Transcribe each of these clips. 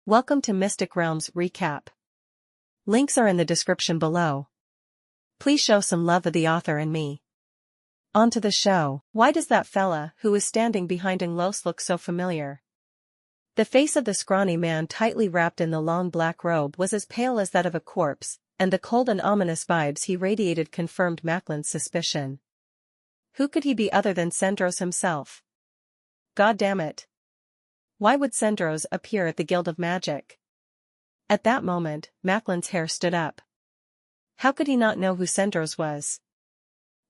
Welcome to Mystic Realms Recap. Links are in the description below. Please show some love of the author and me. On to the show. Why does that fella who is standing behind Inglos look so familiar? The face of the scrawny man tightly wrapped in the long black robe was as pale as that of a corpse, and the cold and ominous vibes he radiated confirmed Macklin's suspicion. Who could he be other than Sendros himself? God damn it. Why would Sendros appear at the Guild of Magic? At that moment, Macklin's hair stood up. How could he not know who Sendros was?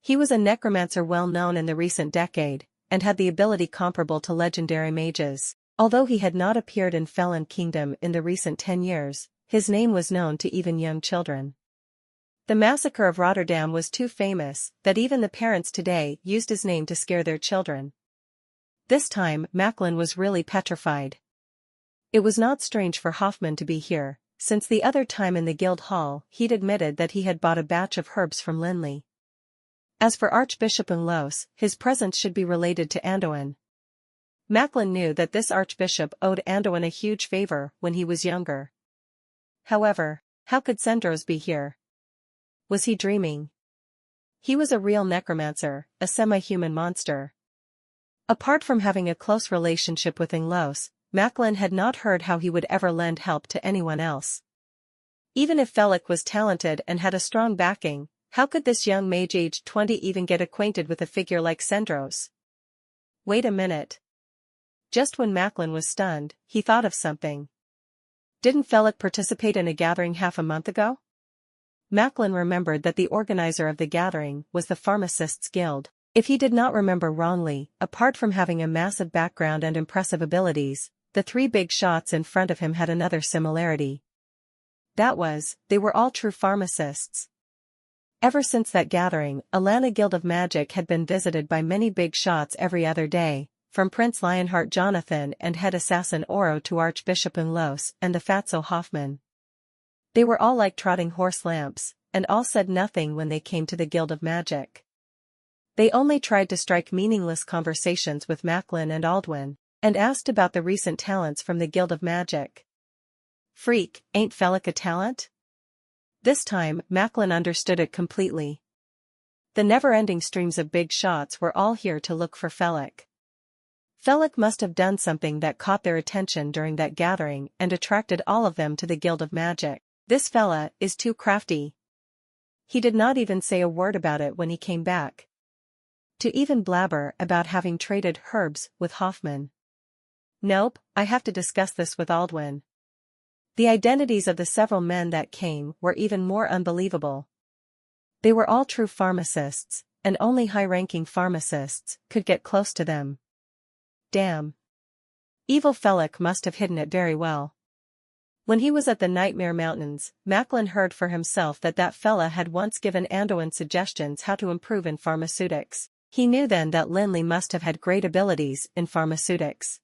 He was a necromancer well known in the recent decade, and had the ability comparable to legendary mages. Although he had not appeared in Felon Kingdom in the recent 10 years, his name was known to even young children. The massacre of Rotterdam was too famous that even the parents today used his name to scare their children. This time, Macklin was really petrified. It was not strange for Hoffman to be here, since the other time in the guild hall he'd admitted that he had bought a batch of herbs from Lin Li. As for Archbishop Inglos, his presence should be related to Anduin. Macklin knew that this archbishop owed Anduin a huge favor when he was younger. However, how could Sendros be here? Was he dreaming? He was a real necromancer, a semi-human monster. Apart from having a close relationship with Inglos, Macklin had not heard how he would ever lend help to anyone else. Even if Felix was talented and had a strong backing, how could this young mage aged 20 even get acquainted with a figure like Sendros? Wait a minute. Just when Macklin was stunned, he thought of something. Didn't Felix participate in a gathering half a month ago? Macklin remembered that the organizer of the gathering was the Pharmacists' Guild. If he did not remember wrongly, apart from having a massive background and impressive abilities, the three big shots in front of him had another similarity. That was, they were all true pharmacists. Ever since that gathering, Alana Guild of Magic had been visited by many big shots every other day, from Prince Lionheart Jonathan and head assassin Oro to Archbishop Inglos and the Fatso Hoffman. They were all like trotting horse lamps, and all said nothing when they came to the Guild of Magic. They only tried to strike meaningless conversations with Macklin and Aldwin, and asked about the recent talents from the Guild of Magic. Freak, ain't Felix a talent? This time, Macklin understood it completely. The never-ending streams of big shots were all here to look for Felix. Felix must have done something that caught their attention during that gathering and attracted all of them to the Guild of Magic. This fella is too crafty. He did not even say a word about it when he came back. To even blabber about having traded herbs with Hoffman. Nope, I have to discuss this with Aldwin. The identities of the several men that came were even more unbelievable. They were all true pharmacists, and only high-ranking pharmacists could get close to them. Damn. Evil Felix must have hidden it very well. When he was at the Nightmare Mountains, Macklin heard for himself that fella had once given Anduin suggestions how to improve in pharmaceutics. He knew then that Lin Li must have had great abilities in pharmaceutics.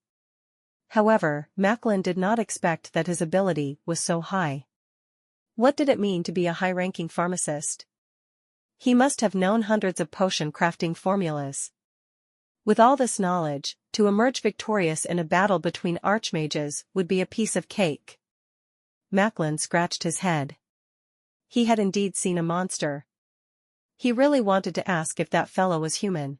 However, Macklin did not expect that his ability was so high. What did it mean to be a high-ranking pharmacist? He must have known hundreds of potion crafting formulas. With all this knowledge, to emerge victorious in a battle between archmages would be a piece of cake. Macklin scratched his head. He had indeed seen a monster. He really wanted to ask if that fellow was human.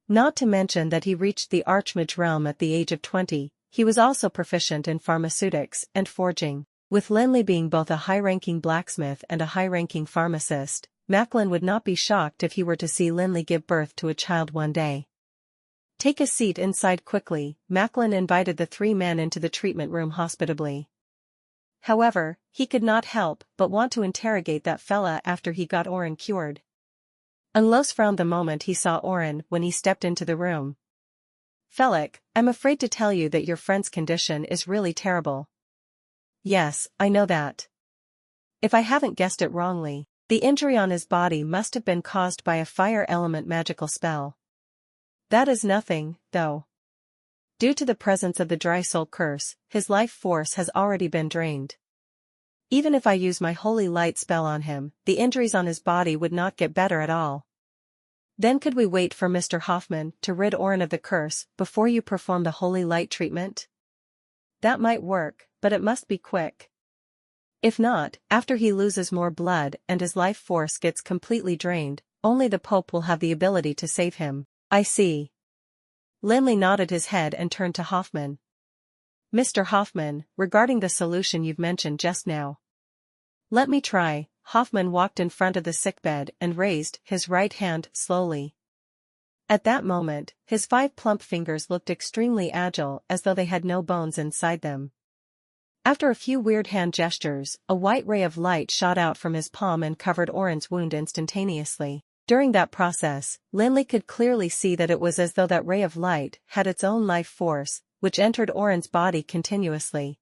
Not to mention that he reached the Archmage realm at the age of 20, he was also proficient in pharmaceutics and forging. With Lin Li being both a high-ranking blacksmith and a high-ranking pharmacist, Macklin would not be shocked if he were to see Lin Li give birth to a child one day. Take a seat inside quickly, Macklin invited the three men into the treatment room hospitably. However, he could not help but want to interrogate that fella after he got Oren cured. Inglos frowned the moment he saw Oren when he stepped into the room. Felix, I'm afraid to tell you that your friend's condition is really terrible. Yes, I know that. If I haven't guessed it wrongly, the injury on his body must have been caused by a fire element magical spell. That is nothing, though. Due to the presence of the dry soul curse, his life force has already been drained. Even if I use my holy light spell on him, the injuries on his body would not get better at all. Then could we wait for Mr. Hoffman to rid Oren of the curse before you perform the holy light treatment? That might work, but it must be quick. If not, after he loses more blood and his life force gets completely drained, only the Pope will have the ability to save him. I see. Lin Li nodded his head and turned to Hoffman. Mr. Hoffman, regarding the solution you've mentioned just now. Let me try. Hoffman walked in front of the sickbed and raised his right hand slowly. At that moment, his 5 plump fingers looked extremely agile, as though they had no bones inside them. After a few weird hand gestures, a white ray of light shot out from his palm and covered Oren's wound instantaneously. During that process, Lin Li could clearly see that it was as though that ray of light had its own life force, which entered Oren's body continuously.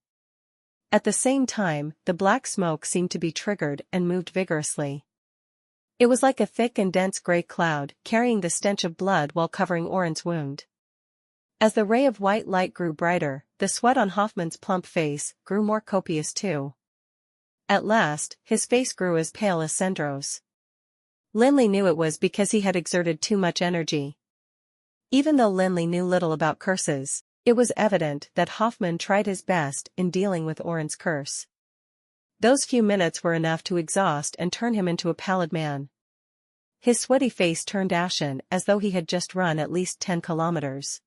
At the same time, the black smoke seemed to be triggered and moved vigorously. It was like a thick and dense gray cloud, carrying the stench of blood while covering Oren's wound. As the ray of white light grew brighter, the sweat on Hoffman's plump face grew more copious too. At last, his face grew as pale as Sandro's. Lin Li knew it was because he had exerted too much energy. Even though Lin Li knew little about curses, it was evident that Hoffman tried his best in dealing with Oren's curse. Those few minutes were enough to exhaust and turn him into a pallid man. His sweaty face turned ashen as though he had just run at least 10 kilometers.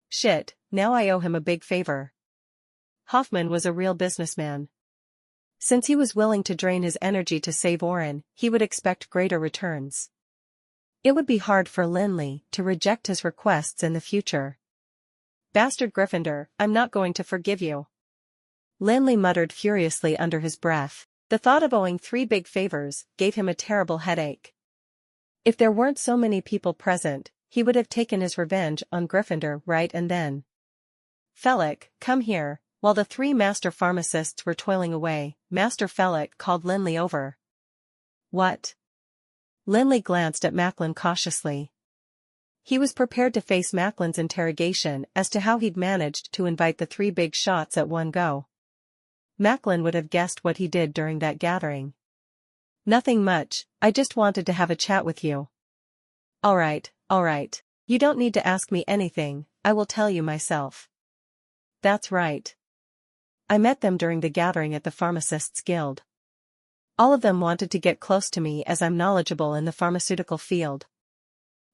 Shit, now I owe him a big favor. Hoffman was a real businessman. Since he was willing to drain his energy to save Oren, he would expect greater returns. It would be hard for Lin Li to reject his requests in the future. Bastard Gryffindor, I'm not going to forgive you. Lin Li muttered furiously under his breath. The thought of owing 3 big favors gave him a terrible headache. If there weren't so many people present, he would have taken his revenge on Gryffindor right and then. Felix, come here. While the 3 master pharmacists were toiling away, Master Felix called Lin Li over. What? Lin Li glanced at Macklin cautiously. He was prepared to face Macklin's interrogation as to how he'd managed to invite the 3 big shots at one go. Macklin would have guessed what he did during that gathering. Nothing much, I just wanted to have a chat with you. Alright. You don't need to ask me anything, I will tell you myself. That's right. I met them during the gathering at the Pharmacists' Guild. All of them wanted to get close to me as I'm knowledgeable in the pharmaceutical field.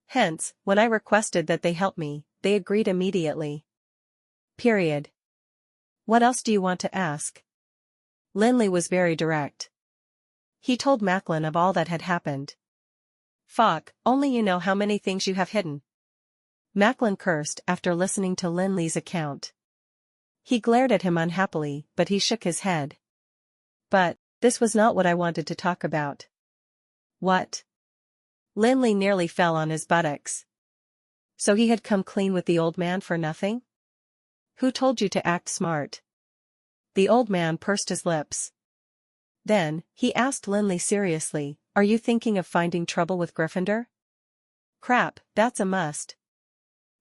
Hence, when I requested that they help me, they agreed immediately. Period. What else do you want to ask? Lin Li was very direct. He told Macklin of all that had happened. Fuck, only you know how many things you have hidden. Macklin cursed after listening to Lin Li's account. He glared at him unhappily, but he shook his head. But, this was not what I wanted to talk about. What? Lin Li nearly fell on his buttocks. So he had come clean with the old man for nothing? Who told you to act smart? The old man pursed his lips. Then, he asked Lin Li seriously, are you thinking of finding trouble with Gryffindor? Crap, that's a must.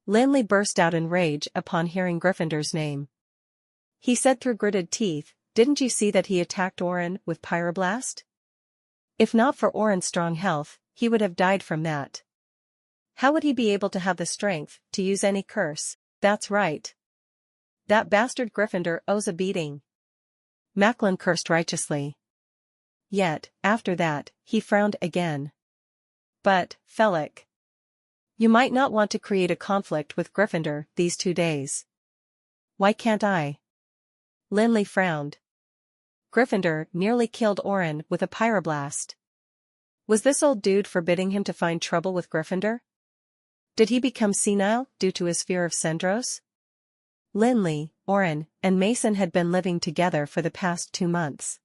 Lin Li burst out in rage upon hearing Gryffindor's name. He said through gritted teeth, didn't you see that he attacked Oren with pyroblast? If not for Oren's strong health, he would have died from that. How would he be able to have the strength to use any curse? That's right. That bastard Gryffindor owes a beating. Macklin cursed righteously. Yet, after that, he frowned again. But, Felix. You might not want to create a conflict with Gryffindor these 2 days. Why can't I? Lin Li frowned. Gryffindor nearly killed Oren with a pyroblast. Was this old dude forbidding him to find trouble with Gryffindor? Did he become senile due to his fear of Sandros? Lin Li, Oren, and Mason had been living together for the past 2 months.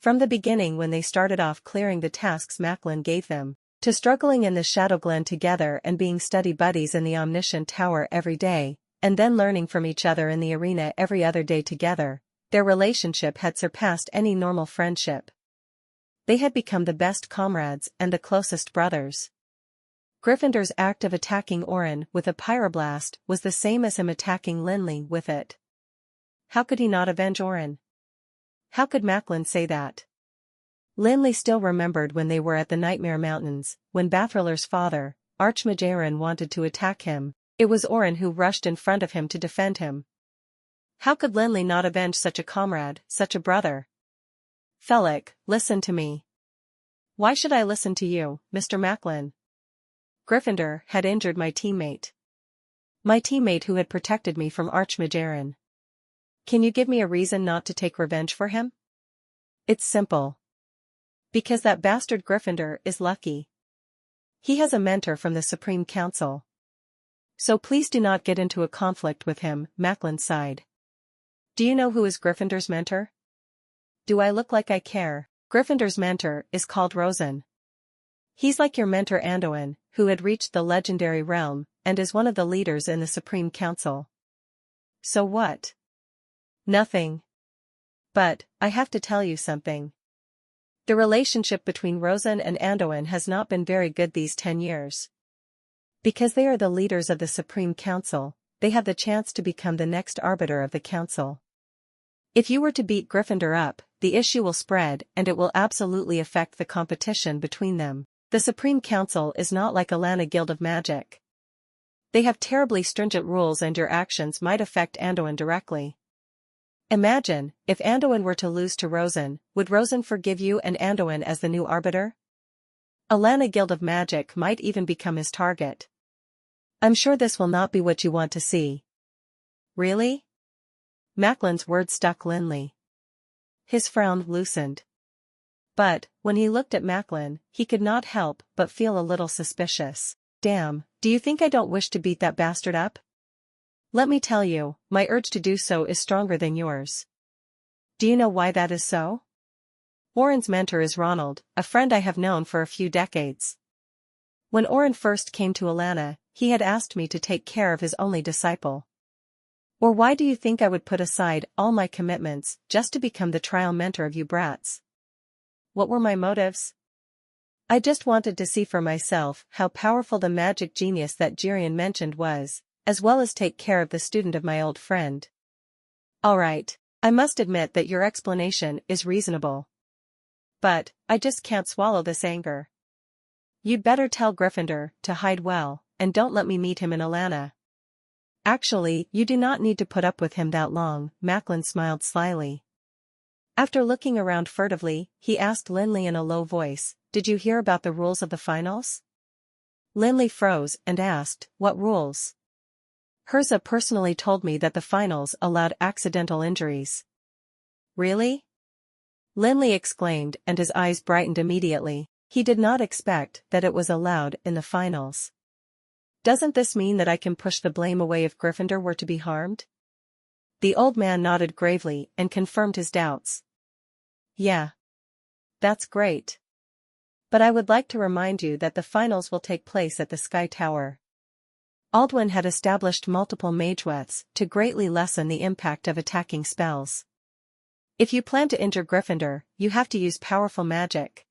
From the beginning when they started off clearing the tasks Macklin gave them, to struggling in the Shadow Glen together and being study buddies in the Omniscient Tower every day, and then learning from each other in the arena every other day together, their relationship had surpassed any normal friendship. They had become the best comrades and the closest brothers. Gryffindor's act of attacking Oren with a pyroblast was the same as him attacking Lin Li with it. How could he not avenge Oren? How could Macklin say that? Lin Li still remembered when they were at the Nightmare Mountains, when Bathriller's father, Archmage Aaron, wanted to attack him. It was Oren who rushed in front of him to defend him. How could Lin Li not avenge such a comrade, such a brother? Felix, listen to me. Why should I listen to you, Mr. Macklin? Gryffindor had injured my teammate. My teammate who had protected me from Archmage. Can you give me a reason not to take revenge for him? It's simple. Because that bastard Gryffindor is lucky. He has a mentor from the Supreme Council. So please do not get into a conflict with him, Macklin sighed. Do you know who is Gryffindor's mentor? Do I look like I care? Gryffindor's mentor is called Rosen. He's like your mentor Anduin, who had reached the legendary realm, and is one of the leaders in the Supreme Council. So what? Nothing. But, I have to tell you something. The relationship between Rosen and Anduin has not been very good these 10 years. Because they are the leaders of the Supreme Council, they have the chance to become the next arbiter of the council. If you were to beat Gryffindor up, the issue will spread and it will absolutely affect the competition between them. The Supreme Council is not like Alana Guild of Magic. They have terribly stringent rules and your actions might affect Anduin directly. Imagine, if Anduin were to lose to Rosen, would Rosen forgive you and Anduin as the new arbiter? Alana Guild of Magic might even become his target. I'm sure this will not be what you want to see. Really? Macklin's words stuck Lin Li. His frown loosened. But, when he looked at Macklin, he could not help but feel a little suspicious. Damn, do you think I don't wish to beat that bastard up? Let me tell you, my urge to do so is stronger than yours. Do you know why that is so? Oren's mentor is Ronald, a friend I have known for a few decades. When Oren first came to Alana, he had asked me to take care of his only disciple. Or why do you think I would put aside all my commitments just to become the trial mentor of you brats? What were my motives? I just wanted to see for myself how powerful the magic genius that Jirian mentioned was, as well as take care of the student of my old friend. Alright, I must admit that your explanation is reasonable. But, I just can't swallow this anger. You'd better tell Gryffindor to hide well, and don't let me meet him in Alana. Actually, you do not need to put up with him that long, Macklin smiled slyly. After looking around furtively, he asked Lin Li in a low voice, "Did you hear about the rules of the finals?" Lin Li froze and asked, "What rules?" Herza personally told me that the finals allowed accidental injuries. Really? Lin Li exclaimed and his eyes brightened immediately. He did not expect that it was allowed in the finals. Doesn't this mean that I can push the blame away if Gryffindor were to be harmed? The old man nodded gravely and confirmed his doubts. Yeah. That's great. But I would like to remind you that the finals will take place at the Sky Tower. Aldwin had established multiple mageweths to greatly lessen the impact of attacking spells. If you plan to injure Gryffindor, you have to use powerful magic.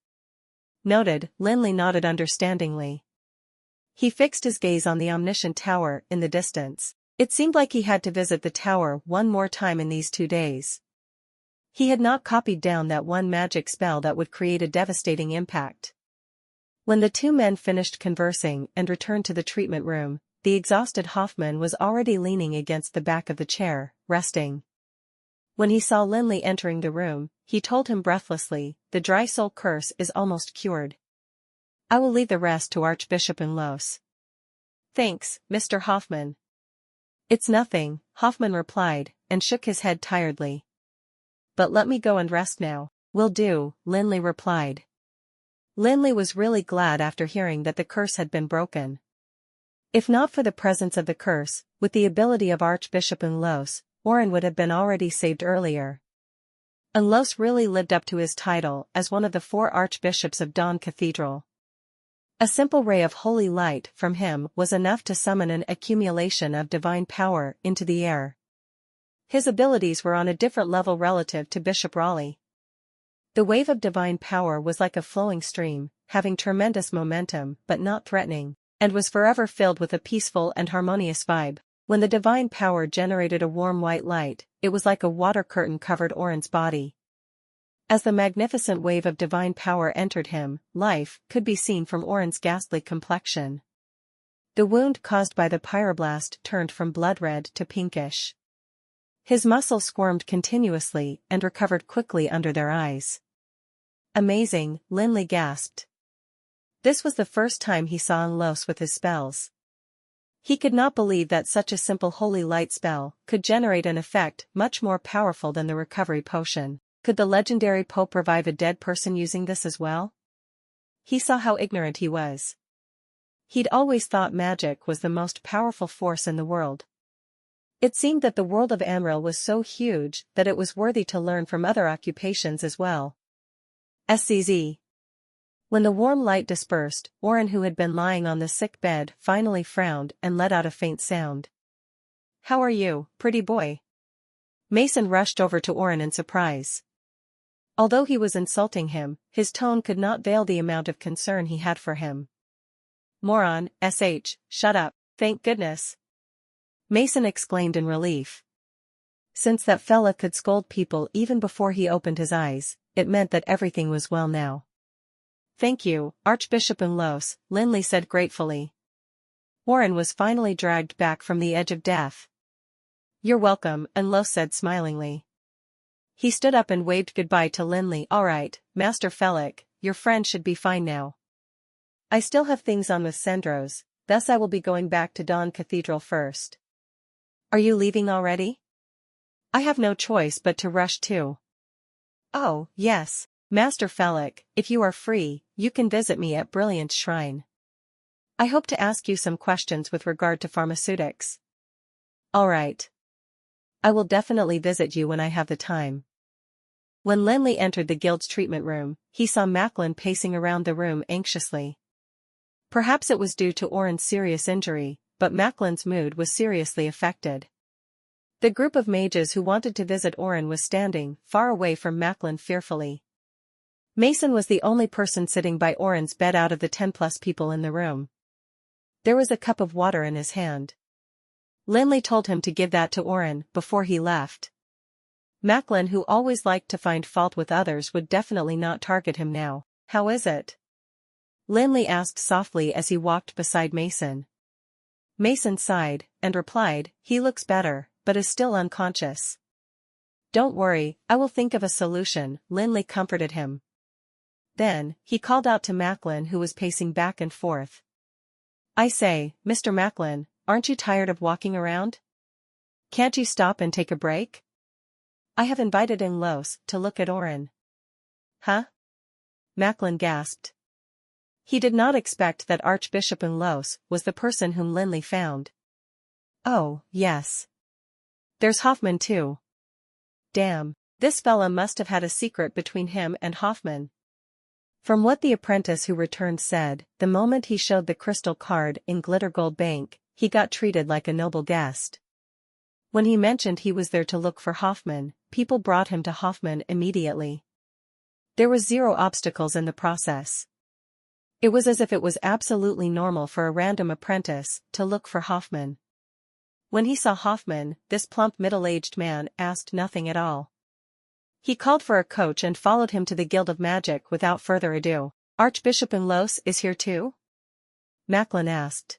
Noted, Lin Li nodded understandingly. He fixed his gaze on the omniscient tower in the distance. It seemed like he had to visit the tower one more time in these 2 days. He had not copied down that one magic spell that would create a devastating impact. When the two men finished conversing and returned to the treatment room, the exhausted Hoffman was already leaning against the back of the chair, resting. When he saw Lin Li entering the room, he told him breathlessly, "The dry soul curse is almost cured. I will leave the rest to Archbishop Los." "Thanks, Mr. Hoffman." "It's nothing," Hoffman replied, and shook his head tiredly. "But let me go and rest now." "Will do," Lin Li replied. Lin Li was really glad after hearing that the curse had been broken. If not for the presence of the curse, with the ability of Archbishop Los, Oren would have been already saved earlier. Los really lived up to his title as one of the 4 archbishops of Dawn Cathedral. A simple ray of holy light from him was enough to summon an accumulation of divine power into the air. His abilities were on a different level relative to Bishop Raleigh. The wave of divine power was like a flowing stream, having tremendous momentum but not threatening, and was forever filled with a peaceful and harmonious vibe. When the divine power generated a warm white light, it was like a water curtain covered Oren's body. As the magnificent wave of divine power entered him, life could be seen from Oren's ghastly complexion. The wound caused by the pyroblast turned from blood red to pinkish. His muscles squirmed continuously and recovered quickly under their eyes. Amazing, Lin Li gasped. This was the first time he saw Los with his spells. He could not believe that such a simple holy light spell could generate an effect much more powerful than the recovery potion. Could the legendary Pope revive a dead person using this as well? He saw how ignorant he was. He'd always thought magic was the most powerful force in the world. It seemed that the world of Amril was so huge that it was worthy to learn from other occupations as well. SCZ. When the warm light dispersed, Oren, who had been lying on the sick bed, finally frowned and let out a faint sound. "How are you, pretty boy?" Mason rushed over to Oren in surprise. Although he was insulting him, his tone could not veil the amount of concern he had for him. "Moron, shut up, thank goodness," Mason exclaimed in relief. Since that fella could scold people even before he opened his eyes, it meant that everything was well now. "Thank you, Archbishop Los," Lin Li said gratefully. Oren was finally dragged back from the edge of death. "You're welcome," Los said smilingly. He stood up and waved goodbye to Lin Li. "All right, Master Felix, your friend should be fine now. I still have things on with Sandros, thus I will be going back to Dawn Cathedral first." "Are you leaving already?" "I have no choice but to rush too." "Oh, yes, Master Felix, if you are free, you can visit me at Brilliant Shrine. I hope to ask you some questions with regard to pharmaceutics." "All right. I will definitely visit you when I have the time." When Lin Li entered the guild's treatment room, he saw Macklin pacing around the room anxiously. Perhaps it was due to Oren's serious injury, but Macklin's mood was seriously affected. The group of mages who wanted to visit Oren was standing far away from Macklin fearfully. Mason was the only person sitting by Oren's bed out of the 10+ people in the room. There was a cup of water in his hand. Lin Li told him to give that to Oren before he left. Macklin, who always liked to find fault with others, would definitely not target him now. "How is it?" Lin Li asked softly as he walked beside Mason. Mason sighed and replied, "He looks better, but is still unconscious." "Don't worry, I will think of a solution," Lin Li comforted him. Then, he called out to Macklin, who was pacing back and forth. "I say, Mr. Macklin, aren't you tired of walking around? Can't you stop and take a break? I have invited Los to look at Oren." "Huh?" Macklin gasped. He did not expect that Archbishop Los was the person whom Lin Li found. "Oh, yes. There's Hoffman too. Damn, this fella must have had a secret between him and Hoffman." From what the apprentice who returned said, the moment he showed the crystal card in Glitter Gold Bank, he got treated like a noble guest. When he mentioned he was there to look for Hoffman, people brought him to Hoffman immediately. There was zero obstacles in the process. It was as if it was absolutely normal for a random apprentice to look for Hoffman. When he saw Hoffman, this plump middle-aged man asked nothing at all. He called for a coach and followed him to the Guild of Magic without further ado. "Archbishop Los is here too?" Macklin asked.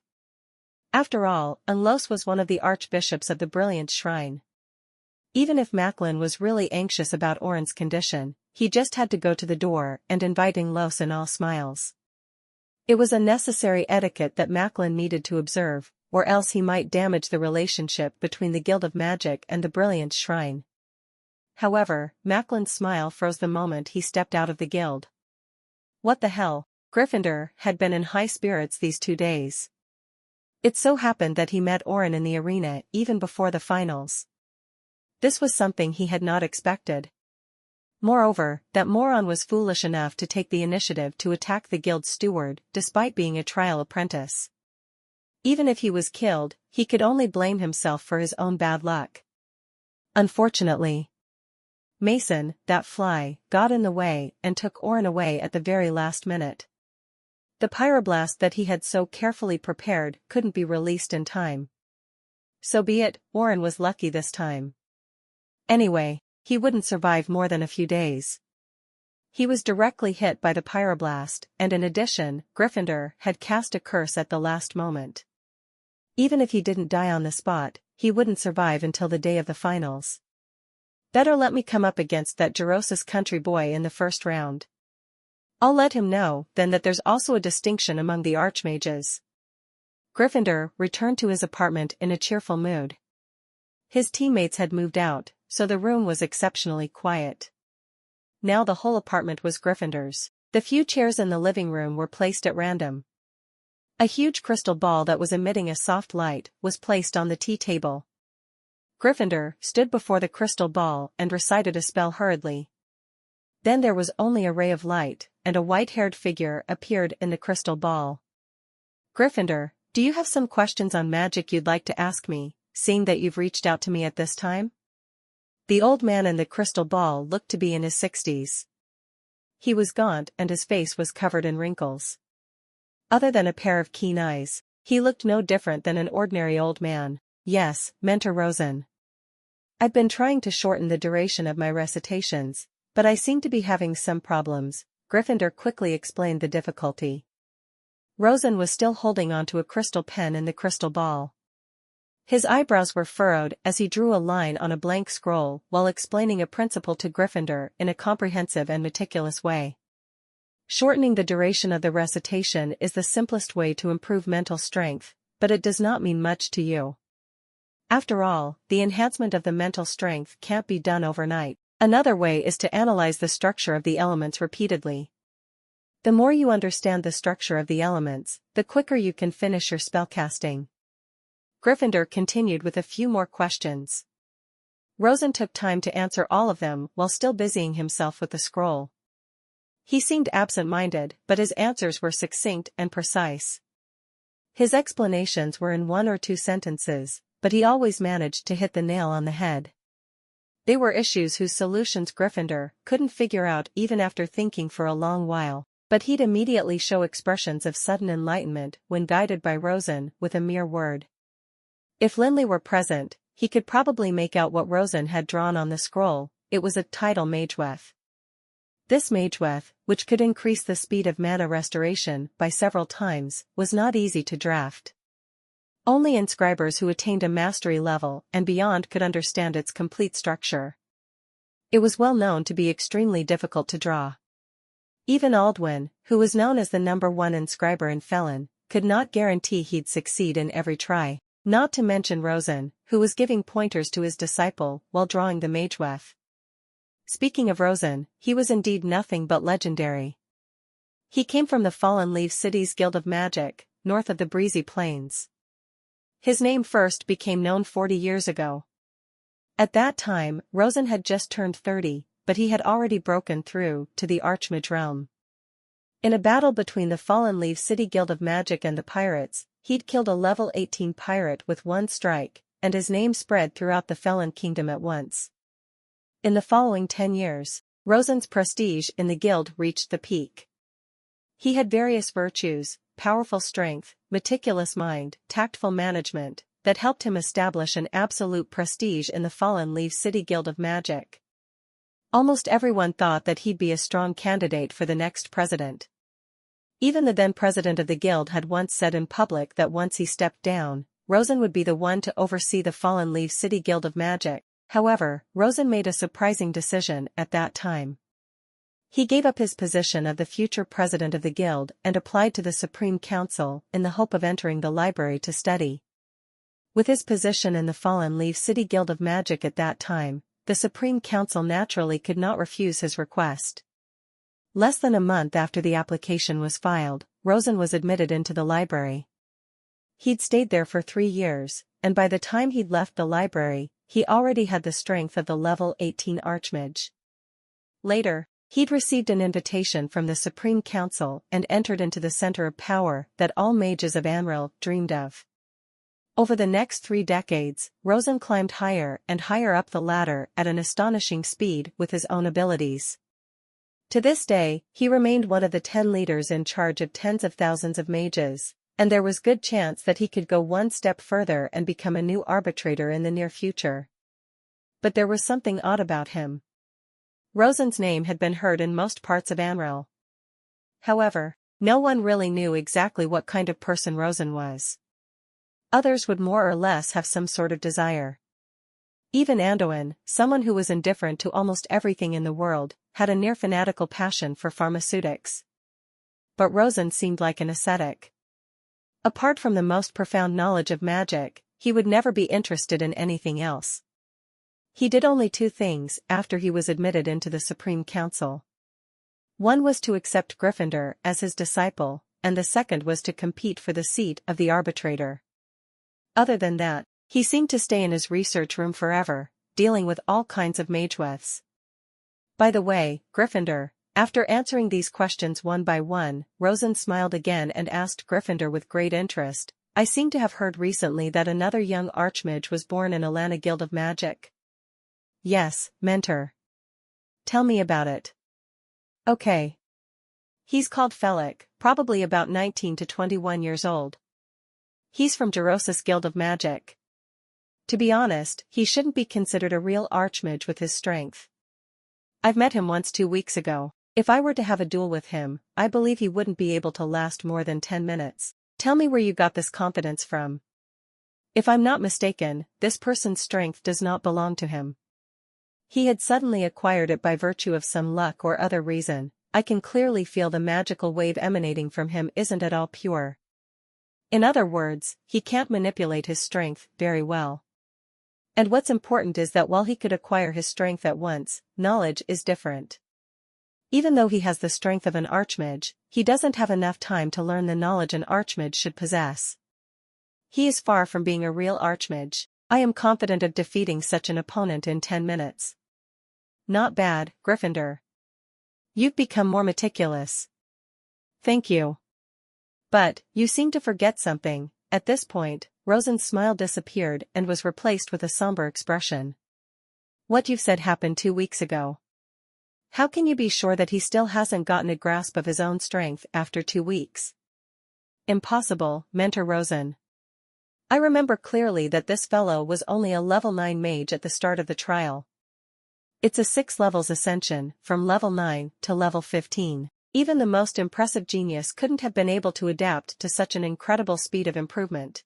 After all, Los was one of the archbishops of the Brilliant Shrine. Even if Macklin was really anxious about Oren's condition, he just had to go to the door and invite Los in all smiles. It was a necessary etiquette that Macklin needed to observe, or else he might damage the relationship between the Guild of Magic and the Brilliant Shrine. However, Macklin's smile froze the moment he stepped out of the guild. What the hell, Gryffindor had been in high spirits these 2 days. It so happened that he met Oren in the arena even before the finals. This was something he had not expected. Moreover, that moron was foolish enough to take the initiative to attack the guild steward despite being a trial apprentice. Even if he was killed, he could only blame himself for his own bad luck. Unfortunately, Mason, that fly, got in the way and took Oren away at the very last minute. The pyroblast that he had so carefully prepared couldn't be released in time. So be it, Oren was lucky this time. Anyway, he wouldn't survive more than a few days. He was directly hit by the pyroblast, and in addition, Gryffindor had cast a curse at the last moment. Even if he didn't die on the spot, he wouldn't survive until the day of the finals. Better let me come up against that Jerosis country boy in the first round. I'll let him know, then, that there's also a distinction among the archmages. Gryffindor returned to his apartment in a cheerful mood. His teammates had moved out, so the room was exceptionally quiet. Now the whole apartment was Gryffindor's. The few chairs in the living room were placed at random. A huge crystal ball that was emitting a soft light was placed on the tea table. Gryffindor stood before the crystal ball and recited a spell hurriedly. Then there was only a ray of light, and a white-haired figure appeared in the crystal ball. Gryffindor, do you have some questions on magic you'd like to ask me, seeing that you've reached out to me at this time? The old man in the crystal ball looked to be in his 60s. He was gaunt and his face was covered in wrinkles. Other than a pair of keen eyes, he looked no different than an ordinary old man. Yes, Mentor Rosen. I've been trying to shorten the duration of my recitations, but I seem to be having some problems. Gryffindor quickly explained the difficulty. Rosen was still holding onto a crystal pen in the crystal ball. His eyebrows were furrowed as he drew a line on a blank scroll while explaining a principle to Gryffindor in a comprehensive and meticulous way. Shortening the duration of the recitation is the simplest way to improve mental strength, but it does not mean much to you. After all, the enhancement of the mental strength can't be done overnight. Another way is to analyze the structure of the elements repeatedly. The more you understand the structure of the elements, the quicker you can finish your spellcasting. Gryffindor continued with a few more questions. Rosen took time to answer all of them while still busying himself with the scroll. He seemed absent-minded, but his answers were succinct and precise. His explanations were in 1 or 2 sentences, but he always managed to hit the nail on the head. They were issues whose solutions Gryffindor couldn't figure out even after thinking for a long while, but he'd immediately show expressions of sudden enlightenment when guided by Rosen with a mere word. If Lin Li were present, he could probably make out what Rosen had drawn on the scroll. It was a title ManhwaRecap. This ManhwaRecap, which could increase the speed of mana restoration by several times, was not easy to draft. Only inscribers who attained a mastery level and beyond could understand its complete structure. It was well known to be extremely difficult to draw. Even Aldwin, who was known as the #1 inscriber in Felon, could not guarantee he'd succeed in every try, not to mention Rosen, who was giving pointers to his disciple while drawing the ManhwaRecap. Speaking of Rosen, he was indeed nothing but legendary. He came from the Fallen Leaf City's Guild of Magic, north of the Breezy Plains. His name first became known 40 years ago. At that time, Rosen had just turned 30, but he had already broken through to the Archmage realm. In a battle between the Fallen Leaf City Guild of Magic and the pirates, he'd killed a level 18 pirate with one strike, and his name spread throughout the Felon Kingdom at once. In the following 10 years, Rosen's prestige in the guild reached the peak. He had various virtues, powerful strength, meticulous mind, tactful management, that helped him establish an absolute prestige in the Fallen Leaf City Guild of Magic. Almost everyone thought that he'd be a strong candidate for the next president. Even the then president of the guild had once said in public that once he stepped down, Rosen would be the one to oversee the Fallen Leaf City Guild of Magic. However, Rosen made a surprising decision at that time. He gave up his position of the future president of the guild and applied to the Supreme Council in the hope of entering the library to study. With his position in the Fallen Leaf City Guild of Magic at that time, the Supreme Council naturally could not refuse his request. Less than a month after the application was filed, Rosen was admitted into the library. He'd stayed there for 3 years, and by the time he'd left the library, he already had the strength of the level 18 Archmage. Later, he'd received an invitation from the Supreme Council and entered into the center of power that all mages of Amril dreamed of. Over the next 3 decades, Rosen climbed higher and higher up the ladder at an astonishing speed with his own abilities. To this day, he remained one of the 10 leaders in charge of tens of thousands of mages, and there was good chance that he could go one step further and become a new arbitrator in the near future. But there was something odd about him. Rosen's name had been heard in most parts of Amril. However, no one really knew exactly what kind of person Rosen was. Others would more or less have some sort of desire. Even Anduin, someone who was indifferent to almost everything in the world, had a near-fanatical passion for pharmaceutics. But Rosen seemed like an ascetic. Apart from the most profound knowledge of magic, he would never be interested in anything else. He did only two things after he was admitted into the Supreme Council. One was to accept Gryffindor as his disciple, and the second was to compete for the seat of the arbitrator. Other than that, he seemed to stay in his research room forever, dealing with all kinds of mageweths. By the way, Gryffindor, after answering these questions one by one, Rosen smiled again and asked Gryffindor with great interest, I seem to have heard recently that another young archmage was born in Alana Guild of Magic. Yes, Mentor. Tell me about it. Okay. He's called Felix, probably about 19 to 21 years old. He's from Jerosis Guild of Magic. To be honest, he shouldn't be considered a real archmage with his strength. I've met him once 2 weeks ago. If I were to have a duel with him, I believe he wouldn't be able to last more than 10 minutes. Tell me where you got this confidence from. If I'm not mistaken, this person's strength does not belong to him. He had suddenly acquired it by virtue of some luck or other reason. I can clearly feel the magical wave emanating from him isn't at all pure. In other words, he can't manipulate his strength very well. And what's important is that while he could acquire his strength at once, knowledge is different. Even though he has the strength of an archmage, he doesn't have enough time to learn the knowledge an archmage should possess. He is far from being a real archmage. I am confident of defeating such an opponent in 10 minutes. Not bad, Gryffindor. You've become more meticulous. Thank you. But, you seem to forget something. At this point, Rosen's smile disappeared and was replaced with a somber expression. What you've said happened 2 weeks ago. How can you be sure that he still hasn't gotten a grasp of his own strength after 2 weeks? Impossible, Mentor Rosen. I remember clearly that this fellow was only a level 9 mage at the start of the trial. It's a 6 levels ascension, from level 9 to level 15. Even the most impressive genius couldn't have been able to adapt to such an incredible speed of improvement.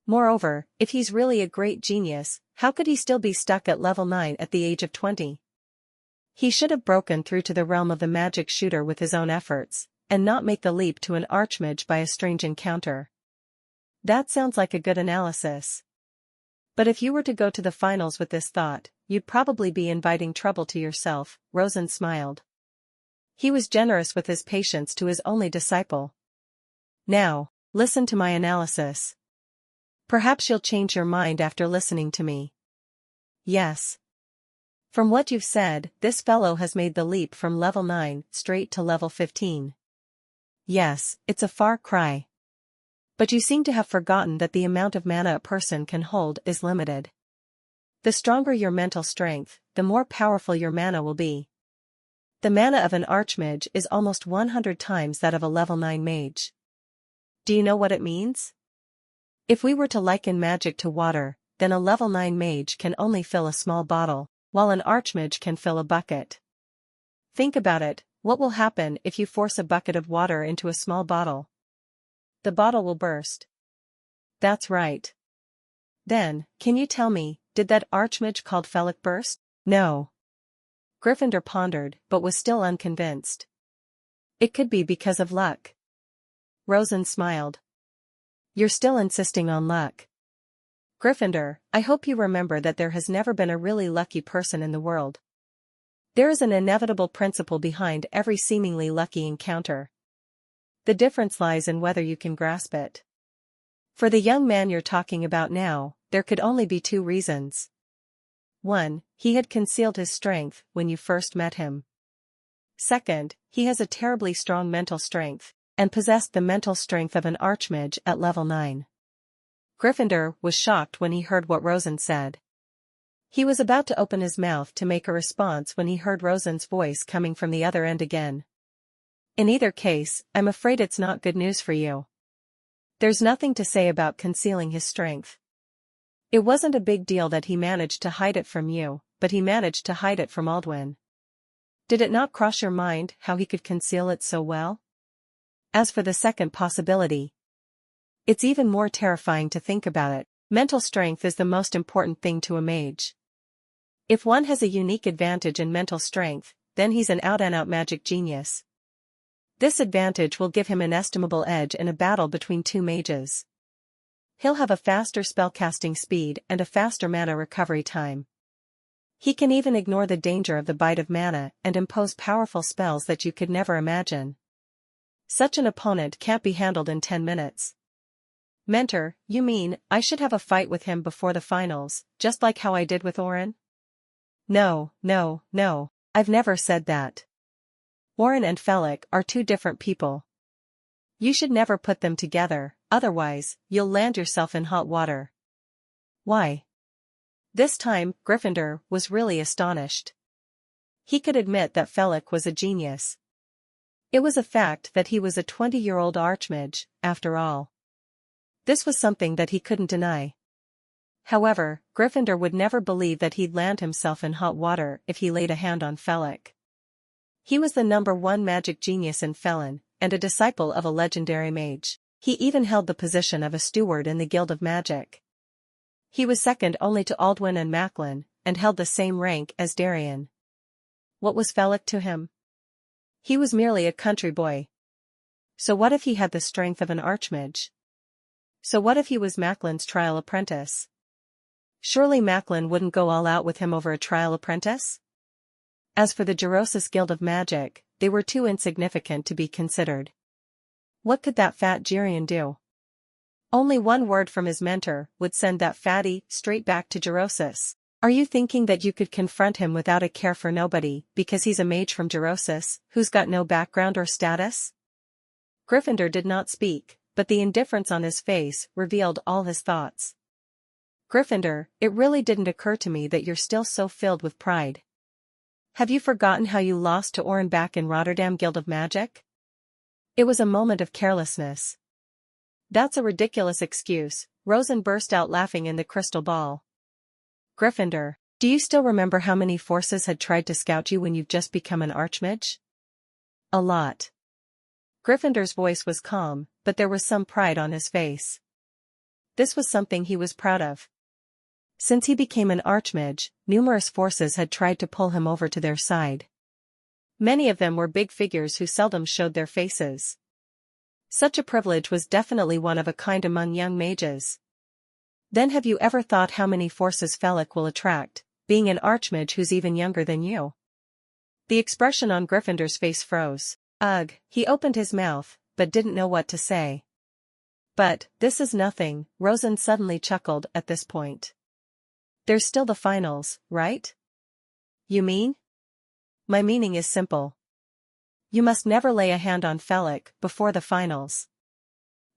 Moreover, if he's really a great genius, how could he still be stuck at level 9 at the age of 20? He should have broken through to the realm of the magic shooter with his own efforts, and not make the leap to an archmage by a strange encounter. That sounds like a good analysis. But if you were to go to the finals with this thought, you'd probably be inviting trouble to yourself, Rosen smiled. He was generous with his patience to his only disciple. Now, listen to my analysis. Perhaps you'll change your mind after listening to me. Yes. From what you've said, this fellow has made the leap from level 9 straight to level 15. Yes, it's a far cry. But you seem to have forgotten that the amount of mana a person can hold is limited. The stronger your mental strength, the more powerful your mana will be. The mana of an archmage is almost 100 times that of a level 9 mage. Do you know what it means? If we were to liken magic to water, then a level 9 mage can only fill a small bottle, while an archmage can fill a bucket. Think about it, what will happen if you force a bucket of water into a small bottle? The bottle will burst. That's right. Then, can you tell me, did that archmage called Felix burst? No. Gryffindor pondered, but was still unconvinced. It could be because of luck. Rosen smiled. You're still insisting on luck. Gryffindor, I hope you remember that there has never been a really lucky person in the world. There is an inevitable principle behind every seemingly lucky encounter. The difference lies in whether you can grasp it. For the young man you're talking about now, there could only be 2 reasons. 1, he had concealed his strength when you first met him. 2, he has a terribly strong mental strength, and possessed the mental strength of an archmage at level 9. Gryffindor was shocked when he heard what Rosen said. He was about to open his mouth to make a response when he heard Rosen's voice coming from the other end again. In either case, I'm afraid it's not good news for you. There's nothing to say about concealing his strength. It wasn't a big deal that he managed to hide it from you, but he managed to hide it from Aldwin. Did it not cross your mind how he could conceal it so well? As for the second possibility, it's even more terrifying to think about it. Mental strength is the most important thing to a mage. If one has a unique advantage in mental strength, then he's an out-and-out magic genius. This advantage will give him an estimable edge in a battle between two mages. He'll have a faster spellcasting speed and a faster mana recovery time. He can even ignore the danger of the bite of mana and impose powerful spells that you could never imagine. Such an opponent can't be handled in 10 minutes. Mentor, you mean, I should have a fight with him before the finals, just like how I did with Oren? No, I've never said that. Oren and Felix are two different people. You should never put them together, otherwise, you'll land yourself in hot water. Why? This time, Gryffindor was really astonished. He could admit that Felix was a genius. It was a fact that he was a 20-year-old archmage, after all. This was something that he couldn't deny. However, Gryffindor would never believe that he'd land himself in hot water if he laid a hand on Felix. He was the #1 magic genius in Felon, and a disciple of a legendary mage. He even held the position of a steward in the Guild of Magic. He was second only to Aldwin and Macklin, and held the same rank as Darien. What was Felix to him? He was merely a country boy. So what if he had the strength of an archmage? So what if he was Macklin's trial apprentice? Surely Macklin wouldn't go all out with him over a trial apprentice? As for the Gerosis Guild of Magic, they were too insignificant to be considered. What could that fat Girion do? Only one word from his mentor would send that fatty straight back to Gerosis. Are you thinking that you could confront him without a care for nobody because he's a mage from Gerosis, who's got no background or status? Gryffindor did not speak, but the indifference on his face revealed all his thoughts. Gryffindor, it really didn't occur to me that you're still so filled with pride. Have you forgotten how you lost to Oren back in Rotterdam Guild of Magic? It was a moment of carelessness. That's a ridiculous excuse, Rosen burst out laughing in the crystal ball. Gryffindor, do you still remember how many forces had tried to scout you when you've just become an archmage? A lot. Gryffindor's voice was calm, but there was some pride on his face. This was something he was proud of. Since he became an archmage, numerous forces had tried to pull him over to their side. Many of them were big figures who seldom showed their faces. Such a privilege was definitely one of a kind among young mages. Then have you ever thought how many forces Felix will attract, being an archmage who's even younger than you? The expression on Gryffindor's face froze. Ugh, he opened his mouth, but didn't know what to say. But, this is nothing, Rosen suddenly chuckled at this point. There's still the finals, right? You mean? My meaning is simple. You must never lay a hand on Felix before the finals.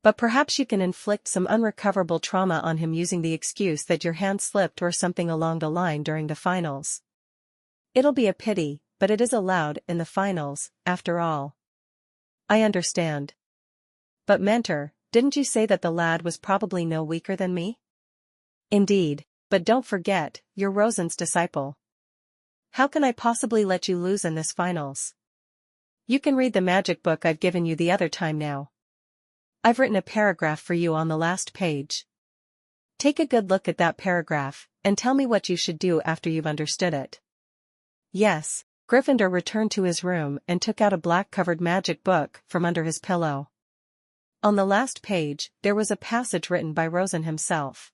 But perhaps you can inflict some unrecoverable trauma on him using the excuse that your hand slipped or something along the line during the finals. It'll be a pity, but it is allowed in the finals, after all. I understand. But Mentor, didn't you say that the lad was probably no weaker than me? Indeed, but don't forget, you're Rosen's disciple. How can I possibly let you lose in this finals? You can read the magic book I've given you the other time now. I've written a paragraph for you on the last page. Take a good look at that paragraph, and tell me what you should do after you've understood it. Yes, Gryffindor returned to his room and took out a black-covered magic book from under his pillow. On the last page, there was a passage written by Rosen himself.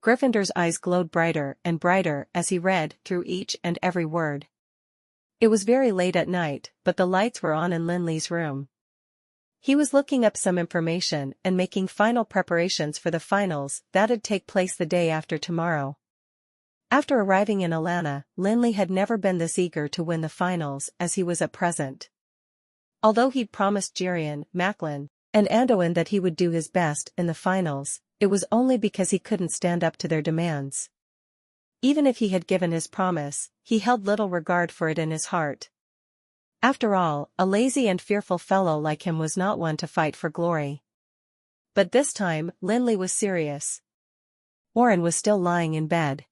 Gryffindor's eyes glowed brighter and brighter as he read through each and every word. It was very late at night, but the lights were on in Lin Li's room. He was looking up some information and making final preparations for the finals that'd take place the day after tomorrow. After arriving in Alana, Lin Li had never been this eager to win the finals as he was at present. Although he'd promised Girion, Macklin, and Anduin that he would do his best in the finals, it was only because he couldn't stand up to their demands. Even if he had given his promise, he held little regard for it in his heart. After all, a lazy and fearful fellow like him was not one to fight for glory. But this time, Lin Li was serious. Oren was still lying in bed.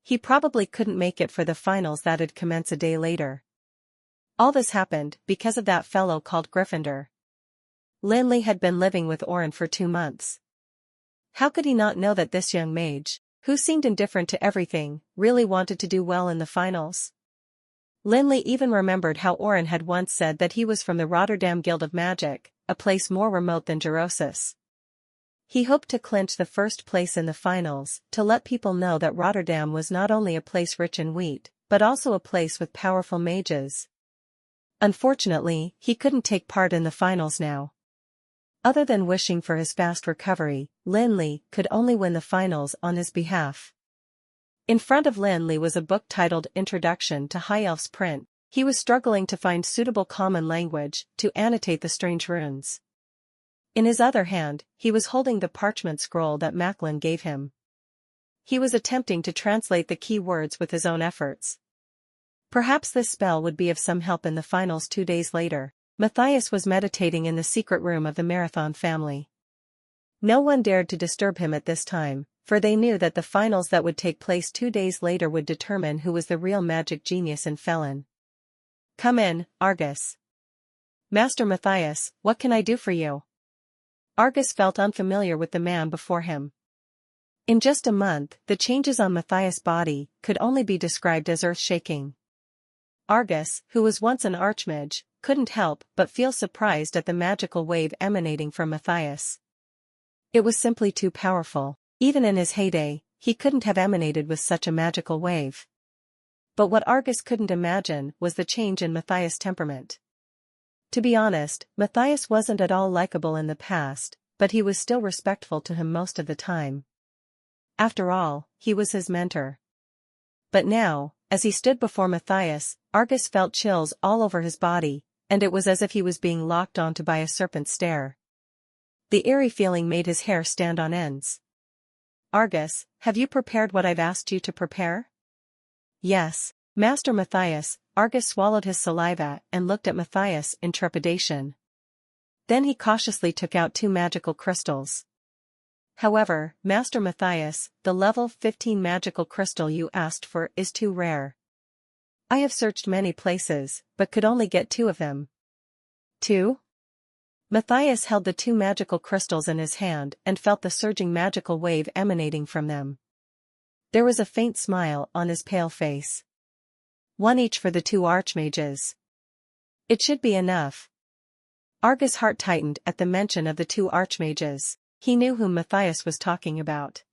He probably couldn't make it for the finals that'd commence a day later. All this happened because of that fellow called Gryffindor. Lin Li had been living with Oren for 2 months. How could he not know that this young mage, who seemed indifferent to everything, really wanted to do well in the finals? Lin Li even remembered how Oren had once said that he was from the Rotterdam Guild of Magic, a place more remote than Gerosis. He hoped to clinch the first place in the finals, to let people know that Rotterdam was not only a place rich in wheat, but also a place with powerful mages. Unfortunately, he couldn't take part in the finals now. Other than wishing for his fast recovery, Lin Li could only win the finals on his behalf. In front of Lin Li was a book titled Introduction to High Elf's Print. He was struggling to find suitable common language to annotate the strange runes. In his other hand, he was holding the parchment scroll that Macklin gave him. He was attempting to translate the key words with his own efforts. Perhaps this spell would be of some help in the finals 2 days later. Matthias was meditating in the secret room of the Marathon family. No one dared to disturb him at this time, for they knew that the finals that would take place 2 days later would determine who was the real magic genius and felon. "Come in, Argus." "Master Matthias, what can I do for you?" Argus felt unfamiliar with the man before him. In just a month, the changes on Matthias' body could only be described as earth-shaking. Argus, who was once an archmage, couldn't help but feel surprised at the magical wave emanating from Matthias. It was simply too powerful. Even in his heyday, he couldn't have emanated with such a magical wave. But what Argus couldn't imagine was the change in Matthias' temperament. To be honest, Matthias wasn't at all likable in the past, but he was still respectful to him most of the time. After all, he was his mentor. But now, as he stood before Matthias, Argus felt chills all over his body, and it was as if he was being locked onto by a serpent's stare. The eerie feeling made his hair stand on ends. "Argus, have you prepared what I've asked you to prepare?" "Yes, Master Matthias." Argus swallowed his saliva and looked at Matthias in trepidation. Then he cautiously took out 2 magical crystals. "However, Master Matthias, the level 15 magical crystal you asked for is too rare. I have searched many places, but could only get 2 of them." "2?" Matthias held the 2 magical crystals in his hand and felt the surging magical wave emanating from them. There was a faint smile on his pale face. "1 each for the 2 archmages. It should be enough." Argus' heart tightened at the mention of the 2 archmages. He knew whom Matthias was talking about.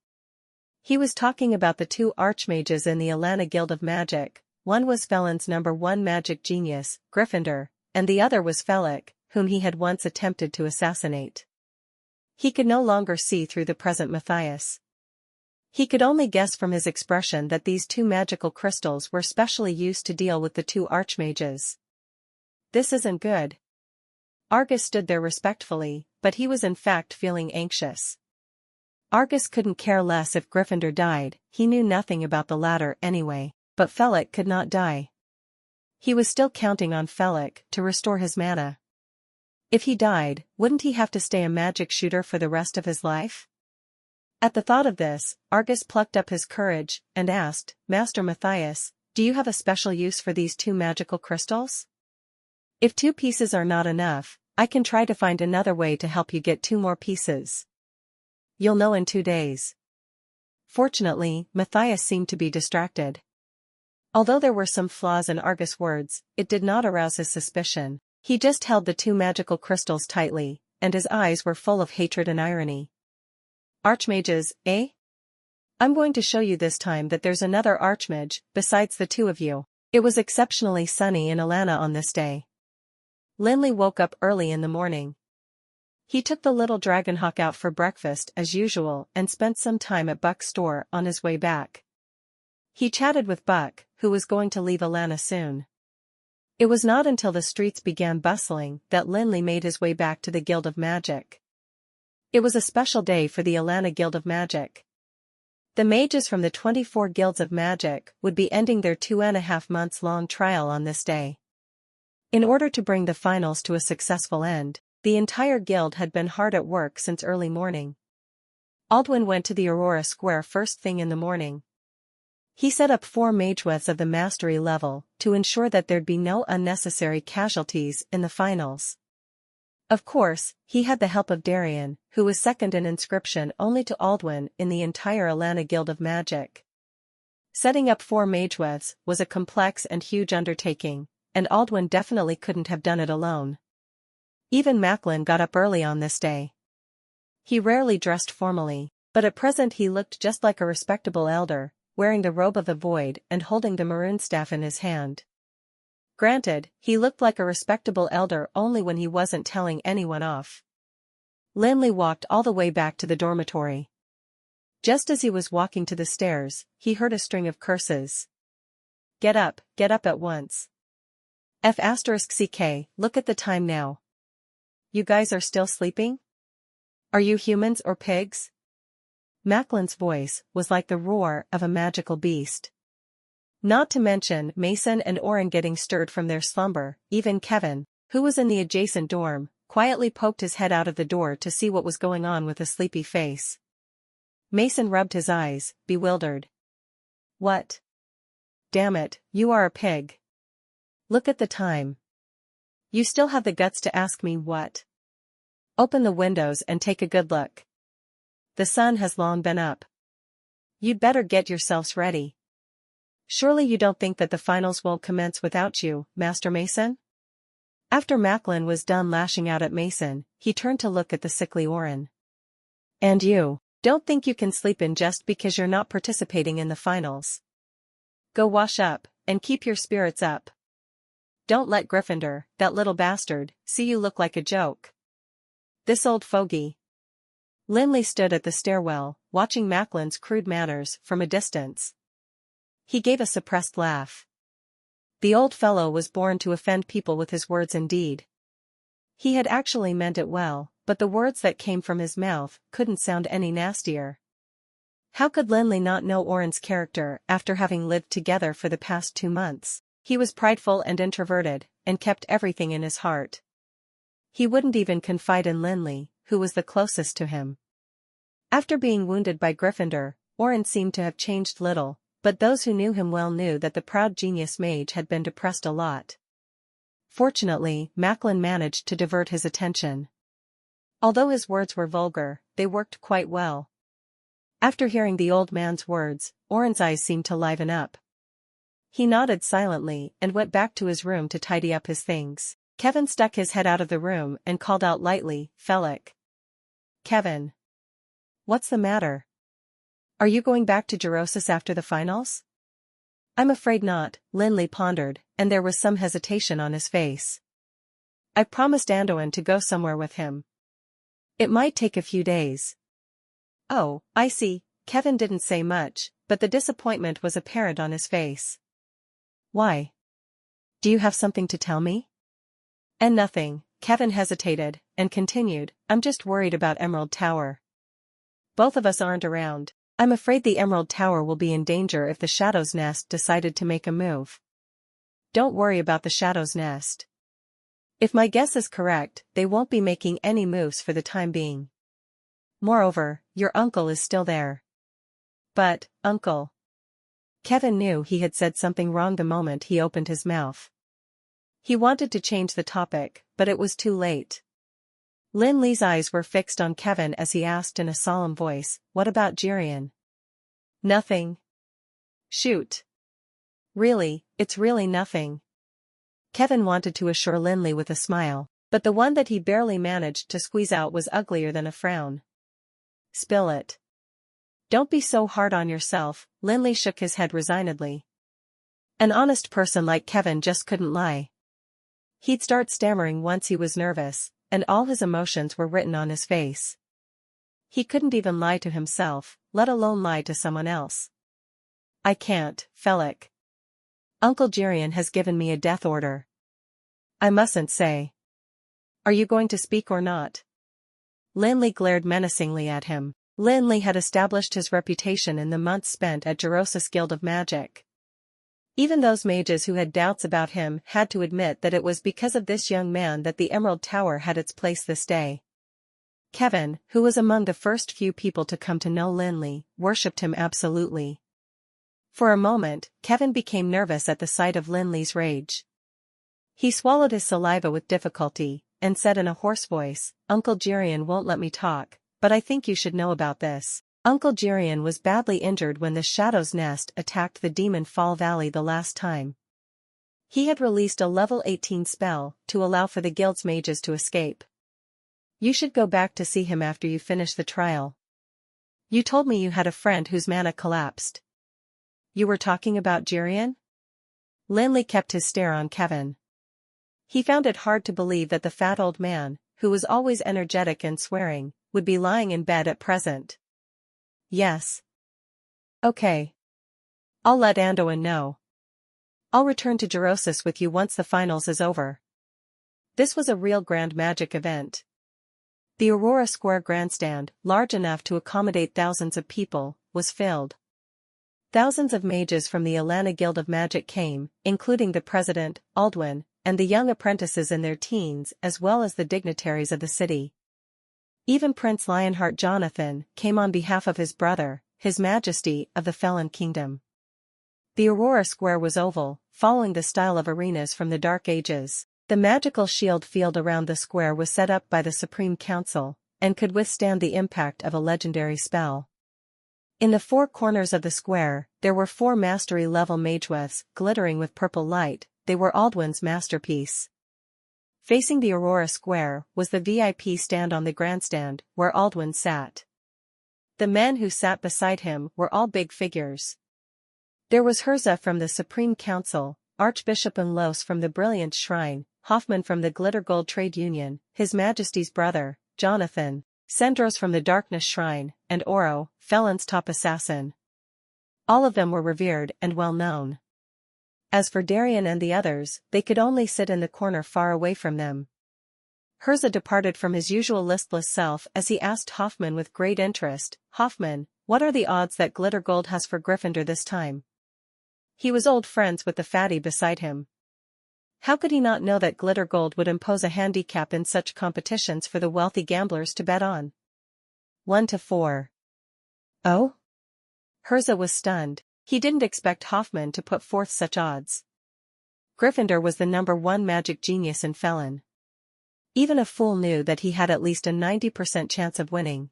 He was talking about the 2 archmages in the Alana Guild of Magic. One was Felon's #1 magic genius, Gryffindor, and the other was Felic, whom he had once attempted to assassinate. He could no longer see through the present Matthias. He could only guess from his expression that these 2 magical crystals were specially used to deal with the 2 archmages. "This isn't good." Argus stood there respectfully, but he was in fact feeling anxious. Argus couldn't care less if Gryffindor died, he knew nothing about the latter anyway, but Felic could not die. He was still counting on Felic to restore his mana. If he died, wouldn't he have to stay a magic shooter for the rest of his life? At the thought of this, Argus plucked up his courage and asked, "Master Matthias, do you have a special use for these 2 magical crystals? If 2 pieces are not enough, I can try to find another way to help you get 2 more pieces. You'll know in 2 days." Fortunately, Matthias seemed to be distracted. Although there were some flaws in Argus' words, it did not arouse his suspicion. He just held the 2 magical crystals tightly, and his eyes were full of hatred and irony. "Archmages, eh? I'm going to show you this time that there's another archmage besides the 2 of you." It was exceptionally sunny in Alana on this day. Lin Li woke up early in the morning. He took the little dragonhawk out for breakfast as usual and spent some time at Buck's store on his way back. He chatted with Buck, who was going to leave Alana soon. It was not until the streets began bustling that Lin Li made his way back to the Guild of Magic. It was a special day for the Alana Guild of Magic. The mages from the 24 guilds of magic would be ending their 2.5 months long trial on this day. In order to bring the finals to a successful end, the entire guild had been hard at work since early morning. Aldwin went to the Aurora Square first thing in the morning. He set up 4 mageways of the mastery level to ensure that there'd be no unnecessary casualties in the finals. Of course, he had the help of Darien, who was second in inscription only to Aldwin in the entire Alana Guild of Magic. Setting up 4 ManhwaRecaps was a complex and huge undertaking, and Aldwin definitely couldn't have done it alone. Even Macklin got up early on this day. He rarely dressed formally, but at present he looked just like a respectable elder, wearing the robe of the void and holding the maroon staff in his hand. Granted, he looked like a respectable elder only when he wasn't telling anyone off. Lin Li walked all the way back to the dormitory. Just as he was walking to the stairs, he heard a string of curses. Get up at once. F***ck, look at the time now. You guys are still sleeping? Are you humans or pigs? Macklin's voice was like the roar of a magical beast. Not to mention Mason and Oren getting stirred from their slumber. Even Kevin, who was in the adjacent dorm, quietly poked his head out of the door to see what was going on with a sleepy face. Mason rubbed his eyes, bewildered. What? Damn it, you are a pig. Look at the time. You still have the guts to ask me what? Open the windows and take a good look. The sun has long been up. You'd better get yourselves ready. Surely you don't think that the finals won't commence without you, Master Mason? After Macklin was done lashing out at Mason, he turned to look at the sickly Oren. And you, don't think you can sleep in just because you're not participating in the finals. Go wash up, and keep your spirits up. Don't let Gryffindor, that little bastard, see you look like a joke. This old fogey. Lin Li stood at the stairwell, watching Macklin's crude manners from a distance. He gave a suppressed laugh. The old fellow was born to offend people with his words indeed. He had actually meant it well, but the words that came from his mouth couldn't sound any nastier. How could Lin Li not know Oren's character after having lived together for the past 2 months? He was prideful and introverted, and kept everything in his heart. He wouldn't even confide in Lin Li, who was the closest to him. After being wounded by Gryffindor, Oren seemed to have changed little, but those who knew him well knew that the proud genius mage had been depressed a lot. Fortunately, Macklin managed to divert his attention. Although his words were vulgar, they worked quite well. After hearing the old man's words, Oren's eyes seemed to liven up. He nodded silently and went back to his room to tidy up his things. Kevin stuck his head out of the room and called out lightly, Felix. Kevin. What's the matter? Are you going back to Gerosis after the finals? I'm afraid not, Lin Li pondered, and there was some hesitation on his face. I promised Anduin to go somewhere with him. It might take a few days. Oh, I see, Kevin didn't say much, but the disappointment was apparent on his face. Why? Do you have something to tell me? And nothing, Kevin hesitated, and continued, I'm just worried about Emerald Tower. Both of us aren't around. I'm afraid the Emerald Tower will be in danger if the Shadow's Nest decided to make a move. Don't worry about the Shadow's Nest. If my guess is correct, they won't be making any moves for the time being. Moreover, your uncle is still there. But, uncle. Kevin knew he had said something wrong the moment he opened his mouth. He wanted to change the topic, but it was too late. Lin Li's eyes were fixed on Kevin as he asked in a solemn voice, what about Jirian? Nothing. Shoot. Really, it's really nothing. Kevin wanted to assure Lin Li with a smile, but the one that he barely managed to squeeze out was uglier than a frown. Spill it. Don't be so hard on yourself, Lin Li shook his head resignedly. An honest person like Kevin just couldn't lie. He'd start stammering once he was nervous, and all his emotions were written on his face. He couldn't even lie to himself, let alone lie to someone else. I can't, Felix. Uncle Jirian has given me a death order. I mustn't say. Are you going to speak or not? Lin Li glared menacingly at him. Lin Li had established his reputation in the months spent at Gerosis Guild of Magic. Even those mages who had doubts about him had to admit that it was because of this young man that the Emerald Tower had its place this day. Kevin, who was among the first few people to come to know Lin Li, worshipped him absolutely. For a moment, Kevin became nervous at the sight of Lin Li's rage. He swallowed his saliva with difficulty, and said in a hoarse voice, "Uncle Jirian won't let me talk, but I think you should know about this." Uncle Jirian was badly injured when the Shadow's Nest attacked the Demon Fall Valley the last time. He had released a level 18 spell to allow for the guild's mages to escape. You should go back to see him after you finish the trial. You told me you had a friend whose mana collapsed. You were talking about Jirian? Lin Li kept his stare on Kevin. He found it hard to believe that the fat old man, who was always energetic and swearing, would be lying in bed at present. Yes. Okay. I'll let Andoin know. I'll return to Gerosis with you once the finals is over. This was a real grand magic event. The Aurora Square grandstand, large enough to accommodate thousands of people, was filled. Thousands of mages from the Alana Guild of Magic came, including the president, Aldwin, and the young apprentices in their teens as well as the dignitaries of the city. Even Prince Lionheart Jonathan came on behalf of his brother, His Majesty of the Felon Kingdom. The Aurora Square was oval, following the style of arenas from the Dark Ages. The magical shield field around the square was set up by the Supreme Council, and could withstand the impact of a legendary spell. In the four corners of the square, there were 4 mastery-level mageweths glittering with purple light. They were Aldwin's masterpiece. Facing the Aurora Square was the VIP stand on the grandstand, where Aldwin sat. The men who sat beside him were all big figures. There was Herza from the Supreme Council, Archbishop Unlos from the Brilliant Shrine, Hoffman from the Glitter Gold Trade Union, His Majesty's brother, Jonathan, Sendros from the Darkness Shrine, and Oro, Felon's top assassin. All of them were revered and well known. As for Darien and the others, they could only sit in the corner far away from them. Herza departed from his usual listless self as he asked Hoffman with great interest, "Hoffman, what are the odds that Glitter Gold has for Gryffindor this time?" He was old friends with the fatty beside him. How could he not know that Glitter Gold would impose a handicap in such competitions for the wealthy gamblers to bet on? 1 to 4. Oh? Herza was stunned. He didn't expect Hoffman to put forth such odds. Gryffindor was the #1 magic genius in Felon. Even a fool knew that he had at least a 90% chance of winning.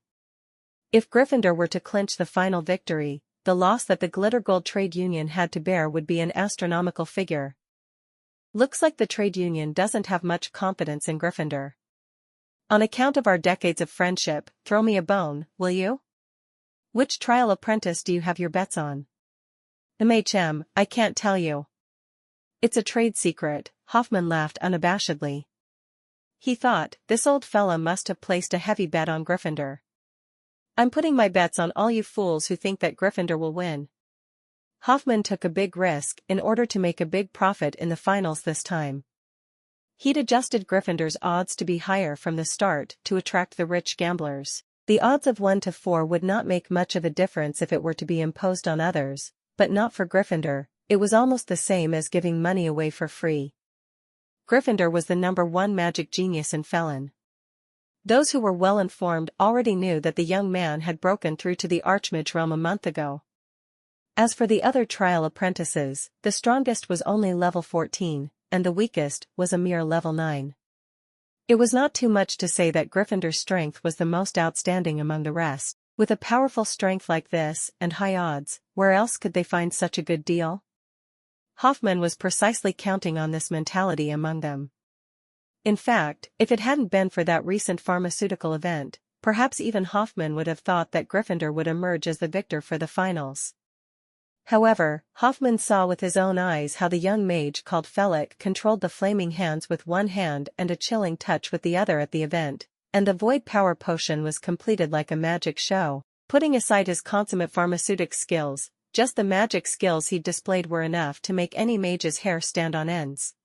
If Gryffindor were to clinch the final victory, the loss that the Glitter Gold Trade Union had to bear would be an astronomical figure. Looks like the trade union doesn't have much confidence in Gryffindor. On account of our decades of friendship, throw me a bone, will you? Which trial apprentice do you have your bets on? I can't tell you. It's a trade secret, Hoffman laughed unabashedly. He thought, this old fella must have placed a heavy bet on Gryffindor. I'm putting my bets on all you fools who think that Gryffindor will win. Hoffman took a big risk in order to make a big profit in the finals this time. He'd adjusted Gryffindor's odds to be higher from the start to attract the rich gamblers. The odds of 1 to 4 would not make much of a difference if it were to be imposed on others, but not for Gryffindor. It was almost the same as giving money away for free. Gryffindor was the #1 magic genius in Felon. Those who were well informed already knew that the young man had broken through to the Archmage realm a month ago. As for the other trial apprentices, the strongest was only level 14, and the weakest was a mere level 9. It was not too much to say that Gryffindor's strength was the most outstanding among the rest. With a powerful strength like this, and high odds, where else could they find such a good deal? Hoffman was precisely counting on this mentality among them. In fact, if it hadn't been for that recent pharmaceutical event, perhaps even Hoffman would have thought that Gryffindor would emerge as the victor for the finals. However, Hoffman saw with his own eyes how the young mage called Felix controlled the flaming hands with one hand and a chilling touch with the other at the event, and the void power potion was completed like a magic show. Putting aside his consummate pharmaceutic skills, just the magic skills he'd displayed were enough to make any mage's hair stand on ends.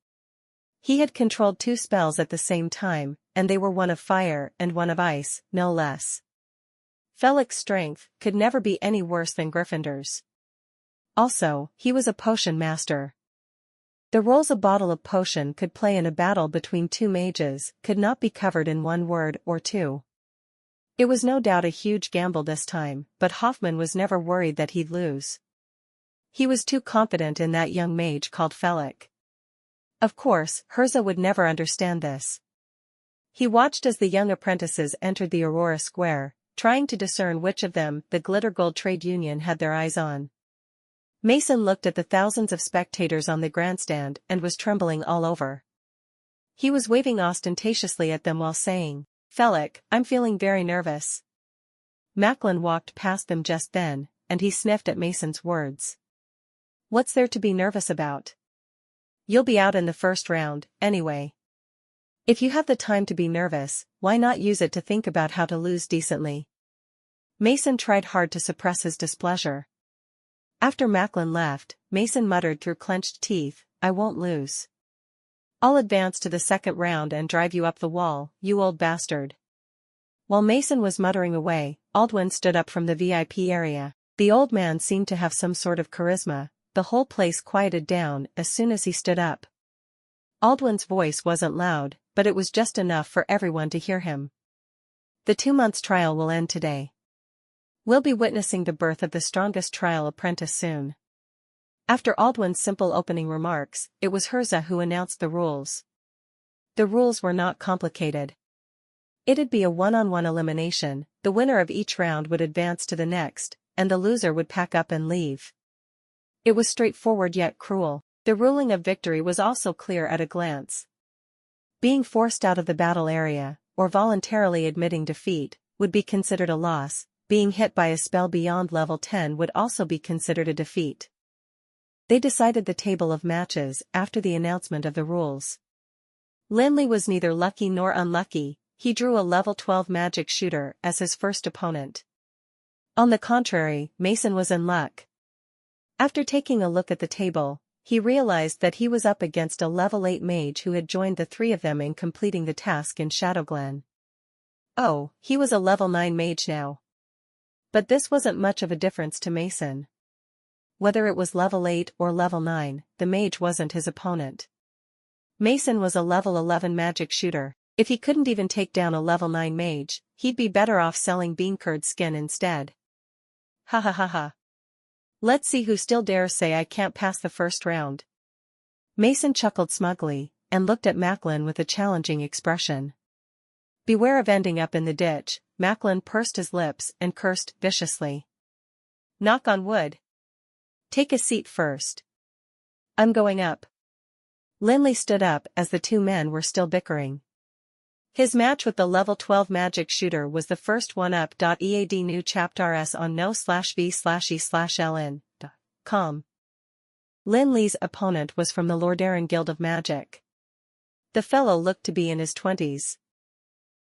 He had controlled 2 spells at the same time, and they were one of fire and one of ice, no less. Felix's strength could never be any worse than Gryffindor's. Also, he was a potion master. The roles a bottle of potion could play in a battle between 2 mages could not be covered in 1 word or 2. It was no doubt a huge gamble this time, but Hoffman was never worried that he'd lose. He was too confident in that young mage called Felix. Of course, Herza would never understand this. He watched as the young apprentices entered the Aurora Square, trying to discern which of them the Glitter Gold Trade Union had their eyes on. Mason looked at the thousands of spectators on the grandstand and was trembling all over. He was waving ostentatiously at them while saying, "Fellow, I'm feeling very nervous." Macklin walked past them just then, and he sniffed at Mason's words. "What's there to be nervous about? You'll be out in the first round, anyway. If you have the time to be nervous, why not use it to think about how to lose decently?" Mason tried hard to suppress his displeasure. After Macklin left, Mason muttered through clenched teeth, "I won't lose. I'll advance to the second round and drive you up the wall, you old bastard." While Mason was muttering away, Aldwin stood up from the VIP area. The old man seemed to have some sort of charisma. The whole place quieted down as soon as he stood up. Aldwin's voice wasn't loud, but it was just enough for everyone to hear him. "The 2 months trial will end today. We'll be witnessing the birth of the strongest trial apprentice soon." After Aldwin's simple opening remarks, it was Herza who announced the rules. The rules were not complicated. It'd be a one-on-one elimination, the winner of each round would advance to the next, and the loser would pack up and leave. It was straightforward yet cruel. The ruling of victory was also clear at a glance. Being forced out of the battle area, or voluntarily admitting defeat, would be considered a loss. Being hit by a spell beyond level 10 would also be considered a defeat. They decided the table of matches after the announcement of the rules. Lin Li was neither lucky nor unlucky. He drew a level 12 magic shooter as his first opponent. On the contrary, Mason was in luck. After taking a look at the table, he realized that he was up against a level 8 mage who had joined the three of them in completing the task in Shadowglen. Oh, he was a level 9 mage now. But this wasn't much of a difference to Mason. Whether it was level 8 or level 9, the mage wasn't his opponent. Mason was a level 11 magic shooter. If he couldn't even take down a level 9 mage, he'd be better off selling bean-curd skin instead. Ha ha ha ha. Let's see who still dares say I can't pass the first round. Mason chuckled smugly, and looked at Macklin with a challenging expression. Beware of ending up in the ditch. Macklin pursed his lips and cursed viciously. Knock on wood. Take a seat first. I'm going up. Lin Li stood up as the two men were still bickering. His match with the level 12 magic shooter was the first one up. EAD new chapters on no/v/e/ln.com. Lin Li's opponent was from the Lordaeron Guild of Magic. The fellow looked to be in his 20s.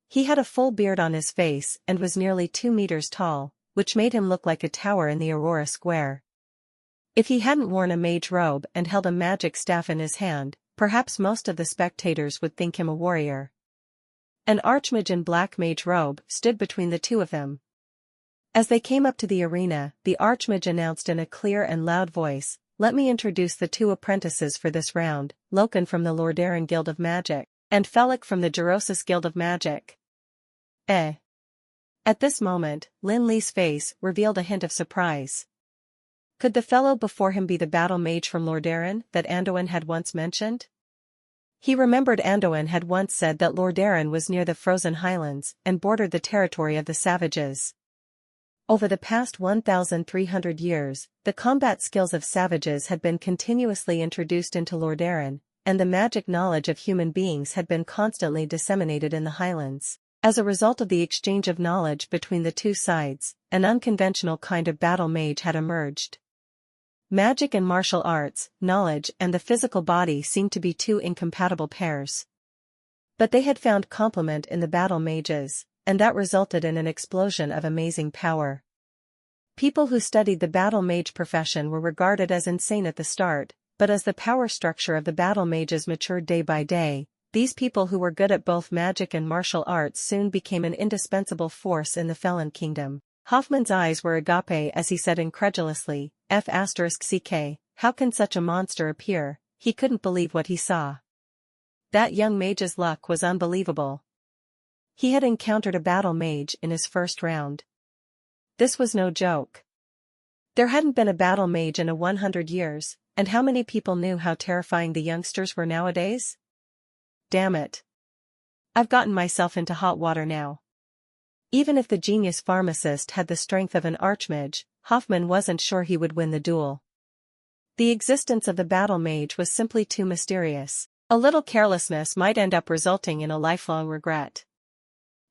He had a full beard on his face and was nearly 2 meters tall, which made him look like a tower in the Aurora Square. If he hadn't worn a mage robe and held a magic staff in his hand, perhaps most of the spectators would think him a warrior. An archmage in black mage robe stood between the two of them. As they came up to the arena, the archmage announced in a clear and loud voice, "Let me introduce the two apprentices for this round, Loken from the Lordaeron Guild of Magic, and Felix from the Gerosis Guild of Magic." At this moment, Lin Li's face revealed a hint of surprise. Could the fellow before him be the battle mage from Lordaeron that Anduin had once mentioned? He remembered Anduin had once said that Lordaeron was near the frozen highlands and bordered the territory of the savages. Over the past 1,300 years, the combat skills of savages had been continuously introduced into Lordaeron, and the magic knowledge of human beings had been constantly disseminated in the highlands. As a result of the exchange of knowledge between the two sides, an unconventional kind of battle mage had emerged. Magic and martial arts, knowledge and the physical body seemed to be two incompatible pairs. But they had found complement in the battle mages, and that resulted in an explosion of amazing power. People who studied the battle mage profession were regarded as insane at the start, but as the power structure of the battle mages matured day by day, these people who were good at both magic and martial arts soon became an indispensable force in the Felon Kingdom. Hoffman's eyes were agape as he said incredulously, F***ck, how can such a monster appear? He couldn't believe what he saw. That young mage's luck was unbelievable. He had encountered a battle mage in his first round. This was no joke. There hadn't been a battle mage in 100 years, and how many people knew how terrifying the youngsters were nowadays? Damn it. I've gotten myself into hot water now. Even if the genius pharmacist had the strength of an archmage, Hoffman wasn't sure he would win the duel. The existence of the battle mage was simply too mysterious. A little carelessness might end up resulting in a lifelong regret.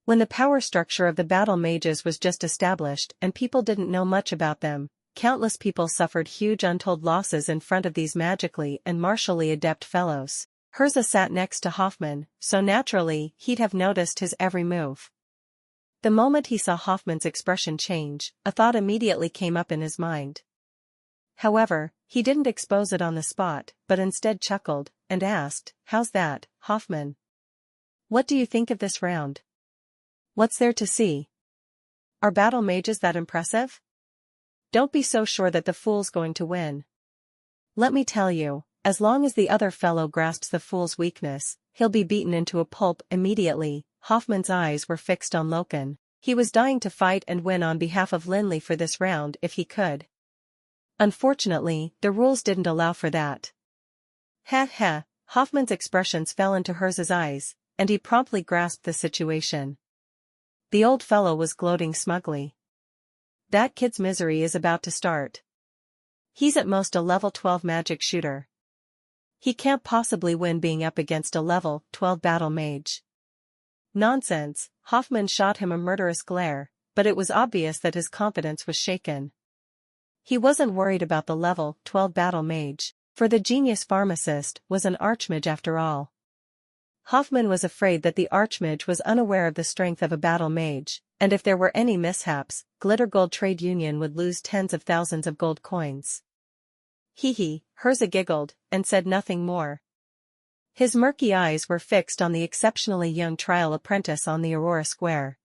When the power structure of the battle mages was just established and people didn't know much about them, countless people suffered huge untold losses in front of these magically and martially adept fellows. Herza sat next to Hoffman, so naturally he'd have noticed his every move. The moment he saw Hoffman's expression change, a thought immediately came up in his mind. However, he didn't expose it on the spot, but instead chuckled, and asked, "How's that, Hoffman? What do you think of this round? What's there to see? Are battle mages that impressive? Don't be so sure that the fool's going to win. Let me tell you, as long as the other fellow grasps the fool's weakness, he'll be beaten into a pulp immediately." Hoffman's eyes were fixed on Loken. He was dying to fight and win on behalf of Lin Li for this round if he could. Unfortunately, the rules didn't allow for that. Heh heh, Hoffman's expressions fell into Herza's eyes, and he promptly grasped the situation. The old fellow was gloating smugly. That kid's misery is about to start. He's at most a level 12 magic shooter. He can't possibly win being up against a level 12 battle mage. Nonsense, Hoffman shot him a murderous glare, but it was obvious that his confidence was shaken. He wasn't worried about the level 12 battle mage, for the genius pharmacist was an archmage after all. Hoffman was afraid that the archmage was unaware of the strength of a battle mage, and if there were any mishaps, Glitter Gold Trade Union would lose tens of thousands of gold coins. Hee, Herza giggled, and said nothing more. His murky eyes were fixed on the exceptionally young trial apprentice on the Aurora Square.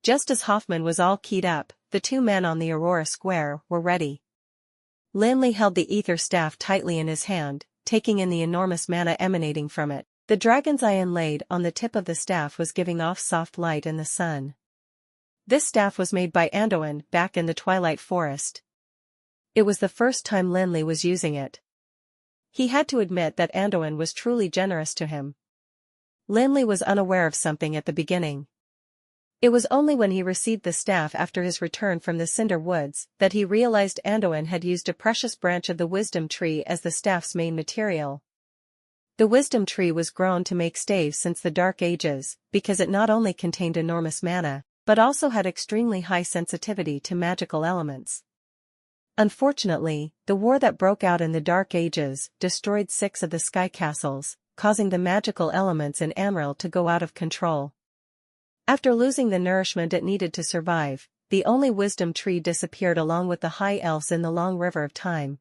Just as Hoffman was all keyed up, the two men on the Aurora Square were ready. Lin Li held the ether staff tightly in his hand, taking in the enormous mana emanating from it. The dragon's eye inlaid on the tip of the staff was giving off soft light in the sun. This staff was made by Anduin back in the Twilight Forest. It was the first time Lin Li was using it. He had to admit that Anduin was truly generous to him. Lin Li was unaware of something at the beginning. It was only when he received the staff after his return from the Cinder Woods that he realized Anduin had used a precious branch of the wisdom tree as the staff's main material. The wisdom tree was grown to make staves since the Dark Ages, because it not only contained enormous mana, but also had extremely high sensitivity to magical elements. Unfortunately, the war that broke out in the Dark Ages destroyed 6 of the sky castles, causing the magical elements in Amril to go out of control. After losing the nourishment it needed to survive, the only wisdom tree disappeared along with the high elves in the long river of time.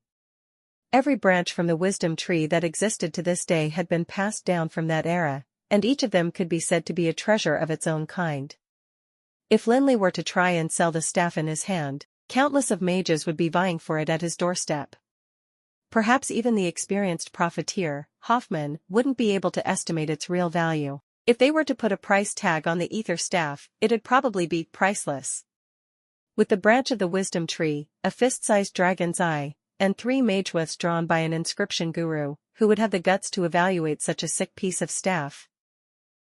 Every branch from the wisdom tree that existed to this day had been passed down from that era, and each of them could be said to be a treasure of its own kind. If Lin Li were to try and sell the staff in his hand, countless of mages would be vying for it at his doorstep. Perhaps even the experienced profiteer, Hoffman, wouldn't be able to estimate its real value. If they were to put a price tag on the ether staff, it'd probably be priceless. With the branch of the wisdom tree, a fist-sized dragon's eye, and 3 magewiths drawn by an inscription guru, who would have the guts to evaluate such a sick piece of staff.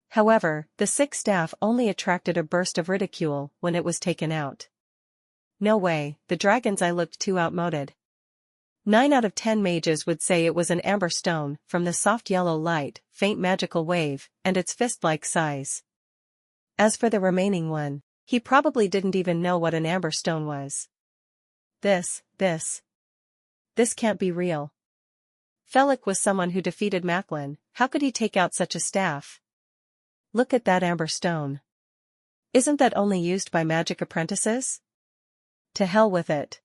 However, the sick staff only attracted a burst of ridicule when it was taken out. No way, the dragon's eye looked too outmoded. 9 out of 10 mages would say it was an amber stone, from the soft yellow light, faint magical wave, and its fist-like size. As for the remaining one, he probably didn't even know what an amber stone was. This can't be real. Felik was someone who defeated Macklin, how could he take out such a staff? Look at that amber stone. Isn't that only used by magic apprentices? To hell with it.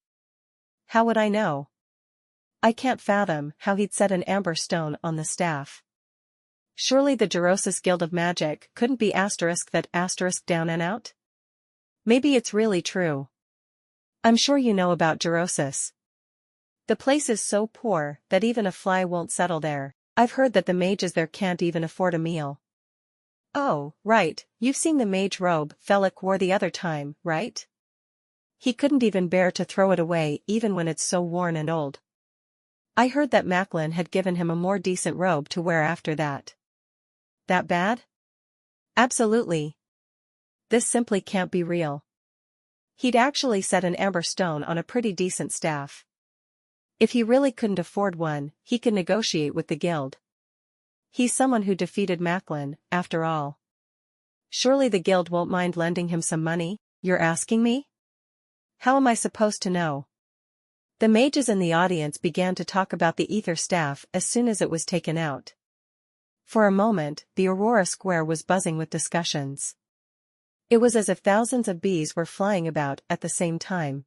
How would I know? I can't fathom how he'd set an amber stone on the staff. Surely the Gerosis Guild of Magic couldn't be that down and out? Maybe it's really true. I'm sure you know about Gerosis. The place is so poor that even a fly won't settle there. I've heard that the mages there can't even afford a meal. Oh, right, you've seen the mage robe Felik wore the other time, right? He couldn't even bear to throw it away even when it's so worn and old. I heard that Macklin had given him a more decent robe to wear after that. That bad? Absolutely. This simply can't be real. He'd actually set an amber stone on a pretty decent staff. If he really couldn't afford one, he could negotiate with the guild. He's someone who defeated Macklin, after all. Surely the guild won't mind lending him some money, you're asking me? How am I supposed to know? The mages in the audience began to talk about the ether staff as soon as it was taken out. For a moment, the Aurora Square was buzzing with discussions. It was as if thousands of bees were flying about at the same time.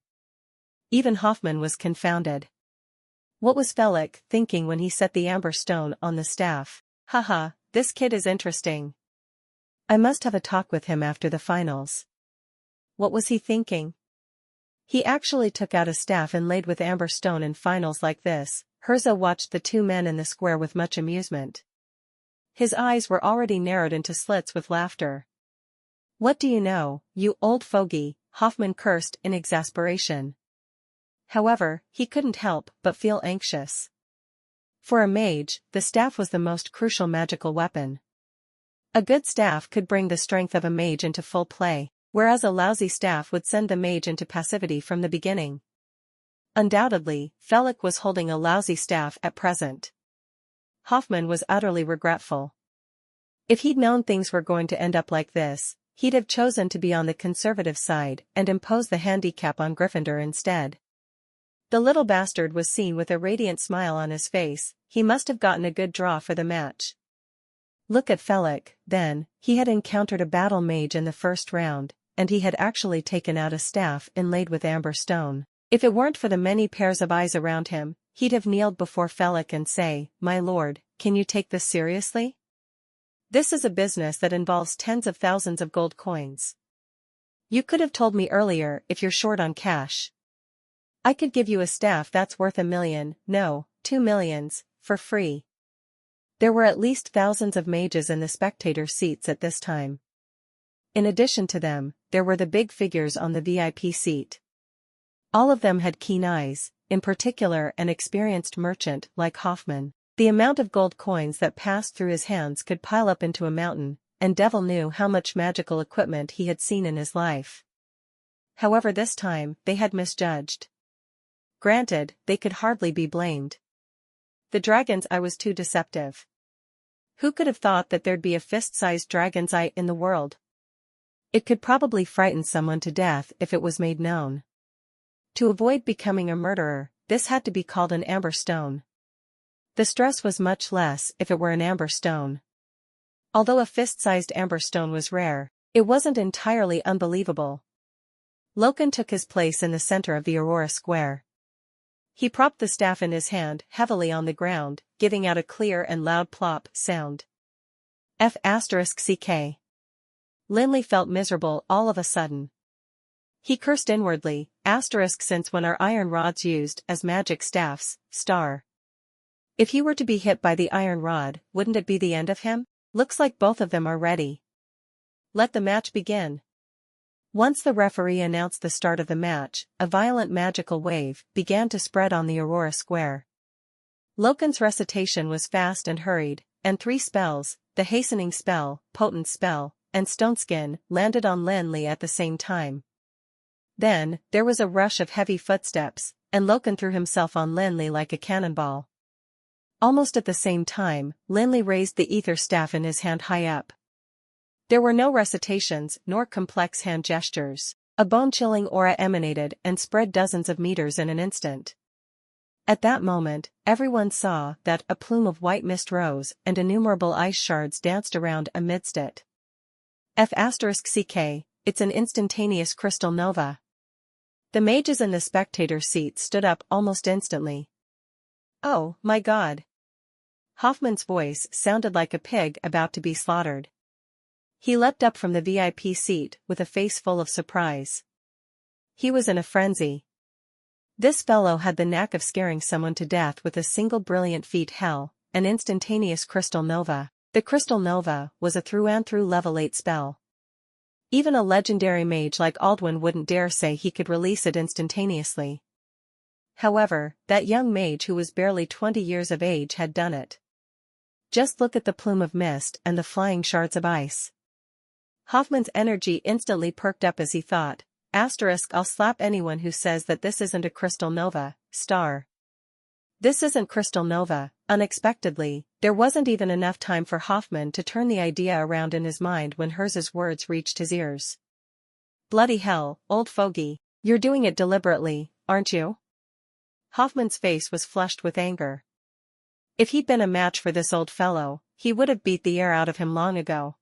Even Hoffman was confounded. What was Felix thinking when he set the amber stone on the staff? Haha, this kid is interesting. I must have a talk with him after the finals. What was he thinking? He actually took out a staff inlaid with amber stone in finals like this. Herza watched the two men in the square with much amusement. His eyes were already narrowed into slits with laughter. What do you know, you old fogey, Hoffman cursed in exasperation. However, he couldn't help but feel anxious. For a mage, the staff was the most crucial magical weapon. A good staff could bring the strength of a mage into full play, whereas a lousy staff would send the mage into passivity from the beginning. Undoubtedly, Felix was holding a lousy staff at present. Hoffman was utterly regretful. If he'd known things were going to end up like this, he'd have chosen to be on the conservative side and impose the handicap on Gryffindor instead. The little bastard was seen with a radiant smile on his face. He must have gotten a good draw for the match. Look at Felix, then. He had encountered a battle mage in the first round, and he had actually taken out a staff inlaid with amber stone. If it weren't for the many pairs of eyes around him, he'd have kneeled before Felix and say, "My lord, can you take this seriously? This is a business that involves tens of thousands of gold coins. You could have told me earlier if you're short on cash. I could give you a staff that's worth 1 million, no, 2 millions, for free." There were at least thousands of mages in the spectator seats at this time. In addition to them, there were the big figures on the VIP seat. All of them had keen eyes, in particular an experienced merchant like Hoffman. The amount of gold coins that passed through his hands could pile up into a mountain, and devil knew how much magical equipment he had seen in his life. However, this time, they had misjudged. Granted, they could hardly be blamed. The dragon's eye was too deceptive. Who could have thought that there'd be a fist-sized dragon's eye in the world? It could probably frighten someone to death if it was made known. To avoid becoming a murderer, this had to be called an amber stone. The stress was much less if it were an amber stone. Although a fist-sized amber stone was rare, it wasn't entirely unbelievable. Loken took his place in the center of the Aurora Square. He propped the staff in his hand heavily on the ground, giving out a clear and loud plop sound. F***ck. Lin Li felt miserable all of a sudden. He cursed inwardly, since when are iron rods used as magic staffs, star. If he were to be hit by the iron rod, wouldn't it be the end of him? Looks like both of them are ready. Let the match begin. Once the referee announced the start of the match, a violent magical wave began to spread on the Aurora Square. Loken's recitation was fast and hurried, and 3 spells, the hastening spell, potent spell, and stoneskin, landed on Lin Li at the same time. Then, there was a rush of heavy footsteps, and Loken threw himself on Lin Li like a cannonball. Almost at the same time, Lin Li raised the ether staff in his hand high up. There were no recitations nor complex hand gestures. A bone-chilling aura emanated and spread dozens of meters in an instant. At that moment, everyone saw that a plume of white mist rose and innumerable ice shards danced around amidst it. F***ck, it's an instantaneous crystal nova. The mages in the spectator seat stood up almost instantly. Oh, my God. Hoffman's voice sounded like a pig about to be slaughtered. He leapt up from the VIP seat with a face full of surprise. He was in a frenzy. This fellow had the knack of scaring someone to death with a single brilliant feat. Hell, an instantaneous crystal nova. The crystal nova was a through-and-through level 8 spell. Even a legendary mage like Aldwin wouldn't dare say he could release it instantaneously. However, that young mage who was barely 20 years of age had done it. Just look at the plume of mist and the flying shards of ice. Hoffman's energy instantly perked up as he thought, I'll slap anyone who says that this isn't a crystal nova, star. This isn't crystal nova. Unexpectedly, there wasn't even enough time for Hoffman to turn the idea around in his mind when Herz's words reached his ears. Bloody hell, old fogey, you're doing it deliberately, aren't you? Hoffman's face was flushed with anger. If he'd been a match for this old fellow, he would have beat the air out of him long ago.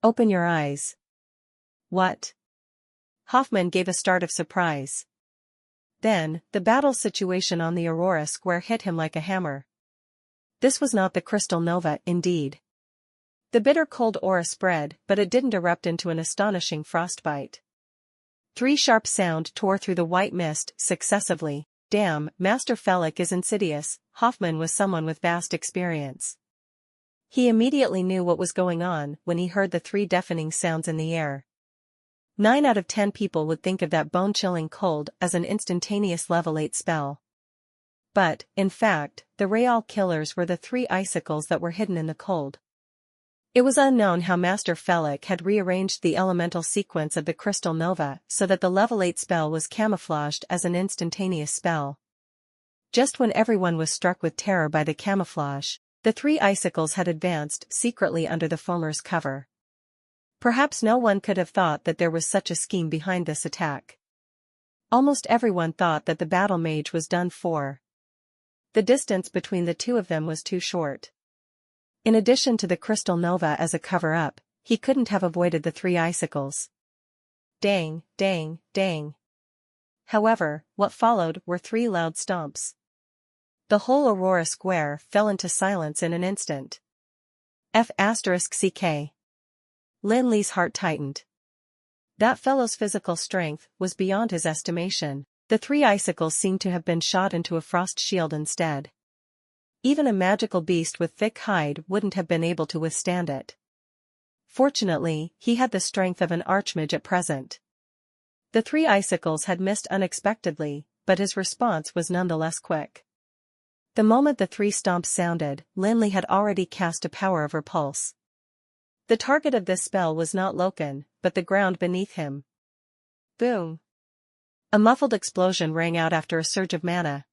Open your eyes. What? Hoffman gave a start of surprise. Then, the battle situation on the Aurora Square hit him like a hammer. This was not the crystal nova, indeed. The bitter cold aura spread, but it didn't erupt into an astonishing frostbite. 3 sharp sounds tore through the white mist successively. Damn, Master Felix is insidious. Hoffman was someone with vast experience. He immediately knew what was going on when he heard the 3 deafening sounds in the air. 9 out of 10 people would think of that bone-chilling cold as an instantaneous level 8 spell. But, in fact, the real killers were the 3 icicles that were hidden in the cold. It was unknown how Master Felix had rearranged the elemental sequence of the crystal nova so that the level 8 spell was camouflaged as an instantaneous spell. Just when everyone was struck with terror by the camouflage, the 3 icicles had advanced secretly under the foamer's cover. Perhaps no one could have thought that there was such a scheme behind this attack. Almost everyone thought that the battle mage was done for. The distance between the 2 of them was too short. In addition to the crystal nova as a cover-up, he couldn't have avoided the 3 icicles. Dang, dang, dang. However, what followed were 3 loud stomps. The whole Aurora Square fell into silence in an instant. F***ck. Lin Li's heart tightened. That fellow's physical strength was beyond his estimation. The 3 icicles seemed to have been shot into a frost shield instead. Even a magical beast with thick hide wouldn't have been able to withstand it. Fortunately, he had the strength of an archmage at present. The 3 icicles had missed unexpectedly, but his response was nonetheless quick. The moment the 3 stomps sounded, Lin Li had already cast a power of repulse. The target of this spell was not Loken, but the ground beneath him. Boom! A muffled explosion rang out after a surge of mana.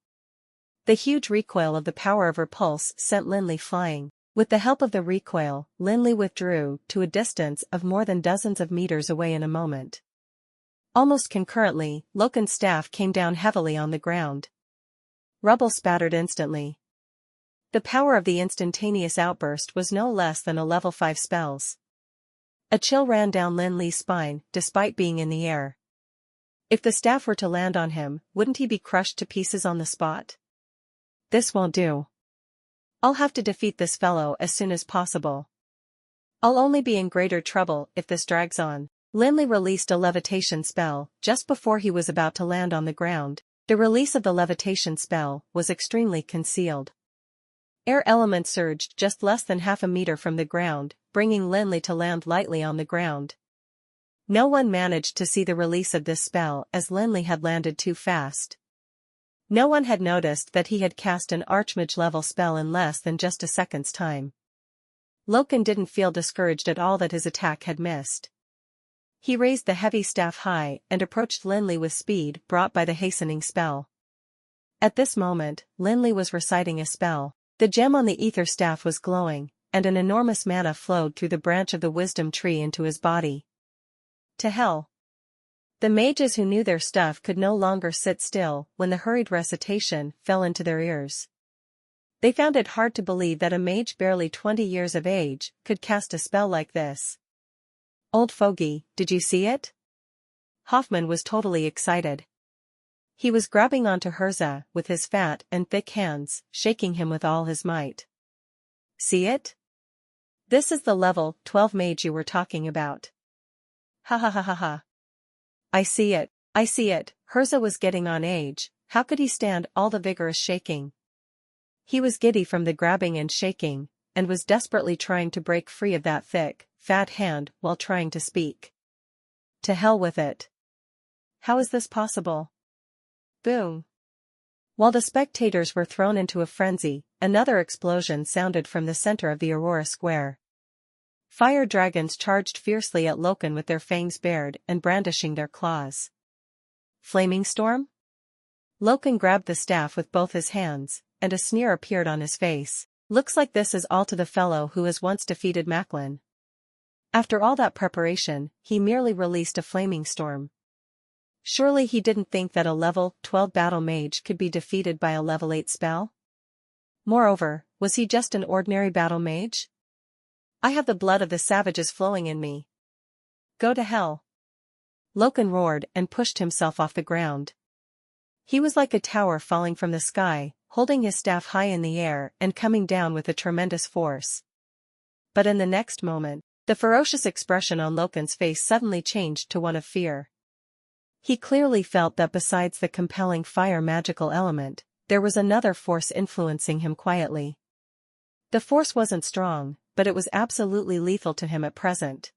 The huge recoil of the power of repulse sent Lin Li flying. With the help of the recoil, Lin Li withdrew to a distance of more than dozens of meters away in a moment. Almost concurrently, Loken's staff came down heavily on the ground. Rubble spattered instantly. The power of the instantaneous outburst was no less than a level 5 spells. A chill ran down Lin Li's spine, despite being in the air. If the staff were to land on him, wouldn't he be crushed to pieces on the spot? This won't do. I'll have to defeat this fellow as soon as possible. I'll only be in greater trouble if this drags on. Lin Li released a levitation spell just before he was about to land on the ground. The release of the levitation spell was extremely concealed. Air element surged just less than half a meter from the ground, bringing Lin Li to land lightly on the ground. No one managed to see the release of this spell as Lin Li had landed too fast. No one had noticed that he had cast an archmage-level spell in less than just a second's time. Loken didn't feel discouraged at all that his attack had missed. He raised the heavy staff high and approached Lin Li with speed brought by the hastening spell. At this moment, Lin Li was reciting a spell. The gem on the ether staff was glowing, and an enormous mana flowed through the branch of the wisdom tree into his body. To hell! The mages who knew their stuff could no longer sit still when the hurried recitation fell into their ears. They found it hard to believe that a mage barely 20 years of age could cast a spell like this. Old fogey, did you see it? Hoffman was totally excited. He was grabbing onto Herza with his fat and thick hands, shaking him with all his might. See it? This is the level 12 mage you were talking about. Ha ha ha ha ha. I see it, I see it. Herza was getting on edge. How could he stand all the vigorous shaking? He was giddy from the grabbing and shaking, and was desperately trying to break free of that thick, fat hand while trying to speak. To hell with it. How is this possible? Boom. While the spectators were thrown into a frenzy, another explosion sounded from the center of the Aurora Square. Fire dragons charged fiercely at Loken with their fangs bared and brandishing their claws. Flaming storm? Loken grabbed the staff with both his hands, and a sneer appeared on his face. Looks like this is all to the fellow who has once defeated Macklin. After all that preparation, he merely released a flaming storm. Surely he didn't think that a level 12 battle mage could be defeated by a level 8 spell? Moreover, was he just an ordinary battle mage? I have the blood of the savages flowing in me. Go to hell. Loken roared and pushed himself off the ground. He was like a tower falling from the sky, holding his staff high in the air and coming down with a tremendous force. But in the next moment, the ferocious expression on Loken's face suddenly changed to one of fear. He clearly felt that besides the compelling fire magical element, there was another force influencing him quietly. The force wasn't strong, but it was absolutely lethal to him at present.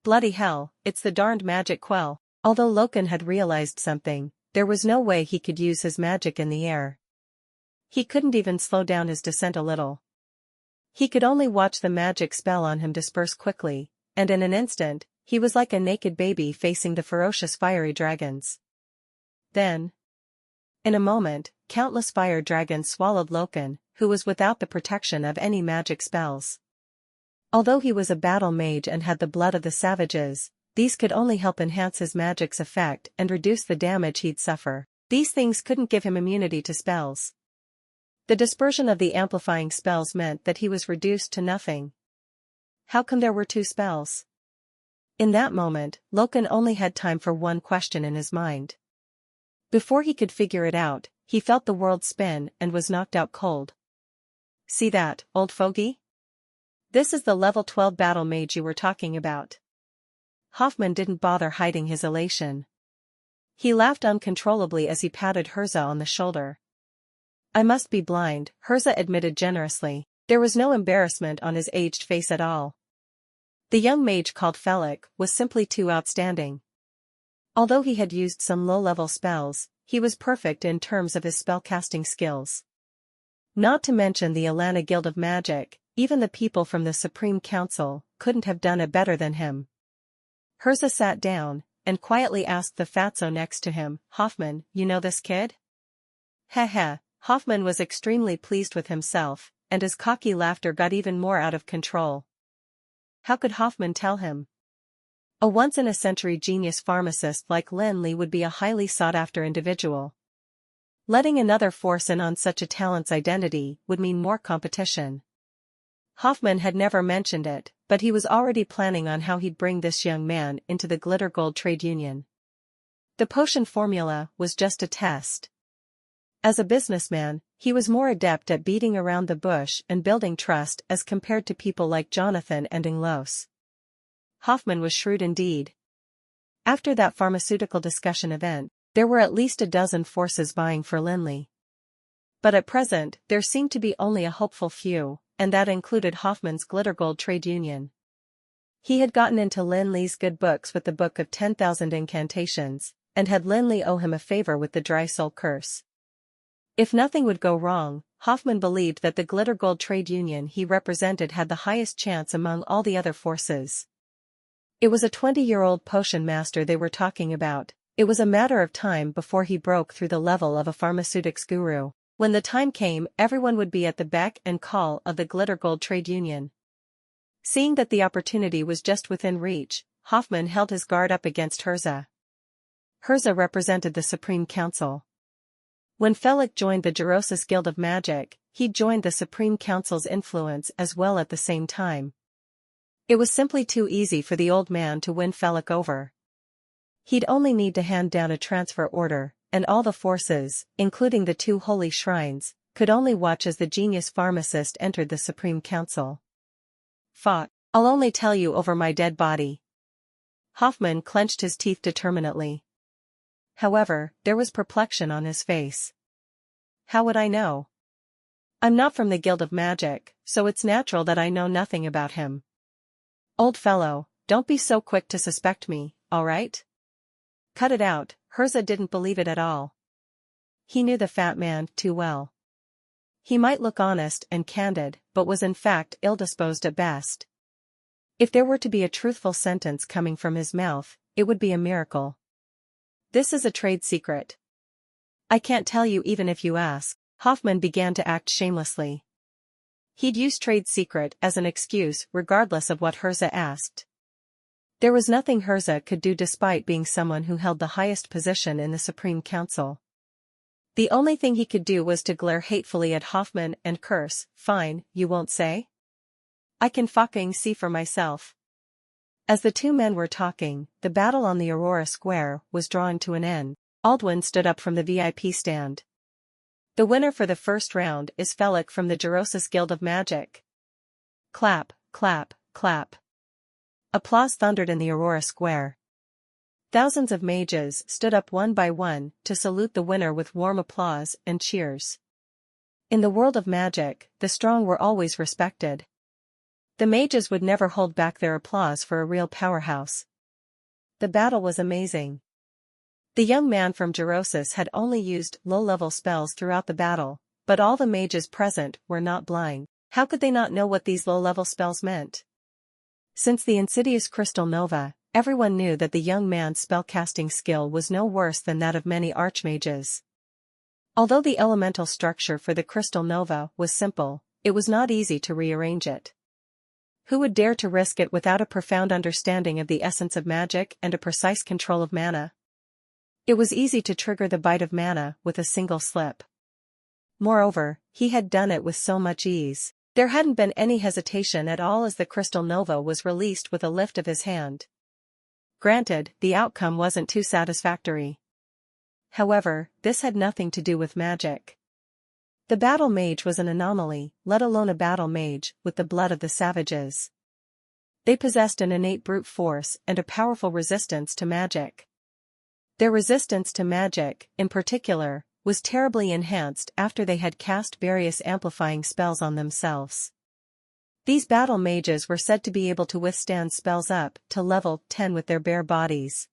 Bloody hell, it's the darned magic quell. Although Loken had realized something, there was no way he could use his magic in the air. He couldn't even slow down his descent a little. He could only watch the magic spell on him disperse quickly, and in an instant, he was like a naked baby facing the ferocious fiery dragons. Then, in a moment, countless fire dragons swallowed Loken, who was without the protection of any magic spells. Although he was a battle mage and had the blood of the savages, these could only help enhance his magic's effect and reduce the damage he'd suffer. These things couldn't give him immunity to spells. The dispersion of the amplifying spells meant that he was reduced to nothing. How come there were 2 spells? In that moment, Loken only had time for one question in his mind. Before he could figure it out, he felt the world spin and was knocked out cold. See that, old fogey? This is the level 12 battle mage you were talking about. Hoffman didn't bother hiding his elation. He laughed uncontrollably as he patted Herza on the shoulder. I must be blind, Herza admitted generously. There was no embarrassment on his aged face at all. The young mage called Felik was simply too outstanding. Although he had used some low-level spells, he was perfect in terms of his spellcasting skills. Not to mention the Alana Guild of Magic, even the people from the Supreme Council couldn't have done it better than him. Herza sat down, and quietly asked the fatso next to him, Hoffman, you know this kid? Heh. Hoffman was extremely pleased with himself, and his cocky laughter got even more out of control. How could Hoffman tell him? A once-in-a-century genius pharmacist like Lin Li would be a highly sought-after individual. Letting another force in on such a talent's identity would mean more competition. Hoffman had never mentioned it, but he was already planning on how he'd bring this young man into the Glitter Gold Trade Union. The potion formula was just a test. As a businessman, he was more adept at beating around the bush and building trust as compared to people like Jonathan and Inglos. Hoffman was shrewd indeed. After that pharmaceutical discussion event, there were at least a dozen forces vying for Lin Li. But at present, there seemed to be only a hopeful few, and that included Hoffman's Glitter Gold Trade Union. He had gotten into Lin Li's good books with the Book of 10,000 Incantations, and had Lin Li owe him a favor with the Dry Soul Curse. If nothing would go wrong, Hoffman believed that the Glitter Gold Trade Union he represented had the highest chance among all the other forces. It was a 20-year-old potion master they were talking about. It was a matter of time before he broke through the level of a pharmaceutics guru. When the time came, everyone would be at the beck and call of the Glitter Gold Trade Union. Seeing that the opportunity was just within reach, Hoffman held his guard up against Herza. Herza represented the Supreme Council. When Felik joined the Gerosis Guild of Magic, he joined the Supreme Council's influence as well at the same time. It was simply too easy for the old man to win Felik over. He'd only need to hand down a transfer order, and all the forces, including the 2 holy shrines, could only watch as the genius pharmacist entered the Supreme Council. Fought. I'll only tell you over my dead body. Hoffman clenched his teeth determinedly. However, there was perplexion on his face. How would I know? I'm not from the Guild of Magic, so it's natural that I know nothing about him. Old fellow, don't be so quick to suspect me, all right? Cut it out. Herza didn't believe it at all. He knew the fat man too well. He might look honest and candid, but was in fact ill-disposed at best. If there were to be a truthful sentence coming from his mouth, it would be a miracle. This is a trade secret. I can't tell you even if you ask. Hoffman began to act shamelessly. He'd use trade secret as an excuse regardless of what Herza asked. There was nothing Herza could do despite being someone who held the highest position in the Supreme Council. The only thing he could do was to glare hatefully at Hoffman and curse, "Fine, you won't say? I can fucking see for myself." As the two men were talking, the battle on the Aurora Square was drawing to an end. Aldwin stood up from the VIP stand. The winner for the first round is Felik from the Gerosis Guild of Magic. Clap, clap, clap. Applause thundered in the Aurora Square. Thousands of mages stood up one by one to salute the winner with warm applause and cheers. In the world of magic, the strong were always respected. The mages would never hold back their applause for a real powerhouse. The battle was amazing. The young man from Gerosis had only used low-level spells throughout the battle, but all the mages present were not blind. How could they not know what these low-level spells meant? Since the insidious crystal nova, everyone knew that the young man's spellcasting skill was no worse than that of many archmages. Although the elemental structure for the crystal nova was simple, it was not easy to rearrange it. Who would dare to risk it without a profound understanding of the essence of magic and a precise control of mana? It was easy to trigger the bite of mana with a single slip. Moreover, he had done it with so much ease. There hadn't been any hesitation at all as the crystal nova was released with a lift of his hand. Granted, the outcome wasn't too satisfactory. However, this had nothing to do with magic. The battle mage was an anomaly, let alone a battle mage with the blood of the savages. They possessed an innate brute force and a powerful resistance to magic. Their resistance to magic, in particular, was terribly enhanced after they had cast various amplifying spells on themselves. These battle mages were said to be able to withstand spells up to level 10 with their bare bodies.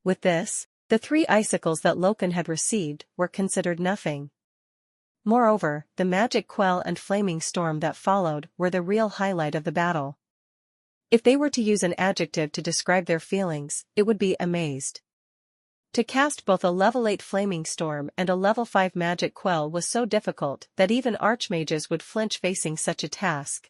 With this, the 3 icicles that Loken had received were considered nothing. Moreover, the magic quell and flaming storm that followed were the real highlight of the battle. If they were to use an adjective to describe their feelings, it would be amazed. To cast both a level 8 flaming storm and a level 5 magic quell was so difficult that even archmages would flinch facing such a task.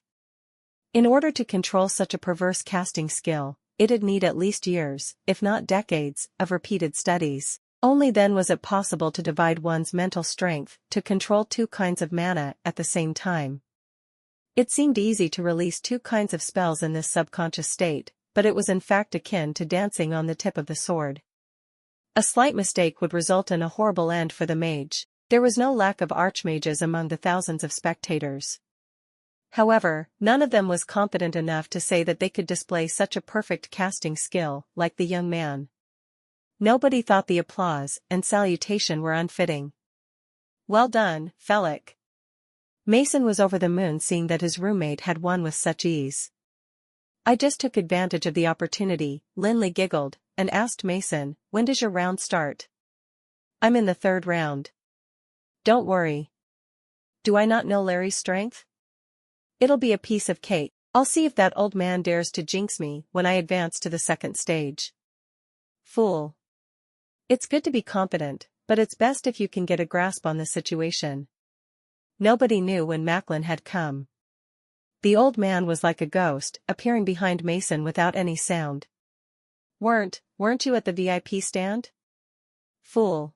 In order to control such a perverse casting skill, it'd need at least years, if not decades, of repeated studies. Only then was it possible to divide one's mental strength to control 2 kinds of mana at the same time. It seemed easy to release 2 kinds of spells in this subconscious state, but it was in fact akin to dancing on the tip of the sword. A slight mistake would result in a horrible end for the mage. There was no lack of archmages among the thousands of spectators. However, none of them was confident enough to say that they could display such a perfect casting skill like the young man. Nobody thought the applause and salutation were unfitting. "Well done, Felik." Mason was over the moon seeing that his roommate had won with such ease. "I just took advantage of the opportunity," Lin Li giggled, and asked Mason, "When does your round start?" "I'm in the 3rd round. Don't worry. Do I not know Larry's strength? It'll be a piece of cake. I'll see if that old man dares to jinx me when I advance to the 2nd stage." "Fool. It's good to be confident, but it's best if you can get a grasp on the situation." Nobody knew when Macklin had come. The old man was like a ghost, appearing behind Mason without any sound. Weren't you at the VIP stand?" "Fool."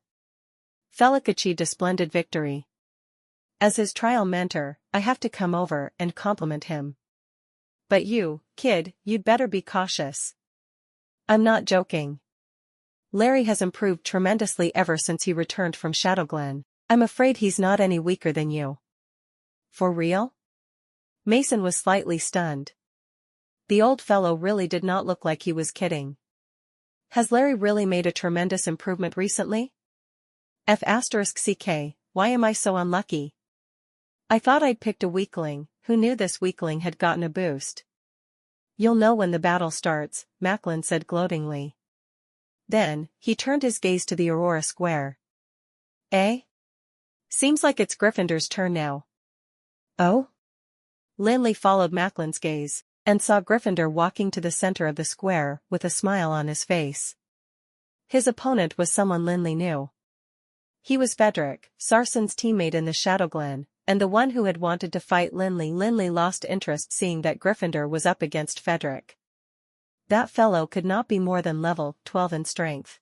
Felik achieved a splendid victory. As his trial mentor, I have to come over and compliment him. But you, kid, you'd better be cautious. I'm not joking. Larry has improved tremendously ever since he returned from Shadowglen. I'm afraid he's not any weaker than you." "For real?" Mason was slightly stunned. The old fellow really did not look like he was kidding. Has Larry really made a tremendous improvement recently? F***ck, why am I so unlucky? I thought I'd picked a weakling. Who knew this weakling had gotten a boost? "You'll know when the battle starts," Macklin said gloatingly. Then, he turned his gaze to the Aurora Square. "Eh? Seems like it's Gryffindor's turn now." "Oh?" Lin Li followed Macklin's gaze. and saw Gryffindor walking to the center of the square with a smile on his face. His opponent was someone Lin Li knew. He was Fedric, Sarson's teammate in the Shadowglen, and the one who had wanted to fight Lin Li. Lin Li lost interest seeing that Gryffindor was up against Fedric. That fellow could not be more than level 12 in strength.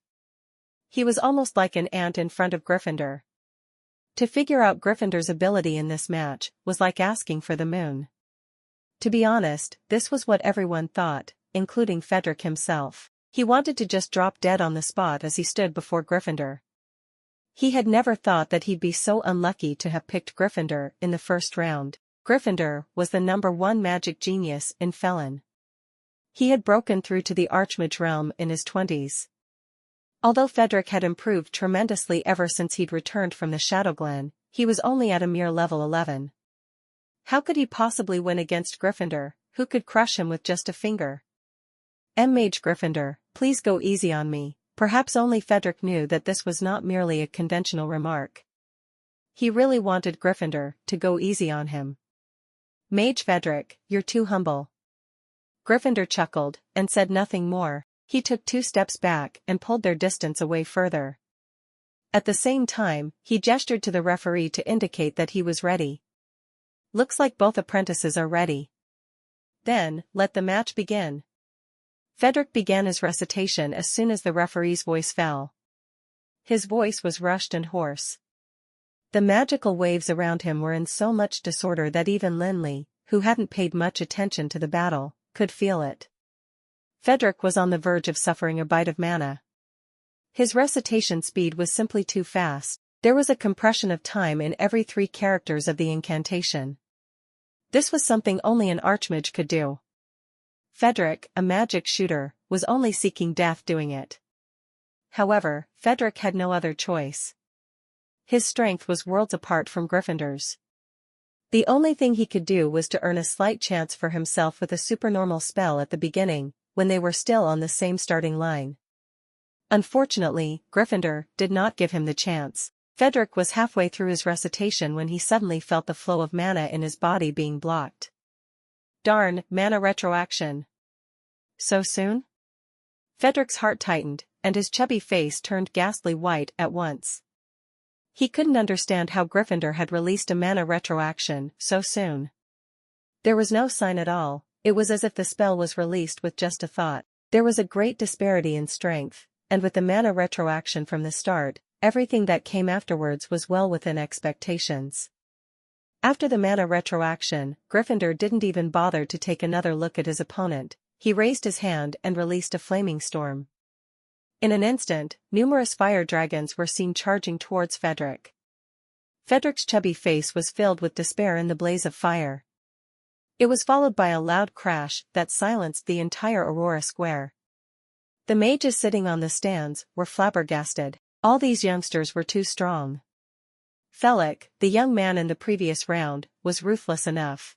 He was almost like an ant in front of Gryffindor. To figure out Gryffindor's ability in this match was like asking for the moon. To be honest, this was what everyone thought, including Fedric himself. He wanted to just drop dead on the spot as he stood before Gryffindor. He had never thought that he'd be so unlucky to have picked Gryffindor in the first round. Gryffindor was the #1 magic genius in Felon. He had broken through to the Archmage realm in his 20s. Although Fedric had improved tremendously ever since he'd returned from the Shadowglen, he was only at a mere level 11. How could he possibly win against Gryffindor, who could crush him with just a finger? Mage Gryffindor, please go easy on me. Perhaps only Fedric knew that this was not merely a conventional remark. He really wanted Gryffindor to go easy on him. Mage Fedric, you're too humble. Gryffindor chuckled, and said nothing more. He took 2 steps back and pulled their distance away further. At the same time, he gestured to the referee to indicate that he was ready. Looks like both apprentices are ready. Then, let the match begin. Fedric began his recitation as soon as the referee's voice fell. His voice was rushed and hoarse. The magical waves around him were in so much disorder that even Lin Li, who hadn't paid much attention to the battle, could feel it. Fedric was on the verge of suffering a bite of mana. His recitation speed was simply too fast. There was a compression of time in every 3 characters of the incantation. This was something only an archmage could do. Fedric, a magic shooter, was only seeking death doing it. However, Fedric had no other choice. His strength was worlds apart from Gryffindor's. The only thing he could do was to earn a slight chance for himself with a supernormal spell at the beginning, when they were still on the same starting line. Unfortunately, Gryffindor did not give him the chance. Fedric was halfway through his recitation when he suddenly felt the flow of mana in his body being blocked. Darn, mana retroaction. So soon? Fedric's heart tightened, and his chubby face turned ghastly white at once. He couldn't understand how Gryffindor had released a mana retroaction so soon. There was no sign at all. It was as if the spell was released with just a thought. There was a great disparity in strength, and with the mana retroaction from the start, everything that came afterwards was well within expectations. After the mana retroaction, Gryffindor didn't even bother to take another look at his opponent. He raised his hand and released a flaming storm. In an instant, numerous fire dragons were seen charging towards Fedric. Fedric's chubby face was filled with despair in the blaze of fire. It was followed by a loud crash that silenced the entire Aurora Square. The mages sitting on the stands were flabbergasted. All these youngsters were too strong. Felic, the young man in the previous round, was ruthless enough.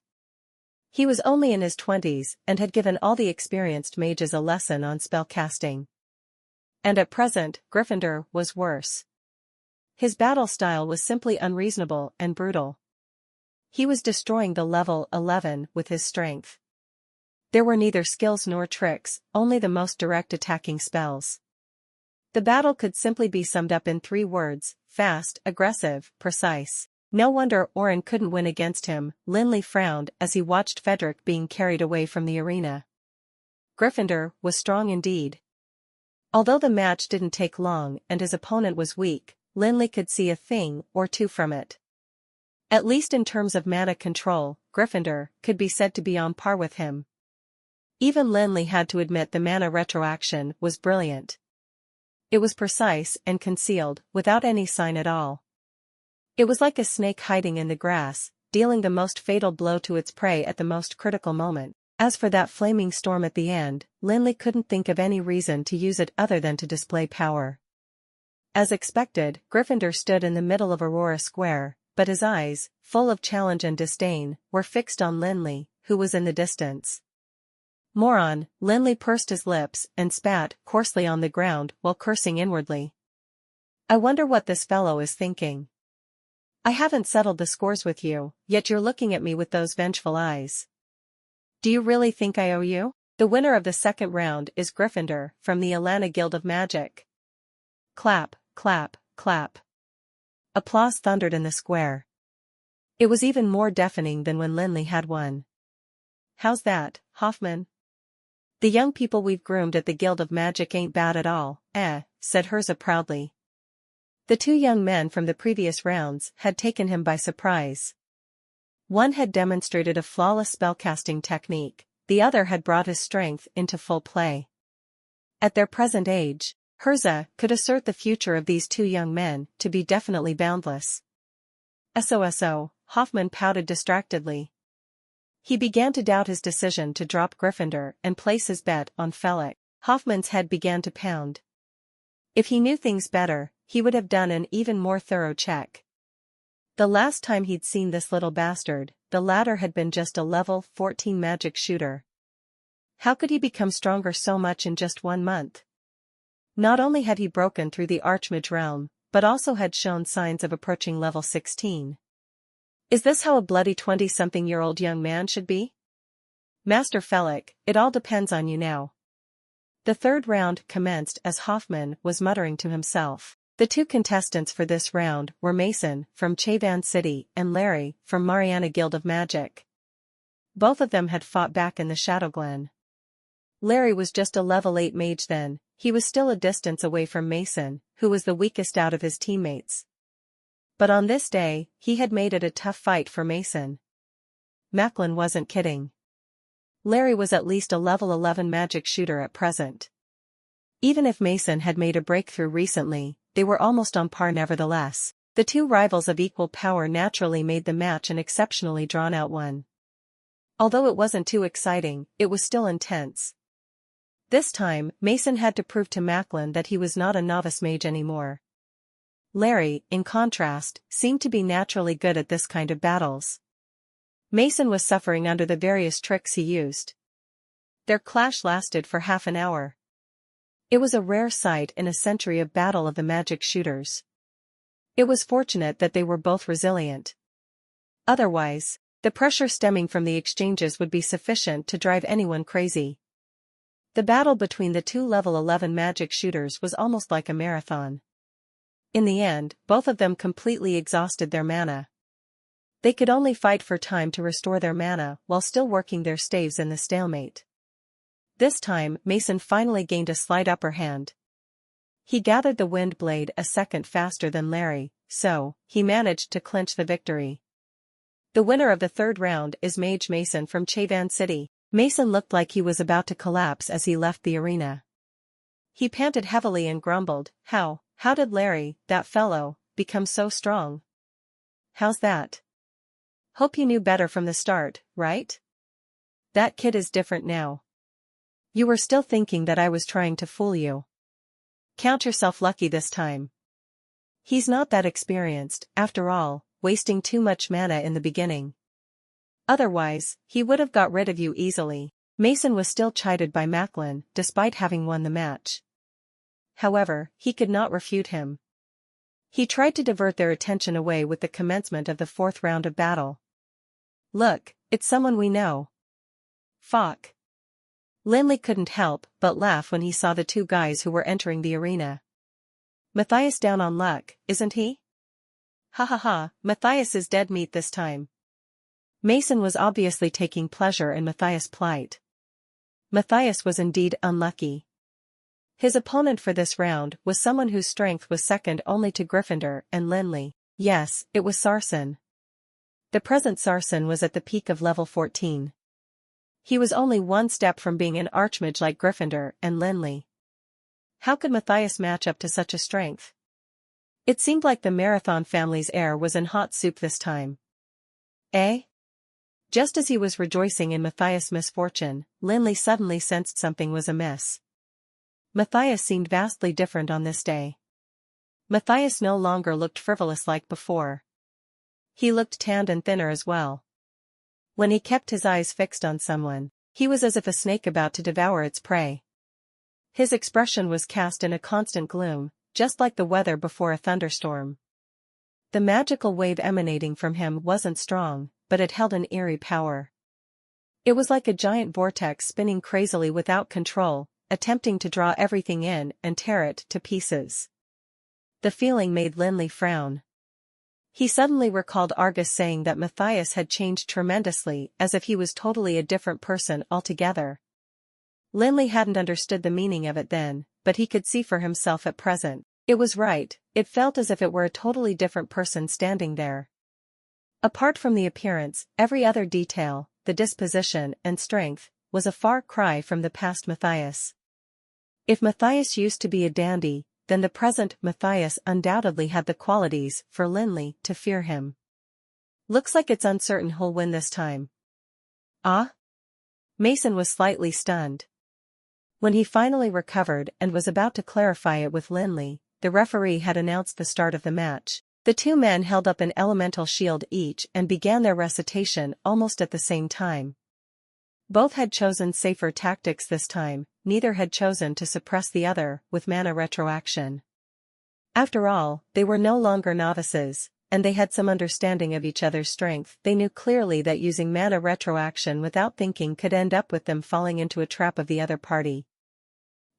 He was only in his 20s and had given all the experienced mages a lesson on spellcasting. And at present, Gryffindor was worse. His battle style was simply unreasonable and brutal. He was destroying the level 11 with his strength. There were neither skills nor tricks, only the most direct attacking spells. The battle could simply be summed up in 3 words: fast, aggressive, precise. No wonder Orin couldn't win against him. Lin Li frowned as he watched Fedric being carried away from the arena. Gryffindor was strong indeed. Although the match didn't take long and his opponent was weak, Lin Li could see a thing or two from it. At least in terms of mana control, Gryffindor could be said to be on par with him. Even Lin Li had to admit the mana retroaction was brilliant. It was precise and concealed, without any sign at all. It was like a snake hiding in the grass, dealing the most fatal blow to its prey at the most critical moment. As for that flaming storm at the end, Lin Li couldn't think of any reason to use it other than to display power. As expected, Gryffindor stood in the middle of Aurora Square, but his eyes, full of challenge and disdain, were fixed on Lin Li, who was in the distance. Moron, Lin Li pursed his lips and spat coarsely on the ground while cursing inwardly. I wonder what this fellow is thinking. I haven't settled the scores with you, yet you're looking at me with those vengeful eyes. Do you really think I owe you? The winner of the second round is Gryffindor from the Atlanta Guild of Magic. Clap, clap, clap. Applause thundered in the square. It was even more deafening than when Lin Li had won. How's that, Hoffman? The young people we've groomed at the Guild of Magic ain't bad at all, said Herza proudly. The two young men from the previous rounds had taken him by surprise. One had demonstrated a flawless spellcasting technique, the other had brought his strength into full play. At their present age, Herza could assert the future of these two young men to be definitely boundless. SOSO, Hoffman pouted distractedly. He began to doubt his decision to drop Gryffindor and place his bet on Felix. Hoffman's head began to pound. If he knew things better, he would have done an even more thorough check. The last time he'd seen this little bastard, the latter had been just a level 14 magic shooter. How could he become stronger so much in just 1 month? Not only had he broken through the Archmage realm, but also had shown signs of approaching level 16. Is this how a bloody 20-something-year-old young man should be? Master Felix, it all depends on you now. The third round commenced as Hoffman was muttering to himself. The two contestants for this round were Mason from Chavan City and Larry from Mariana Guild of Magic. Both of them had fought back in the Shadow Glen. Larry was just a level 8 mage then, he was still a distance away from Mason, who was the weakest out of his teammates. But on this day, he had made it a tough fight for Mason. Macklin wasn't kidding. Larry was at least a level 11 magic shooter at present. Even if Mason had made a breakthrough recently, they were almost on par nevertheless. The two rivals of equal power naturally made the match an exceptionally drawn-out one. Although it wasn't too exciting, it was still intense. This time, Mason had to prove to Macklin that he was not a novice mage anymore. Larry, in contrast, seemed to be naturally good at this kind of battles. Mason was suffering under the various tricks he used. Their clash lasted for half an hour. It was a rare sight in a century of battle of the magic shooters. It was fortunate that they were both resilient. Otherwise, the pressure stemming from the exchanges would be sufficient to drive anyone crazy. The battle between the two level 11 magic shooters was almost like a marathon. In the end, both of them completely exhausted their mana. They could only fight for time to restore their mana while still working their staves in the stalemate. This time, Mason finally gained a slight upper hand. He gathered the wind blade a second faster than Larry, so he managed to clinch the victory. The winner of the third round is Mage Mason from Chavan City. Mason looked like he was about to collapse as he left the arena. He panted heavily and grumbled, How did Larry, that fellow, become so strong? How's that? Hope you knew better from the start, right? That kid is different now. You were still thinking that I was trying to fool you. Count yourself lucky this time. He's not that experienced, after all, wasting too much mana in the beginning. Otherwise, he would have got rid of you easily. Mason was still chided by Macklin, despite having won the match. However, he could not refute him. He tried to divert their attention away with the commencement of the fourth round of battle. Look, it's someone we know. Fuck. Lin Li couldn't help but laugh when he saw the two guys who were entering the arena. Matthias down on luck, isn't he? Ha ha ha, Matthias is dead meat this time. Mason was obviously taking pleasure in Matthias' plight. Matthias was indeed unlucky. His opponent for this round was someone whose strength was second only to Gryffindor and Lin Li. Yes, it was Sarsen. The present Sarsen was at the peak of level 14. He was only one step from being an archmage like Gryffindor and Lin Li. How could Matthias match up to such a strength? It seemed like the Marathon family's heir was in hot soup this time. Eh? Just as he was rejoicing in Matthias' misfortune, Lin Li suddenly sensed something was amiss. Matthias seemed vastly different on this day. Matthias no longer looked frivolous like before. He looked tanned and thinner as well. When he kept his eyes fixed on someone, he was as if a snake about to devour its prey. His expression was cast in a constant gloom, just like the weather before a thunderstorm. The magical wave emanating from him wasn't strong, but it held an eerie power. It was like a giant vortex spinning crazily without control, attempting to draw everything in and tear it to pieces. The feeling made Lin Li frown. He suddenly recalled Argus saying that Matthias had changed tremendously, as if he was totally a different person altogether. Lin Li hadn't understood the meaning of it then, but he could see for himself at present. It was right, it felt as if it were a totally different person standing there. Apart from the appearance, every other detail, the disposition and strength, was a far cry from the past Matthias. If Matthias used to be a dandy, then the present Matthias undoubtedly had the qualities for Lin Li to fear him. Looks like it's uncertain who'll win this time. Ah? Mason was slightly stunned. When he finally recovered and was about to clarify it with Lin Li, the referee had announced the start of the match. The two men held up an elemental shield each and began their recitation almost at the same time. Both had chosen safer tactics this time, neither had chosen to suppress the other with mana retroaction. After all, they were no longer novices, and they had some understanding of each other's strength. They knew clearly that using mana retroaction without thinking could end up with them falling into a trap of the other party.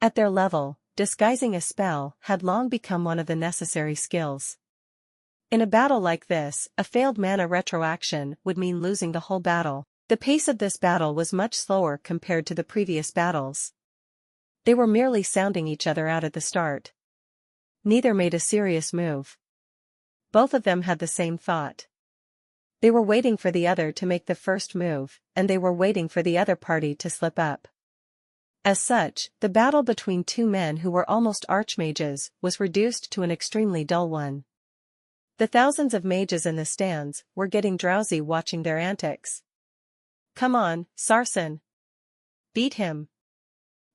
At their level, disguising a spell had long become one of the necessary skills. In a battle like this, a failed mana retroaction would mean losing the whole battle. The pace of this battle was much slower compared to the previous battles. They were merely sounding each other out at the start. Neither made a serious move. Both of them had the same thought. They were waiting for the other to make the first move, and they were waiting for the other party to slip up. As such, the battle between two men who were almost archmages was reduced to an extremely dull one. The thousands of mages in the stands were getting drowsy watching their antics. Come on, Sarsen. Beat him.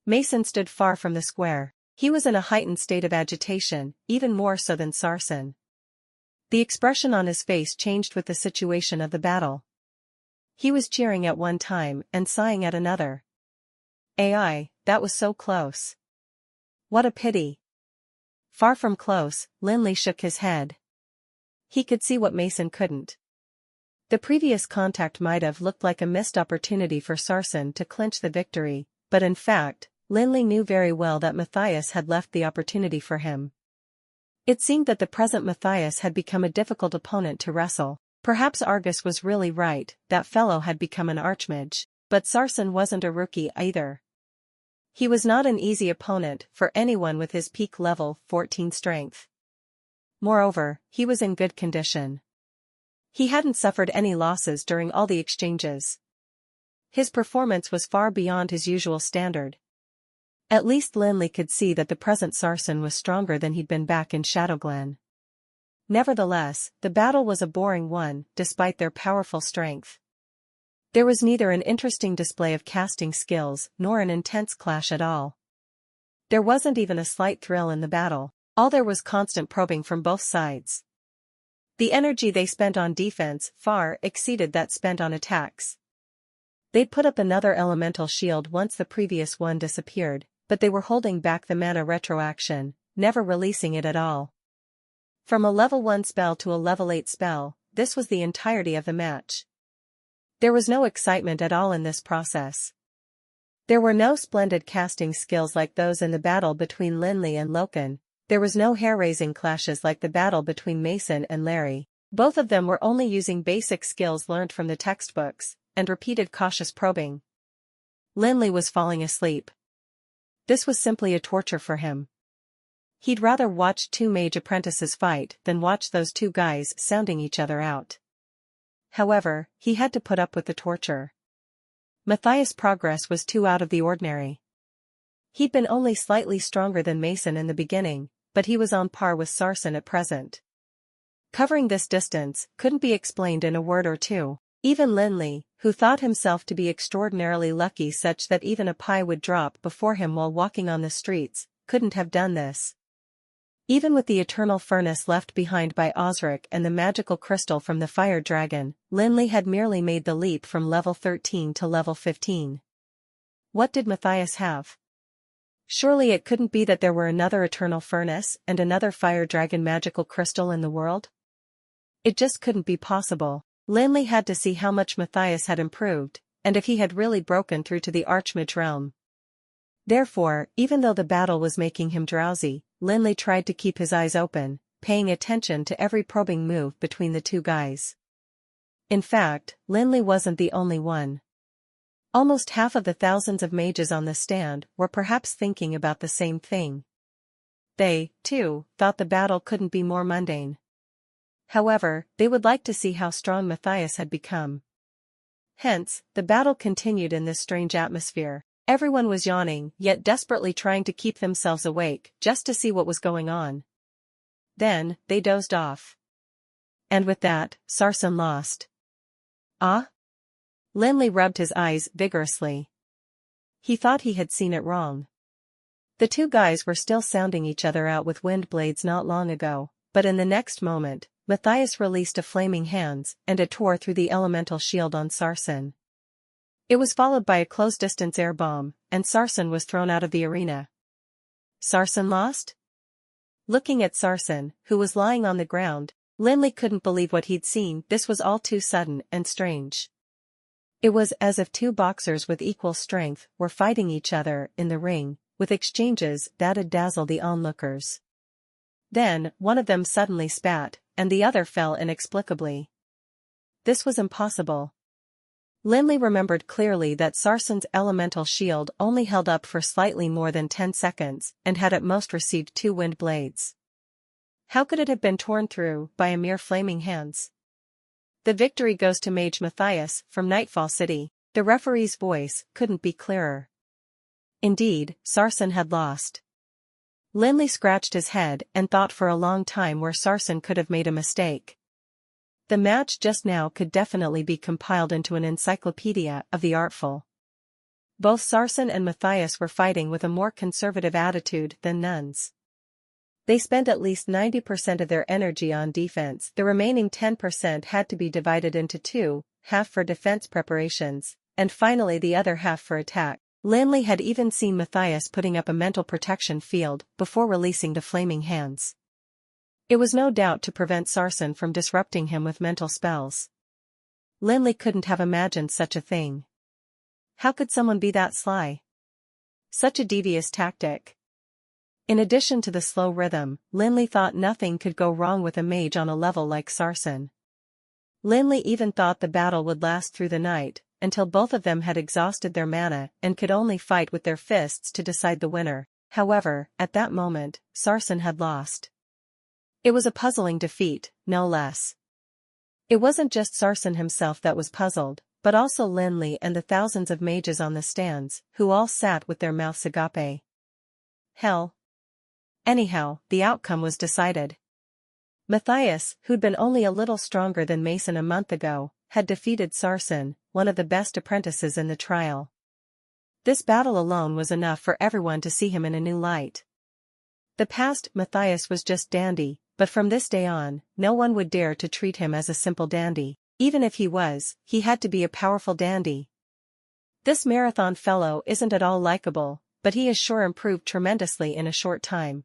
Mason stood far from the square. He was in a heightened state of agitation, even more so than Sarsen. The expression on his face changed with the situation of the battle. He was cheering at one time and sighing at another. Ai, that was so close. What a pity. Far from close, Lin Li shook his head. He could see what Mason couldn't. The previous contact might have looked like a missed opportunity for Sarsen to clinch the victory, but in fact, Lin Li knew very well that Matthias had left the opportunity for him. It seemed that the present Matthias had become a difficult opponent to wrestle. Perhaps Argus was really right, that fellow had become an archmage, but Sarsen wasn't a rookie either. He was not an easy opponent for anyone with his peak level 14 strength. Moreover, he was in good condition. He hadn't suffered any losses during all the exchanges. His performance was far beyond his usual standard. At least Lin Li could see that the present Sarsen was stronger than he'd been back in Shadowglen. Nevertheless, the battle was a boring one, despite their powerful strength. There was neither an interesting display of casting skills nor an intense clash at all. There wasn't even a slight thrill in the battle. All there was constant probing from both sides. The energy they spent on defense far exceeded that spent on attacks. They'd put up another elemental shield once the previous one disappeared, but they were holding back the mana retroaction, never releasing it at all. From a level 1 spell to a level 8 spell, this was the entirety of the match. There was no excitement at all in this process. There were no splendid casting skills like those in the battle between Lin Li and Loken. There was no hair-raising clashes like the battle between Mason and Larry. Both of them were only using basic skills learned from the textbooks, and repeated cautious probing. Lin Li was falling asleep. This was simply a torture for him. He'd rather watch two mage apprentices fight than watch those two guys sounding each other out. However, he had to put up with the torture. Matthias' progress was too out of the ordinary. He'd been only slightly stronger than Mason in the beginning, but he was on par with Sarsen at present. Covering this distance couldn't be explained in a word or two. Even Lin Li, who thought himself to be extraordinarily lucky such that even a pie would drop before him while walking on the streets, couldn't have done this. Even with the eternal furnace left behind by Osric and the magical crystal from the fire dragon, Lin Li had merely made the leap from level 13 to level 15. What did Matthias have? Surely it couldn't be that there were another eternal furnace and another fire dragon magical crystal in the world? It just couldn't be possible. Lin Li had to see how much Matthias had improved, and if he had really broken through to the Archmage realm. Therefore, even though the battle was making him drowsy, Lin Li tried to keep his eyes open, paying attention to every probing move between the two guys. In fact, Lin Li wasn't the only one. Almost half of the thousands of mages on the stand were perhaps thinking about the same thing. They, too, thought the battle couldn't be more mundane. However, they would like to see how strong Matthias had become. Hence, the battle continued in this strange atmosphere. Everyone was yawning, yet desperately trying to keep themselves awake, just to see what was going on. Then, they dozed off. And with that, Sarsen lost. Ah? Lin Li rubbed his eyes vigorously. He thought he had seen it wrong. The two guys were still sounding each other out with wind blades not long ago, but in the next moment, Matthias released a flaming hands, and it tore through the elemental shield on Sarsen. It was followed by a close-distance air bomb, and Sarsen was thrown out of the arena. Sarsen lost? Looking at Sarsen, who was lying on the ground, Lin Li couldn't believe what he'd seen. This was all too sudden and strange. It was as if two boxers with equal strength were fighting each other in the ring, with exchanges that'd dazzle the onlookers. Then, one of them suddenly spat, and the other fell inexplicably. This was impossible. Lin Li remembered clearly that Sarsen's elemental shield only held up for slightly more than 10 seconds, and had at most received 2 wind blades. How could it have been torn through by a mere flaming hands? The victory goes to Mage Matthias from Nightfall City. The referee's voice couldn't be clearer. Indeed, Sarsen had lost. Lin Li scratched his head and thought for a long time where Sarsen could have made a mistake. The match just now could definitely be compiled into an encyclopedia of the artful. Both Sarsen and Matthias were fighting with a more conservative attitude than nuns. They spent at least 90% of their energy on defense. The remaining 10% had to be divided into two, half for defense preparations, and finally the other half for attack. Lin Li had even seen Matthias putting up a mental protection field before releasing the flaming hands. It was no doubt to prevent Sarsen from disrupting him with mental spells. Lin Li couldn't have imagined such a thing. How could someone be that sly? Such a devious tactic. In addition to the slow rhythm, Lin Li thought nothing could go wrong with a mage on a level like Sarsen. Lin Li even thought the battle would last through the night, until both of them had exhausted their mana and could only fight with their fists to decide the winner. However, at that moment, Sarsen had lost. It was a puzzling defeat, no less. It wasn't just Sarsen himself that was puzzled, but also Lin Li and the thousands of mages on the stands, who all sat with their mouths agape. Hell. Anyhow, the outcome was decided. Matthias, who'd been only a little stronger than Mason a month ago, had defeated Sarsen, one of the best apprentices in the trial. This battle alone was enough for everyone to see him in a new light. The past Matthias was just dandy, but from this day on, no one would dare to treat him as a simple dandy. Even if he was, he had to be a powerful dandy. This marathon fellow isn't at all likable, but he has sure improved tremendously in a short time.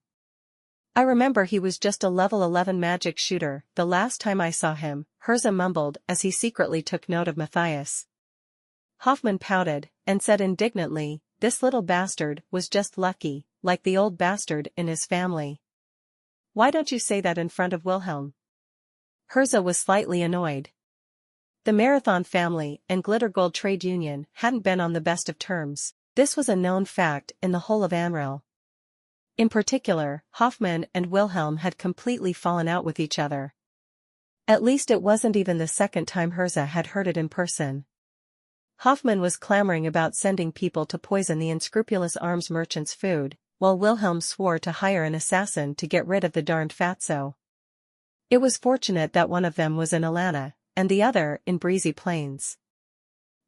I remember he was just a level 11 magic shooter the last time I saw him, Herza mumbled as he secretly took note of Matthias. Hoffman pouted, and said indignantly, this little bastard was just lucky, like the old bastard in his family. Why don't you say that in front of Wilhelm? Herza was slightly annoyed. The Marathon family and Glittergold Trade Union hadn't been on the best of terms. This was a known fact in the whole of Amril. In particular, Hoffman and Wilhelm had completely fallen out with each other. At least it wasn't even the second time Herza had heard it in person. Hoffman was clamoring about sending people to poison the unscrupulous arms merchant's food, while Wilhelm swore to hire an assassin to get rid of the darned fatso. It was fortunate that one of them was in Alana, and the other in Breezy Plains.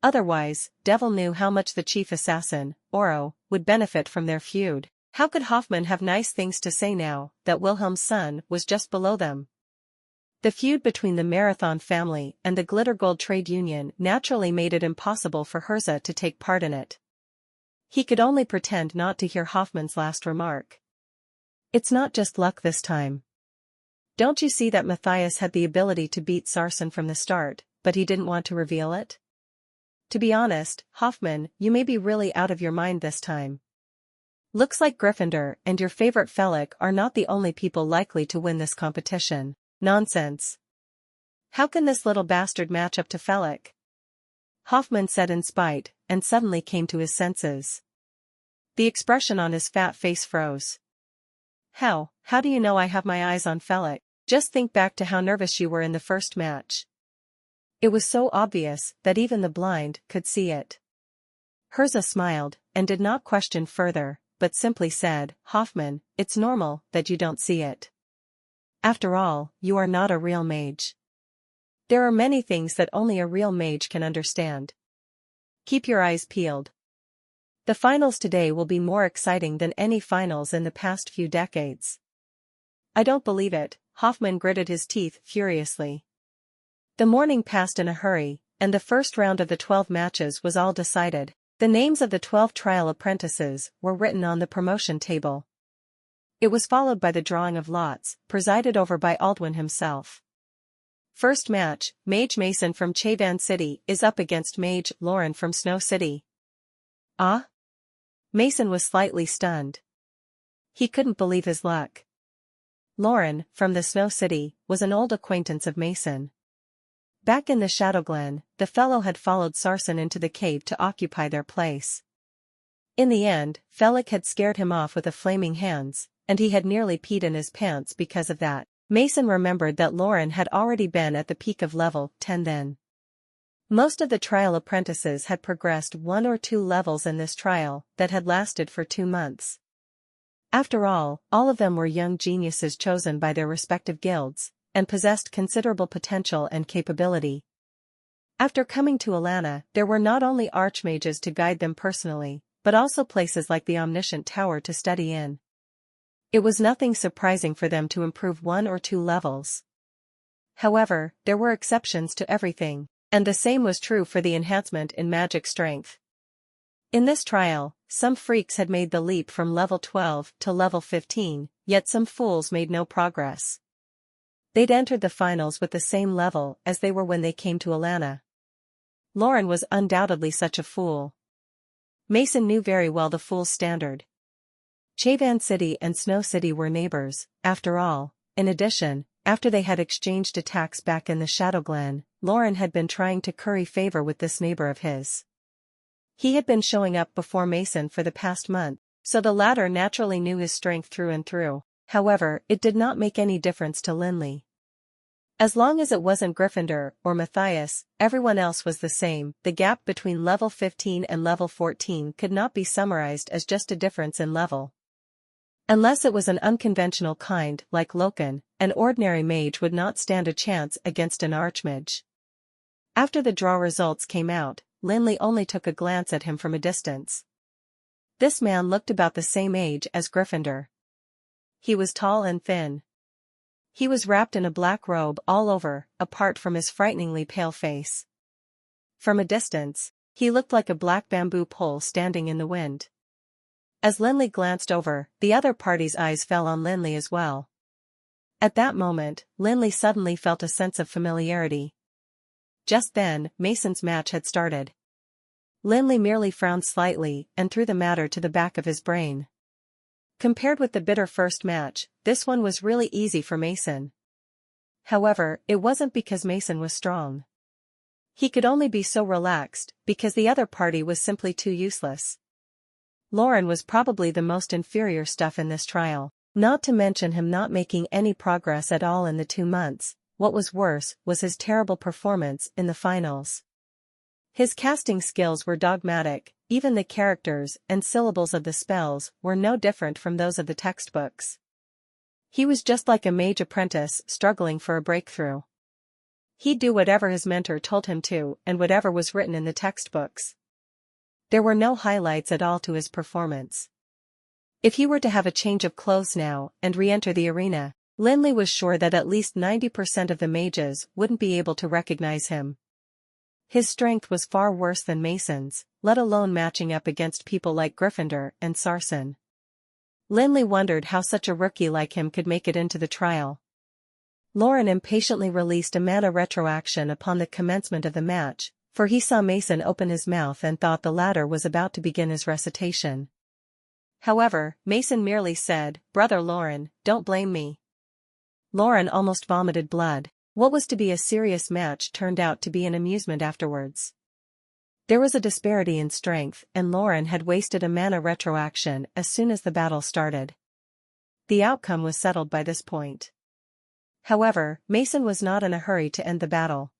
Otherwise, devil knew how much the chief assassin, Oro, would benefit from their feud. How could Hoffman have nice things to say now that Wilhelm's son was just below them? The feud between the Marathon family and the Glittergold Trade Union naturally made it impossible for Herza to take part in it. He could only pretend not to hear Hoffman's last remark. It's not just luck this time. Don't you see that Matthias had the ability to beat Sarsen from the start, but he didn't want to reveal it? To be honest, Hoffman, you may be really out of your mind this time. Looks like Gryffindor and your favorite Felix are not the only people likely to win this competition. Nonsense. How can this little bastard match up to Felix? Hoffman said in spite, and suddenly came to his senses. The expression on his fat face froze. How do you know I have my eyes on Felix? Just think back to how nervous you were in the first match. It was so obvious that even the blind could see it. Herza smiled, and did not question further, but simply said, Hoffman, it's normal that you don't see it. After all, you are not a real mage. There are many things that only a real mage can understand. Keep your eyes peeled. The finals today will be more exciting than any finals in the past few decades. I don't believe it, Hoffman gritted his teeth furiously. The morning passed in a hurry, and the first round of the 12 matches was all decided. The names of the 12 trial apprentices were written on the promotion table. It was followed by the drawing of lots, presided over by Aldwin himself. First match, Mage Mason from Chevan City is up against Mage Lauren from Snow City. Ah? Mason was slightly stunned. He couldn't believe his luck. Lauren, from the Snow City, was an old acquaintance of Mason. Back in the Shadow Glen, the fellow had followed Sarsen into the cave to occupy their place. In the end, Felix had scared him off with a flaming hands, and he had nearly peed in his pants because of that. Mason remembered that Lauren had already been at the peak of level 10 then. Most of the trial apprentices had progressed 1 or 2 levels in this trial that had lasted for 2 months. After all of them were young geniuses chosen by their respective guilds, and possessed considerable potential and capability. After coming to Alana, there were not only archmages to guide them personally, but also places like the Omniscient Tower to study in. It was nothing surprising for them to improve 1 or 2 levels. However, there were exceptions to everything, and the same was true for the enhancement in magic strength. In this trial, some freaks had made the leap from level 12 to level 15, yet some fools made no progress. They'd entered the finals with the same level as they were when they came to Alana. Lauren was undoubtedly such a fool. Mason knew very well the fool's standard. Chevan City and Snow City were neighbors, after all. In addition, after they had exchanged attacks back in the Shadow Glen, Lauren had been trying to curry favor with this neighbor of his. He had been showing up before Mason for the past month, so the latter naturally knew his strength through and through. However, it did not make any difference to Lin Li. As long as it wasn't Gryffindor or Matthias, everyone else was the same. The gap between level 15 and level 14 could not be summarized as just a difference in level. Unless it was an unconventional kind like Loken, an ordinary mage would not stand a chance against an archmage. After the draw results came out, Lin Li only took a glance at him from a distance. This man looked about the same age as Gryffindor. He was tall and thin. He was wrapped in a black robe all over, apart from his frighteningly pale face. From a distance, he looked like a black bamboo pole standing in the wind. As Lin Li glanced over, the other party's eyes fell on Lin Li as well. At that moment, Lin Li suddenly felt a sense of familiarity. Just then, Mason's match had started. Lin Li merely frowned slightly and threw the matter to the back of his brain. Compared with the bitter first match, this one was really easy for Mason. However, it wasn't because Mason was strong. He could only be so relaxed because the other party was simply too useless. Lauren was probably the most inferior stuff in this trial, not to mention him not making any progress at all in the 2 months. What was worse was his terrible performance in the finals. His casting skills were dogmatic, even the characters and syllables of the spells were no different from those of the textbooks. He was just like a mage apprentice struggling for a breakthrough. He'd do whatever his mentor told him to and whatever was written in the textbooks. There were no highlights at all to his performance. If he were to have a change of clothes now and re-enter the arena, Lin Li was sure that at least 90% of the mages wouldn't be able to recognize him. His strength was far worse than Mason's, let alone matching up against people like Gryffindor and Sarsen. Lin Li wondered how such a rookie like him could make it into the trial. Lauren impatiently released a mana retroaction upon the commencement of the match, for he saw Mason open his mouth and thought the latter was about to begin his recitation. However, Mason merely said, "Brother Lauren, don't blame me." Lauren almost vomited blood. What was to be a serious match turned out to be an amusement afterwards. There was a disparity in strength, and Lauren had wasted a mana retroaction as soon as the battle started. The outcome was settled by this point. However, Mason was not in a hurry to end the battle.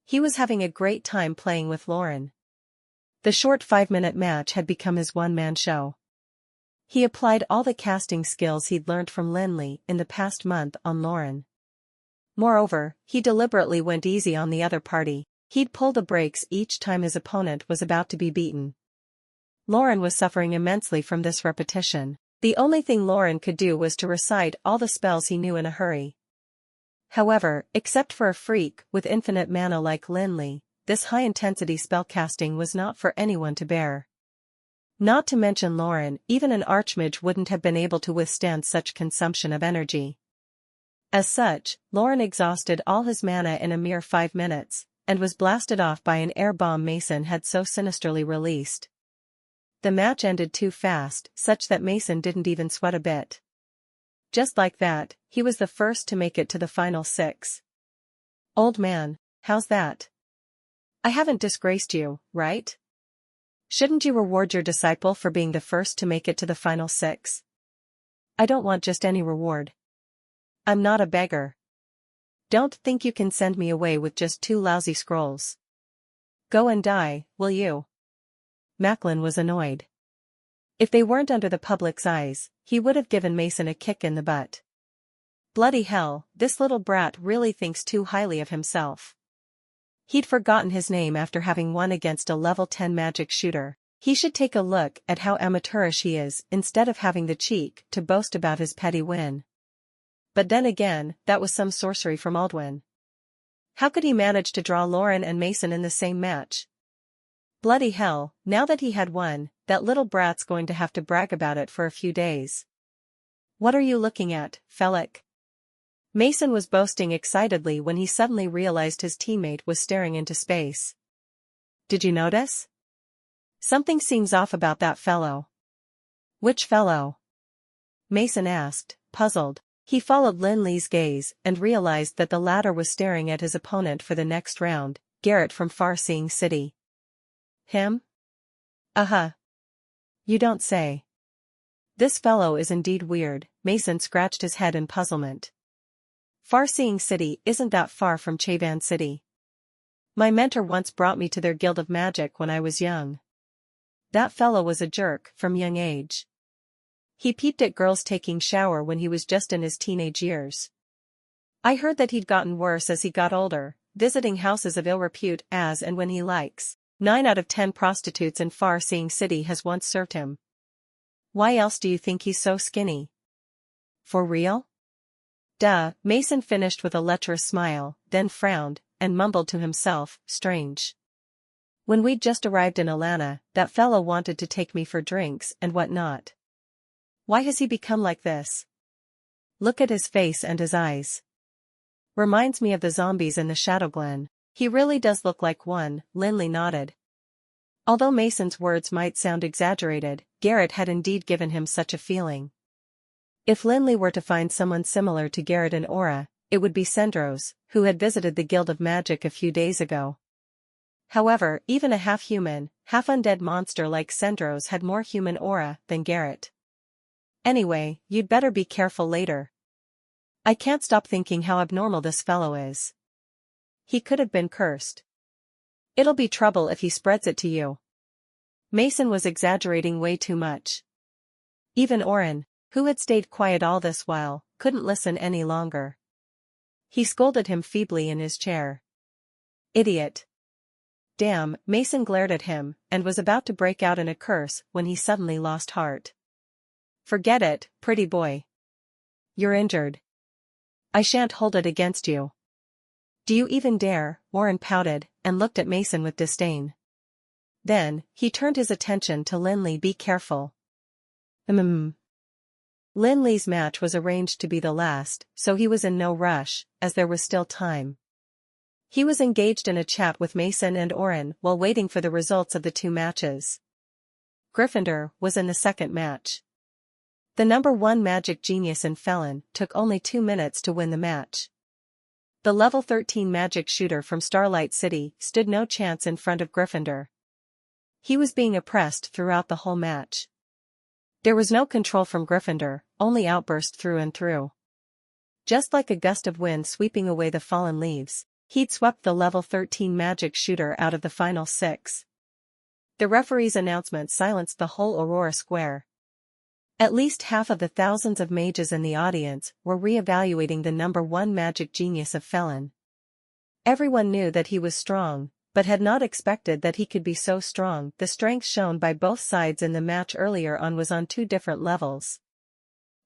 He was having a great time playing with Lauren. The short 5-minute match had become his one-man show. He applied all the casting skills he'd learnt from Lin Li in the past month on Lauren. Moreover, he deliberately went easy on the other party. He'd pull the brakes each time his opponent was about to be beaten. Lauren was suffering immensely from this repetition. The only thing Lauren could do was to recite all the spells he knew in a hurry. However, except for a freak with infinite mana like Lin Li, this high-intensity spellcasting was not for anyone to bear. Not to mention Lauren, even an archmage wouldn't have been able to withstand such consumption of energy. As such, Lauren exhausted all his mana in a mere 5 minutes, and was blasted off by an air bomb Mason had so sinisterly released. The match ended too fast, such that Mason didn't even sweat a bit. Just like that, he was the first to make it to the final 6. Old man, how's that? I haven't disgraced you, right? Shouldn't you reward your disciple for being the first to make it to the final 6? I don't want just any reward. I'm not a beggar. Don't think you can send me away with just 2 lousy scrolls. Go and die, will you? Macklin was annoyed. If they weren't under the public's eyes, he would have given Mason a kick in the butt. Bloody hell, this little brat really thinks too highly of himself. He'd forgotten his name after having won against a level 10 magic shooter. He should take a look at how amateurish he is instead of having the cheek to boast about his petty win. But then again, that was some sorcery from Aldwin. How could he manage to draw Lauren and Mason in the same match? Bloody hell, now that he had won, that little brat's going to have to brag about it for a few days. What are you looking at, Felix? Mason was boasting excitedly when he suddenly realized his teammate was staring into space. Did you notice? Something seems off about that fellow. Which fellow? Mason asked, puzzled. He followed Lin Li's gaze and realized that the latter was staring at his opponent for the next round, Garrett from Far-Seeing City. Him? Uh-huh. You don't say. This fellow is indeed weird. Mason scratched his head in puzzlement. Far-Seeing City isn't that far from Chavan City. My mentor once brought me to their guild of magic when I was young. That fellow was a jerk from young age. He peeped at girls taking shower when he was just in his teenage years. I heard that he'd gotten worse as he got older, visiting houses of ill repute as and when he likes. 9 out of 10 prostitutes in Far-Seeing City has once served him. Why else do you think he's so skinny? For real? Duh, Mason finished with a lecherous smile, then frowned, and mumbled to himself, strange. When we'd just arrived in Alana, that fellow wanted to take me for drinks and whatnot. Why has he become like this? Look at his face and his eyes. Reminds me of the zombies in the Shadow Glen. He really does look like one, Lin Li nodded. Although Mason's words might sound exaggerated, Garrett had indeed given him such a feeling. If Lin Li were to find someone similar to Garrett in Aura, it would be Sendros, who had visited the Guild of Magic a few days ago. However, even a half-human, half-undead monster like Sendros had more human aura than Garrett. Anyway, you'd better be careful later. I can't stop thinking how abnormal this fellow is. He could have been cursed. It'll be trouble if he spreads it to you. Mason was exaggerating way too much. Even Oren, who had stayed quiet all this while, couldn't listen any longer. He scolded him feebly in his chair. Idiot. Damn, Mason glared at him, and was about to break out in a curse when he suddenly lost heart. Forget it, pretty boy. You're injured. I shan't hold it against you. Do you even dare? Warren pouted, and looked at Mason with disdain. Then, he turned his attention to Lin Li. Be careful. Lin Li's match was arranged to be the last, so he was in no rush, as there was still time. He was engaged in a chat with Mason and Oren while waiting for the results of the two matches. Gryffindor was in the second match. The number 1 magic genius in Felon took only 2 minutes to win the match. The level 13 magic shooter from Starlight City stood no chance in front of Gryffindor. He was being oppressed throughout the whole match. There was no control from Gryffindor, only outburst through and through. Just like a gust of wind sweeping away the fallen leaves, he'd swept the level 13 magic shooter out of the final 6. The referee's announcement silenced the whole Aurora Square. At least half of the thousands of mages in the audience were re-evaluating the number 1 magic genius of Felon. Everyone knew that he was strong, but had not expected that he could be so strong. The strength shown by both sides in the match earlier on was on 2 different levels.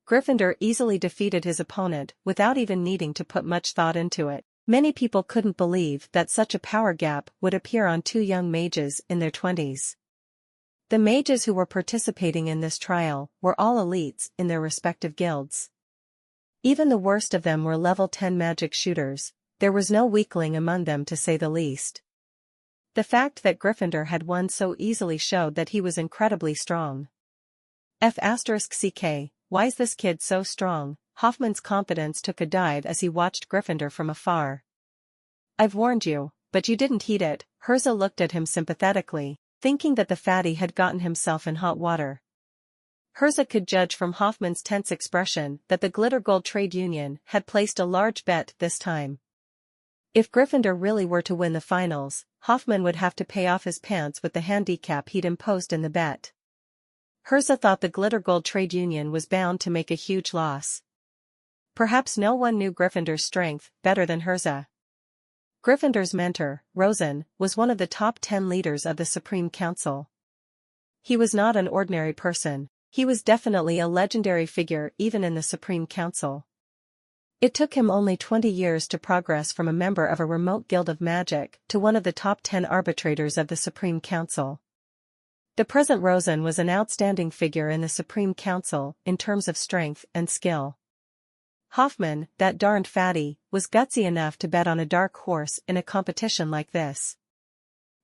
Gryffindor easily defeated his opponent without even needing to put much thought into it. Many people couldn't believe that such a power gap would appear on 2 young mages in their 20s. The mages who were participating in this trial were all elites in their respective guilds. Even the worst of them were level 10 magic shooters. There was no weakling among them, to say the least. The fact that Gryffindor had won so easily showed that he was incredibly strong. F***ck, why's this kid so strong? Hoffman's confidence took a dive as he watched Gryffindor from afar. I've warned you, but you didn't heed it. Herza looked at him sympathetically, thinking that the fatty had gotten himself in hot water. Herza could judge from Hoffman's tense expression that the Glitter Gold Trade Union had placed a large bet this time. If Gryffindor really were to win the finals, Hoffman would have to pay off his pants with the handicap he'd imposed in the bet. Herza thought the Glitter Gold Trade Union was bound to make a huge loss. Perhaps no one knew Gryffindor's strength better than Herza. Gryffindor's mentor, Rosen, was one of the top 10 leaders of the Supreme Council. He was not an ordinary person. He was definitely a legendary figure even in the Supreme Council. It took him only 20 years to progress from a member of a remote guild of magic to one of the top 10 arbitrators of the Supreme Council. The present Rosen was an outstanding figure in the Supreme Council in terms of strength and skill. Hoffman, that darned fatty, was gutsy enough to bet on a dark horse in a competition like this.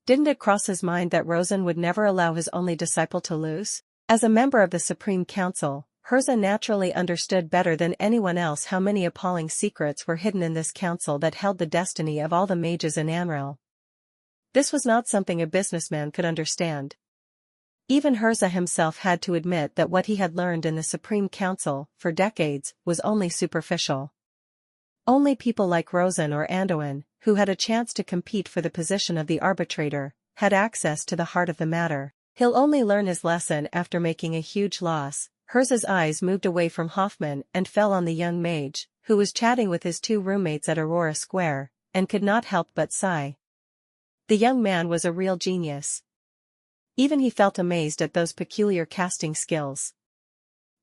Didn't it cross his mind that Rosen would never allow his only disciple to lose? As a member of the Supreme Council, Herza naturally understood better than anyone else how many appalling secrets were hidden in this council that held the destiny of all the mages in Amril. This was not something a businessman could understand. Even Herza himself had to admit that what he had learned in the Supreme Council for decades was only superficial. Only people like Rosen or Anduin, who had a chance to compete for the position of the arbitrator, had access to the heart of the matter. He'll only learn his lesson after making a huge loss. Herza's eyes moved away from Hoffman and fell on the young mage, who was chatting with his 2 roommates at Aurora Square, and could not help but sigh. The young man was a real genius. Even he felt amazed at those peculiar casting skills.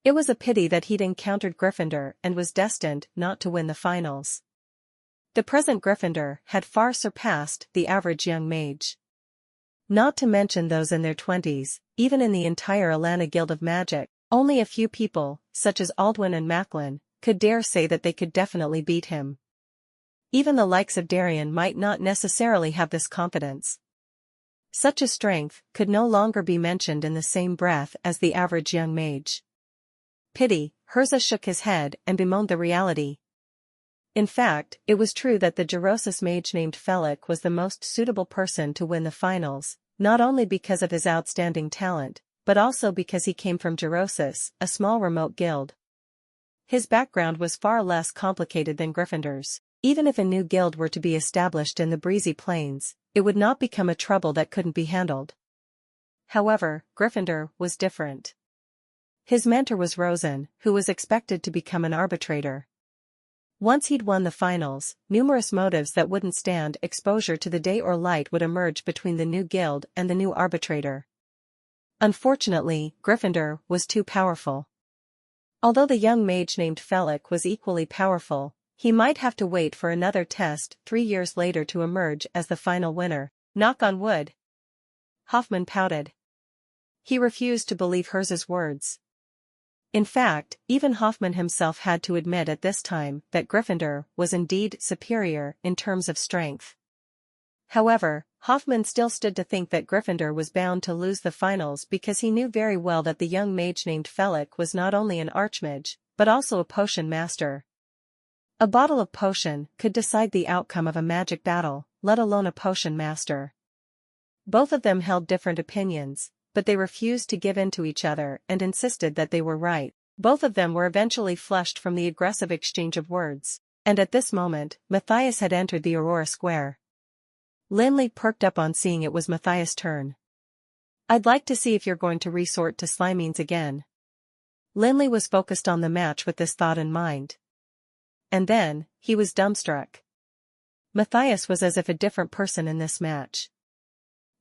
It was a pity that he'd encountered Gryffindor and was destined not to win the finals. The present Gryffindor had far surpassed the average young mage. Not to mention those in their 20s, even in the entire Alana Guild of Magic, only a few people, such as Aldwin and Macklin, could dare say that they could definitely beat him. Even the likes of Darien might not necessarily have this confidence. Such a strength could no longer be mentioned in the same breath as the average young mage. Pity, Herza shook his head and bemoaned the reality. In fact, it was true that the Gerosis mage named Felik was the most suitable person to win the finals, not only because of his outstanding talent, but also because he came from Gerosis, a small remote guild. His background was far less complicated than Gryffindor's. Even if a new guild were to be established in the Breezy Plains, it would not become a trouble that couldn't be handled. However, Gryffindor was different. His mentor was Rosen, who was expected to become an arbitrator. Once he'd won the finals, numerous motives that wouldn't stand exposure to the day or light would emerge between the new guild and the new arbitrator. Unfortunately, Gryffindor was too powerful. Although the young mage named Felik was equally powerful, he might have to wait for another test 3 years later to emerge as the final winner. Knock on wood. Hoffman pouted. He refused to believe Herza's words. In fact, even Hoffman himself had to admit at this time that Gryffindor was indeed superior in terms of strength. However, Hoffman still stood to think that Gryffindor was bound to lose the finals because he knew very well that the young mage named Felix was not only an archmage, but also a potion master. A bottle of potion could decide the outcome of a magic battle, let alone a potion master. Both of them held different opinions, but they refused to give in to each other and insisted that they were right. Both of them were eventually flushed from the aggressive exchange of words, and at this moment, Matthias had entered the Aurora Square. Lin Li perked up on seeing it was Matthias' turn. "I'd like to see if you're going to resort to slimings again." Lin Li was focused on the match with this thought in mind. And then, he was dumbstruck. Matthias was as if a different person in this match.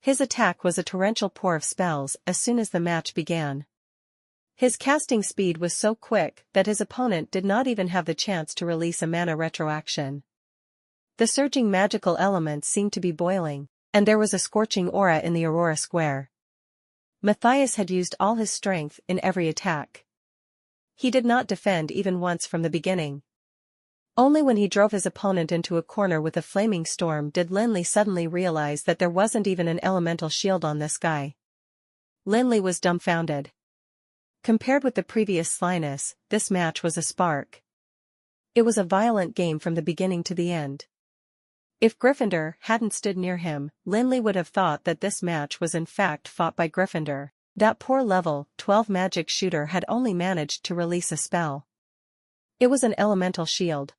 His attack was a torrential pour of spells as soon as the match began. His casting speed was so quick that his opponent did not even have the chance to release a mana retroaction. The surging magical elements seemed to be boiling, and there was a scorching aura in the Aurora Square. Matthias had used all his strength in every attack. He did not defend even once from the beginning. Only when he drove his opponent into a corner with a flaming storm did Lin Li suddenly realize that there wasn't even an elemental shield on this guy. Lin Li was dumbfounded. Compared with the previous slyness, this match was a spark. It was a violent game from the beginning to the end. If Gryffindor hadn't stood near him, Lin Li would have thought that this match was in fact fought by Gryffindor. That poor level 12 magic shooter had only managed to release a spell. It was an elemental shield.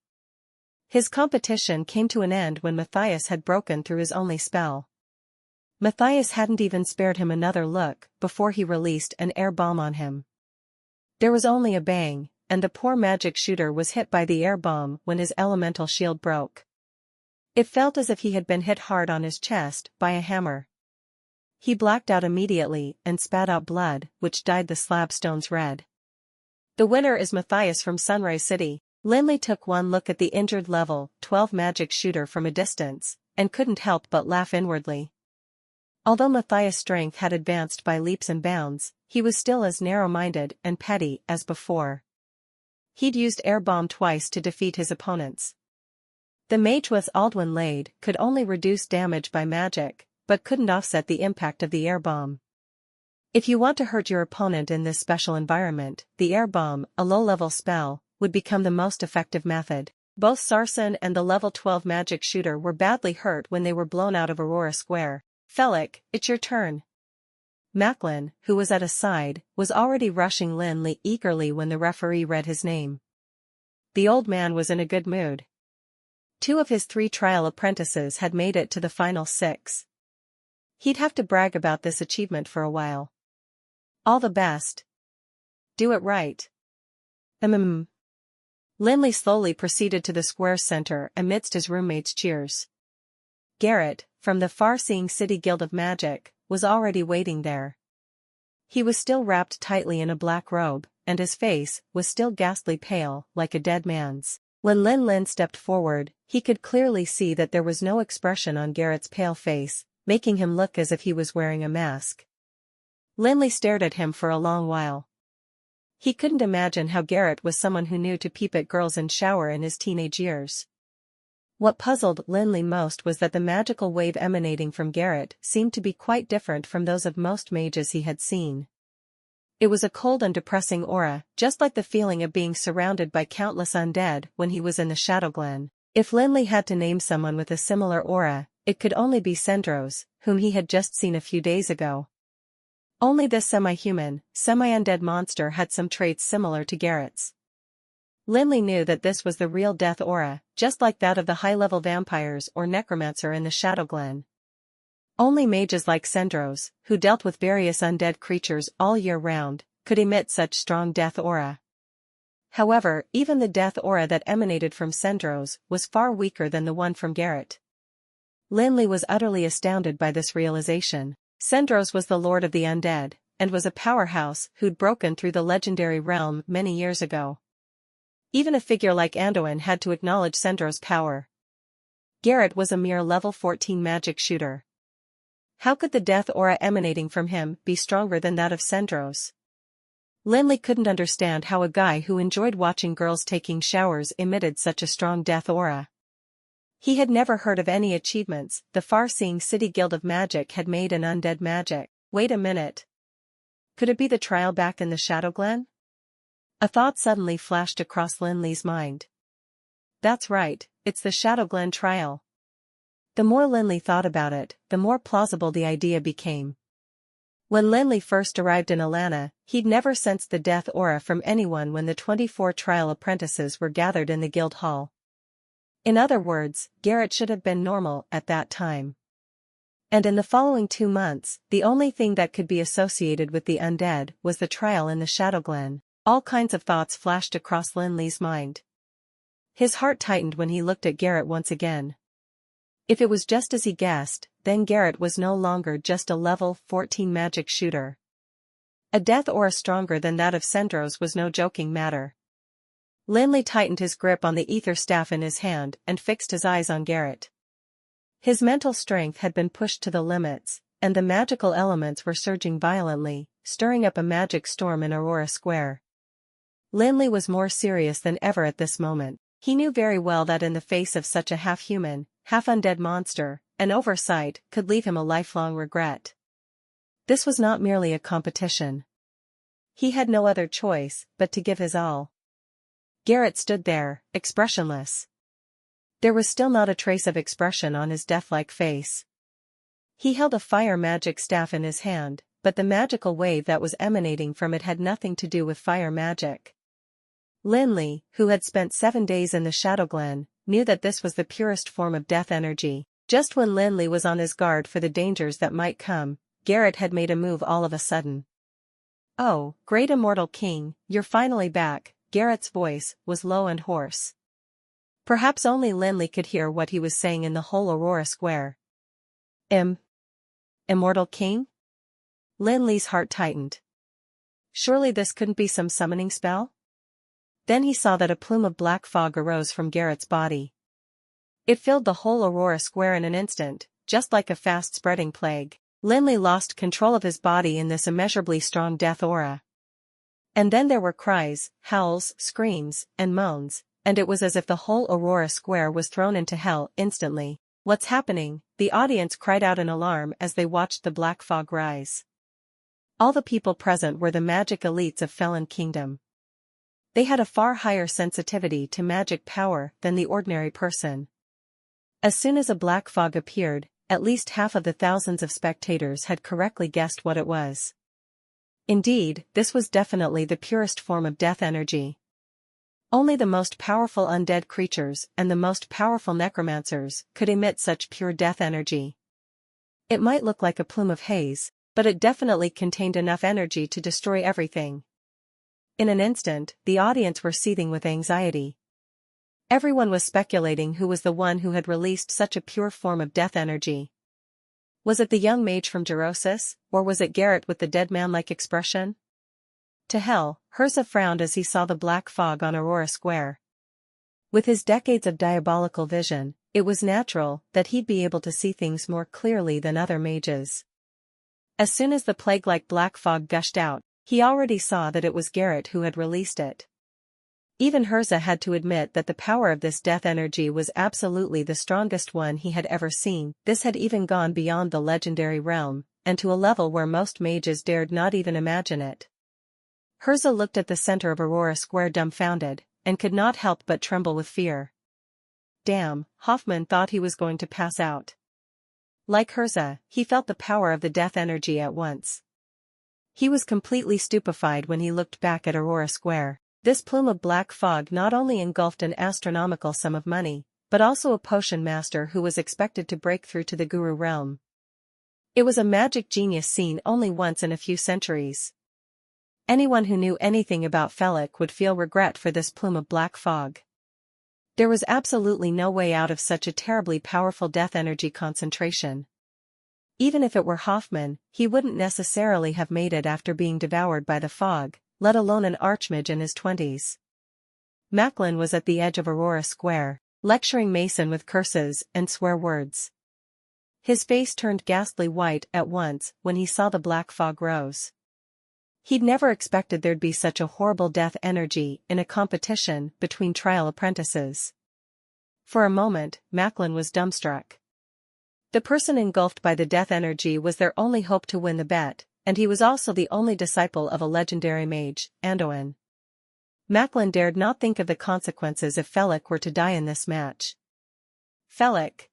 His competition came to an end when Matthias had broken through his only spell. Matthias hadn't even spared him another look before he released an air bomb on him. There was only a bang, and the poor magic shooter was hit by the air bomb when his elemental shield broke. It felt as if he had been hit hard on his chest by a hammer. He blacked out immediately and spat out blood, which dyed the slab stones red. The winner is Matthias from Sunrise City. Lin Li took one look at the injured level 12 magic shooter from a distance, and couldn't help but laugh inwardly. Although Matthias' strength had advanced by leaps and bounds, he was still as narrow-minded and petty as before. He'd used air bomb twice to defeat his opponents. The mage with Aldwin Lade could only reduce damage by magic, but couldn't offset the impact of the air bomb. If you want to hurt your opponent in this special environment, the air bomb, a low-level spell, would become the most effective method. Both Sarsen and the level 12 magic shooter were badly hurt when they were blown out of Aurora Square. "Felix, it's your turn." Macklin, who was at his side, was already rushing Lin Li eagerly when the referee read his name. The old man was in a good mood. 2 of his 3 trial apprentices had made it to the final 6. He'd have to brag about this achievement for a while. "All the best. Do it right." Lin Li slowly proceeded to the square's center amidst his roommates' cheers. Garrett, from the far-seeing City Guild of Magic, was already waiting there. He was still wrapped tightly in a black robe, and his face was still ghastly pale, like a dead man's. When Lin Li stepped forward, he could clearly see that there was no expression on Garrett's pale face, making him look as if he was wearing a mask. Lin Li stared at him for a long while. He couldn't imagine how Garrett was someone who knew to peep at girls in shower in his teenage years. What puzzled Lin Li most was that the magical wave emanating from Garrett seemed to be quite different from those of most mages he had seen. It was a cold and depressing aura, just like the feeling of being surrounded by countless undead when he was in the Shadow Glen. If Lin Li had to name someone with a similar aura, it could only be Sendros, whom he had just seen a few days ago. Only this semi-human, semi-undead monster had some traits similar to Garrett's. Lin Li knew that this was the real death aura, just like that of the high-level vampires or necromancer in the Shadow Glen. Only mages like Sendros, who dealt with various undead creatures all year round, could emit such strong death aura. However, even the death aura that emanated from Sendros was far weaker than the one from Garrett. Lin Li was utterly astounded by this realization. Sendros was the lord of the undead, and was a powerhouse who'd broken through the legendary realm many years ago. Even a figure like Anduin had to acknowledge Sendros' power. Garrett was a mere level 14 magic shooter. How could the death aura emanating from him be stronger than that of Sendros? Lin Li couldn't understand how a guy who enjoyed watching girls taking showers emitted such a strong death aura. He had never heard of any achievements. The far-seeing City Guild of Magic had made an undead magic. Wait a minute. Could it be the trial back in the Shadow Glen? A thought suddenly flashed across Lin Li's mind. That's right, it's the Shadow Glen trial. The more Lin Li thought about it, the more plausible the idea became. When Lin Li first arrived in Alana, he'd never sensed the death aura from anyone when the 24 trial apprentices were gathered in the guild hall. In other words, Garrett should have been normal at that time. And in the following 2 months, the only thing that could be associated with the undead was the trial in the Shadow Glen. All kinds of thoughts flashed across Lin Li's mind. His heart tightened when he looked at Garrett once again. If it was just as he guessed, then Garrett was no longer just a level 14 magic shooter. A death aura stronger than that of Sendros was no joking matter. Lin Li tightened his grip on the ether staff in his hand and fixed his eyes on Garrett. His mental strength had been pushed to the limits, and the magical elements were surging violently, stirring up a magic storm in Aurora Square. Lin Li was more serious than ever at this moment. He knew very well that in the face of such a half-human, half-undead monster, an oversight could leave him a lifelong regret. This was not merely a competition. He had no other choice but to give his all. Garrett stood there, expressionless. There was still not a trace of expression on his death-like face. He held a fire magic staff in his hand, but the magical wave that was emanating from it had nothing to do with fire magic. Lin Li, who had spent 7 days in the Shadow Glen, knew that this was the purest form of death energy. Just when Lin Li was on his guard for the dangers that might come, Garrett had made a move all of a sudden. "Oh, great immortal king, you're finally back." Garrett's voice was low and hoarse. Perhaps only Lin Li could hear what he was saying in the whole Aurora Square. Immortal king? Lin Li's heart tightened. Surely this couldn't be some summoning spell? Then he saw that a plume of black fog arose from Garrett's body. It filled the whole Aurora Square in an instant, just like a fast-spreading plague. Lin Li lost control of his body in this immeasurably strong death aura. And then there were cries, howls, screams, and moans, and it was as if the whole Aurora Square was thrown into hell instantly. "What's happening?" the audience cried out in alarm as they watched the black fog rise. All the people present were the magic elites of Felon Kingdom. They had a far higher sensitivity to magic power than the ordinary person. As soon as a black fog appeared, at least half of the thousands of spectators had correctly guessed what it was. Indeed, this was definitely the purest form of death energy. Only the most powerful undead creatures and the most powerful necromancers could emit such pure death energy. It might look like a plume of haze, but it definitely contained enough energy to destroy everything. In an instant, the audience were seething with anxiety. Everyone was speculating who was the one who had released such a pure form of death energy. Was it the young mage from Gerosis, or was it Garrett with the dead man-like expression? To hell, Hirza frowned as he saw the black fog on Aurora Square. With his decades of diabolical vision, it was natural that he'd be able to see things more clearly than other mages. As soon as the plague-like black fog gushed out, he already saw that it was Garrett who had released it. Even Hirza had to admit that the power of this death energy was absolutely the strongest one he had ever seen. This had even gone beyond the legendary realm, and to a level where most mages dared not even imagine it. Hirza looked at the center of Aurora Square dumbfounded, and could not help but tremble with fear. Damn, Hoffman thought he was going to pass out. Like Hirza, he felt the power of the death energy at once. He was completely stupefied when he looked back at Aurora Square. This plume of black fog not only engulfed an astronomical sum of money, but also a potion master who was expected to break through to the guru realm. It was a magic genius seen only once in a few centuries. Anyone who knew anything about Felek would feel regret for this plume of black fog. There was absolutely no way out of such a terribly powerful death energy concentration. Even if it were Hoffman, he wouldn't necessarily have made it after being devoured by the fog, let alone an archmage in his 20s. Macklin was at the edge of Aurora Square, lecturing Mason with curses and swear words. His face turned ghastly white at once when he saw the black fog rose. He'd never expected there'd be such a horrible death energy in a competition between trial apprentices. For a moment, Macklin was dumbstruck. The person engulfed by the death energy was their only hope to win the bet, and he was also the only disciple of a legendary mage, Andoin. Macklin dared not think of the consequences if Felix were to die in this match. Felix.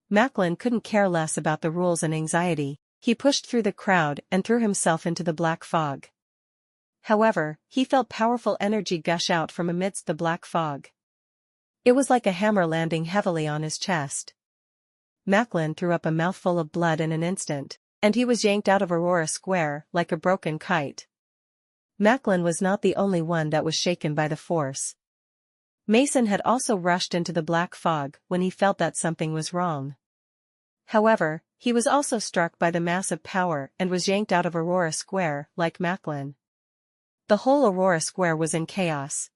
Macklin couldn't care less about the rules and anxiety. He pushed through the crowd and threw himself into the black fog. However, he felt powerful energy gush out from amidst the black fog. It was like a hammer landing heavily on his chest. Macklin threw up a mouthful of blood in an instant, and he was yanked out of Aurora Square like a broken kite. Macklin was not the only one that was shaken by the force. Mason had also rushed into the black fog when he felt that something was wrong. However, he was also struck by the massive power and was yanked out of Aurora Square like Macklin. The whole Aurora Square was in chaos.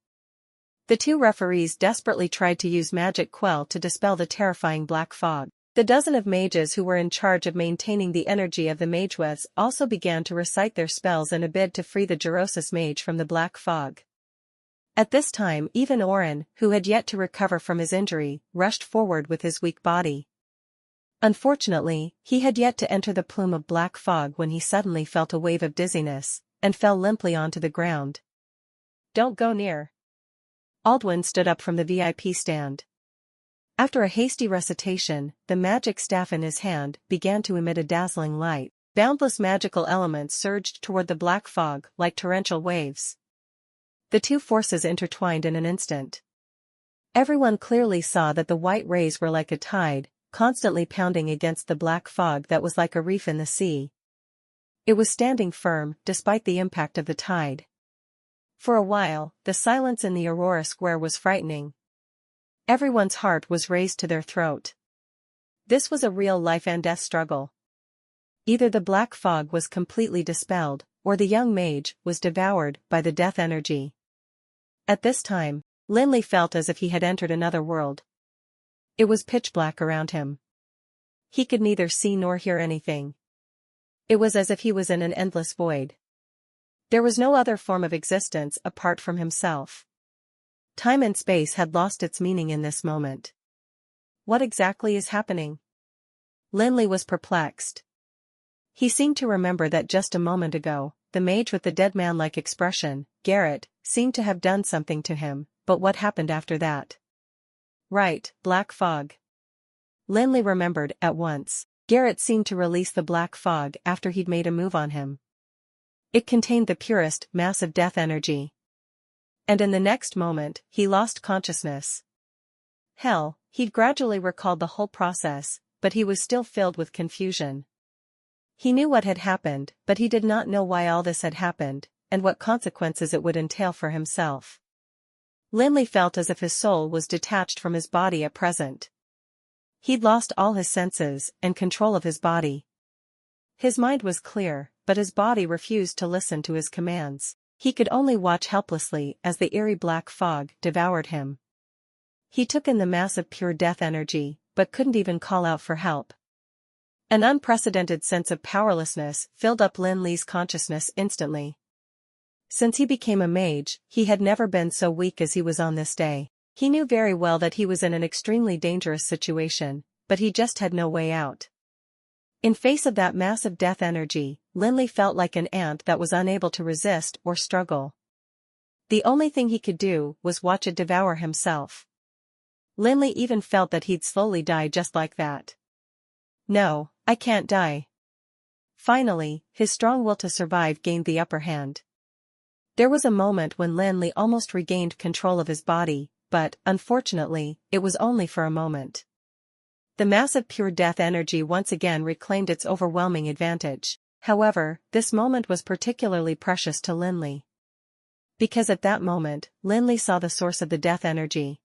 The two referees desperately tried to use magic quell to dispel the terrifying black fog. The dozen of mages who were in charge of maintaining the energy of the ManhwaRecap also began to recite their spells in a bid to free the Gerosis mage from the black fog. At this time even Orin, who had yet to recover from his injury, rushed forward with his weak body. Unfortunately, he had yet to enter the plume of black fog when he suddenly felt a wave of dizziness, and fell limply onto the ground. "Don't go near." Aldwin stood up from the VIP stand. After a hasty recitation, the magic staff in his hand began to emit a dazzling light. Boundless magical elements surged toward the black fog like torrential waves. The two forces intertwined in an instant. Everyone clearly saw that the white rays were like a tide, constantly pounding against the black fog that was like a reef in the sea. It was standing firm, despite the impact of the tide. For a while, the silence in the Aurora Square was frightening. Everyone's heart was raised to their throat. This was a real life and death struggle. Either the black fog was completely dispelled, or the young mage was devoured by the death energy. At this time, Lin Li felt as if he had entered another world. It was pitch black around him. He could neither see nor hear anything. It was as if he was in an endless void. There was no other form of existence apart from himself. Time and space had lost its meaning in this moment. What exactly is happening? Lin Li was perplexed. He seemed to remember that just a moment ago, the mage with the dead man-like expression, Garrett, seemed to have done something to him, but what happened after that? Right, black fog. Lin Li remembered at once. Garrett seemed to release the black fog after he'd made a move on him. It contained the purest, massive death energy. And in the next moment, he lost consciousness. Hell, he'd gradually recalled the whole process, but he was still filled with confusion. He knew what had happened, but he did not know why all this had happened, and what consequences it would entail for himself. Lin Li felt as if his soul was detached from his body at present. He'd lost all his senses and control of his body. His mind was clear, but his body refused to listen to his commands. He could only watch helplessly as the eerie black fog devoured him. He took in the massive pure death energy, but couldn't even call out for help. An unprecedented sense of powerlessness filled up Lin Li's consciousness instantly. Since he became a mage, he had never been so weak as he was on this day. He knew very well that he was in an extremely dangerous situation, but he just had no way out. In face of that massive death energy, Lin Li felt like an ant that was unable to resist or struggle. The only thing he could do was watch it devour himself. Lin Li even felt that he'd slowly die just like that. No, I can't die. Finally, his strong will to survive gained the upper hand. There was a moment when Lin Li almost regained control of his body, but, unfortunately, it was only for a moment. The massive pure death energy once again reclaimed its overwhelming advantage. However, this moment was particularly precious to Lin Li. Because at that moment, Lin Li saw the source of the death energy.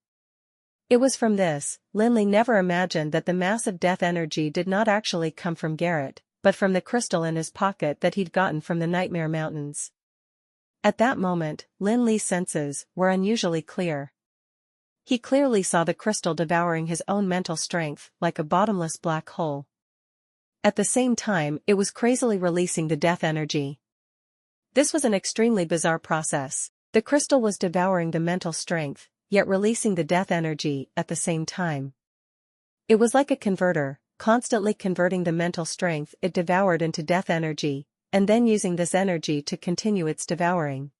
It was from this. Lin Li never imagined that the massive death energy did not actually come from Garrett, but from the crystal in his pocket that he'd gotten from the Nightmare Mountains. At that moment, Lin Li's senses were unusually clear. He clearly saw the crystal devouring his own mental strength like a bottomless black hole. At the same time, it was crazily releasing the death energy. This was an extremely bizarre process. The crystal was devouring the mental strength, yet releasing the death energy at the same time. It was like a converter, constantly converting the mental strength it devoured into death energy, and then using this energy to continue its devouring.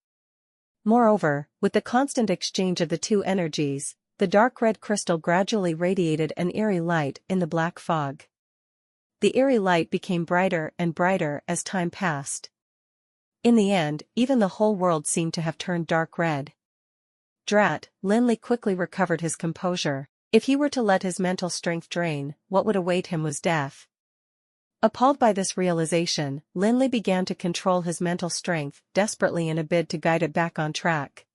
Moreover, with the constant exchange of the two energies, the dark red crystal gradually radiated an eerie light in the black fog. The eerie light became brighter and brighter as time passed. In the end, even the whole world seemed to have turned dark red. Drat, Lin Li quickly recovered his composure. If he were to let his mental strength drain, what would await him was death. Appalled by this realization, Lin Li began to control his mental strength desperately in a bid to guide it back on track.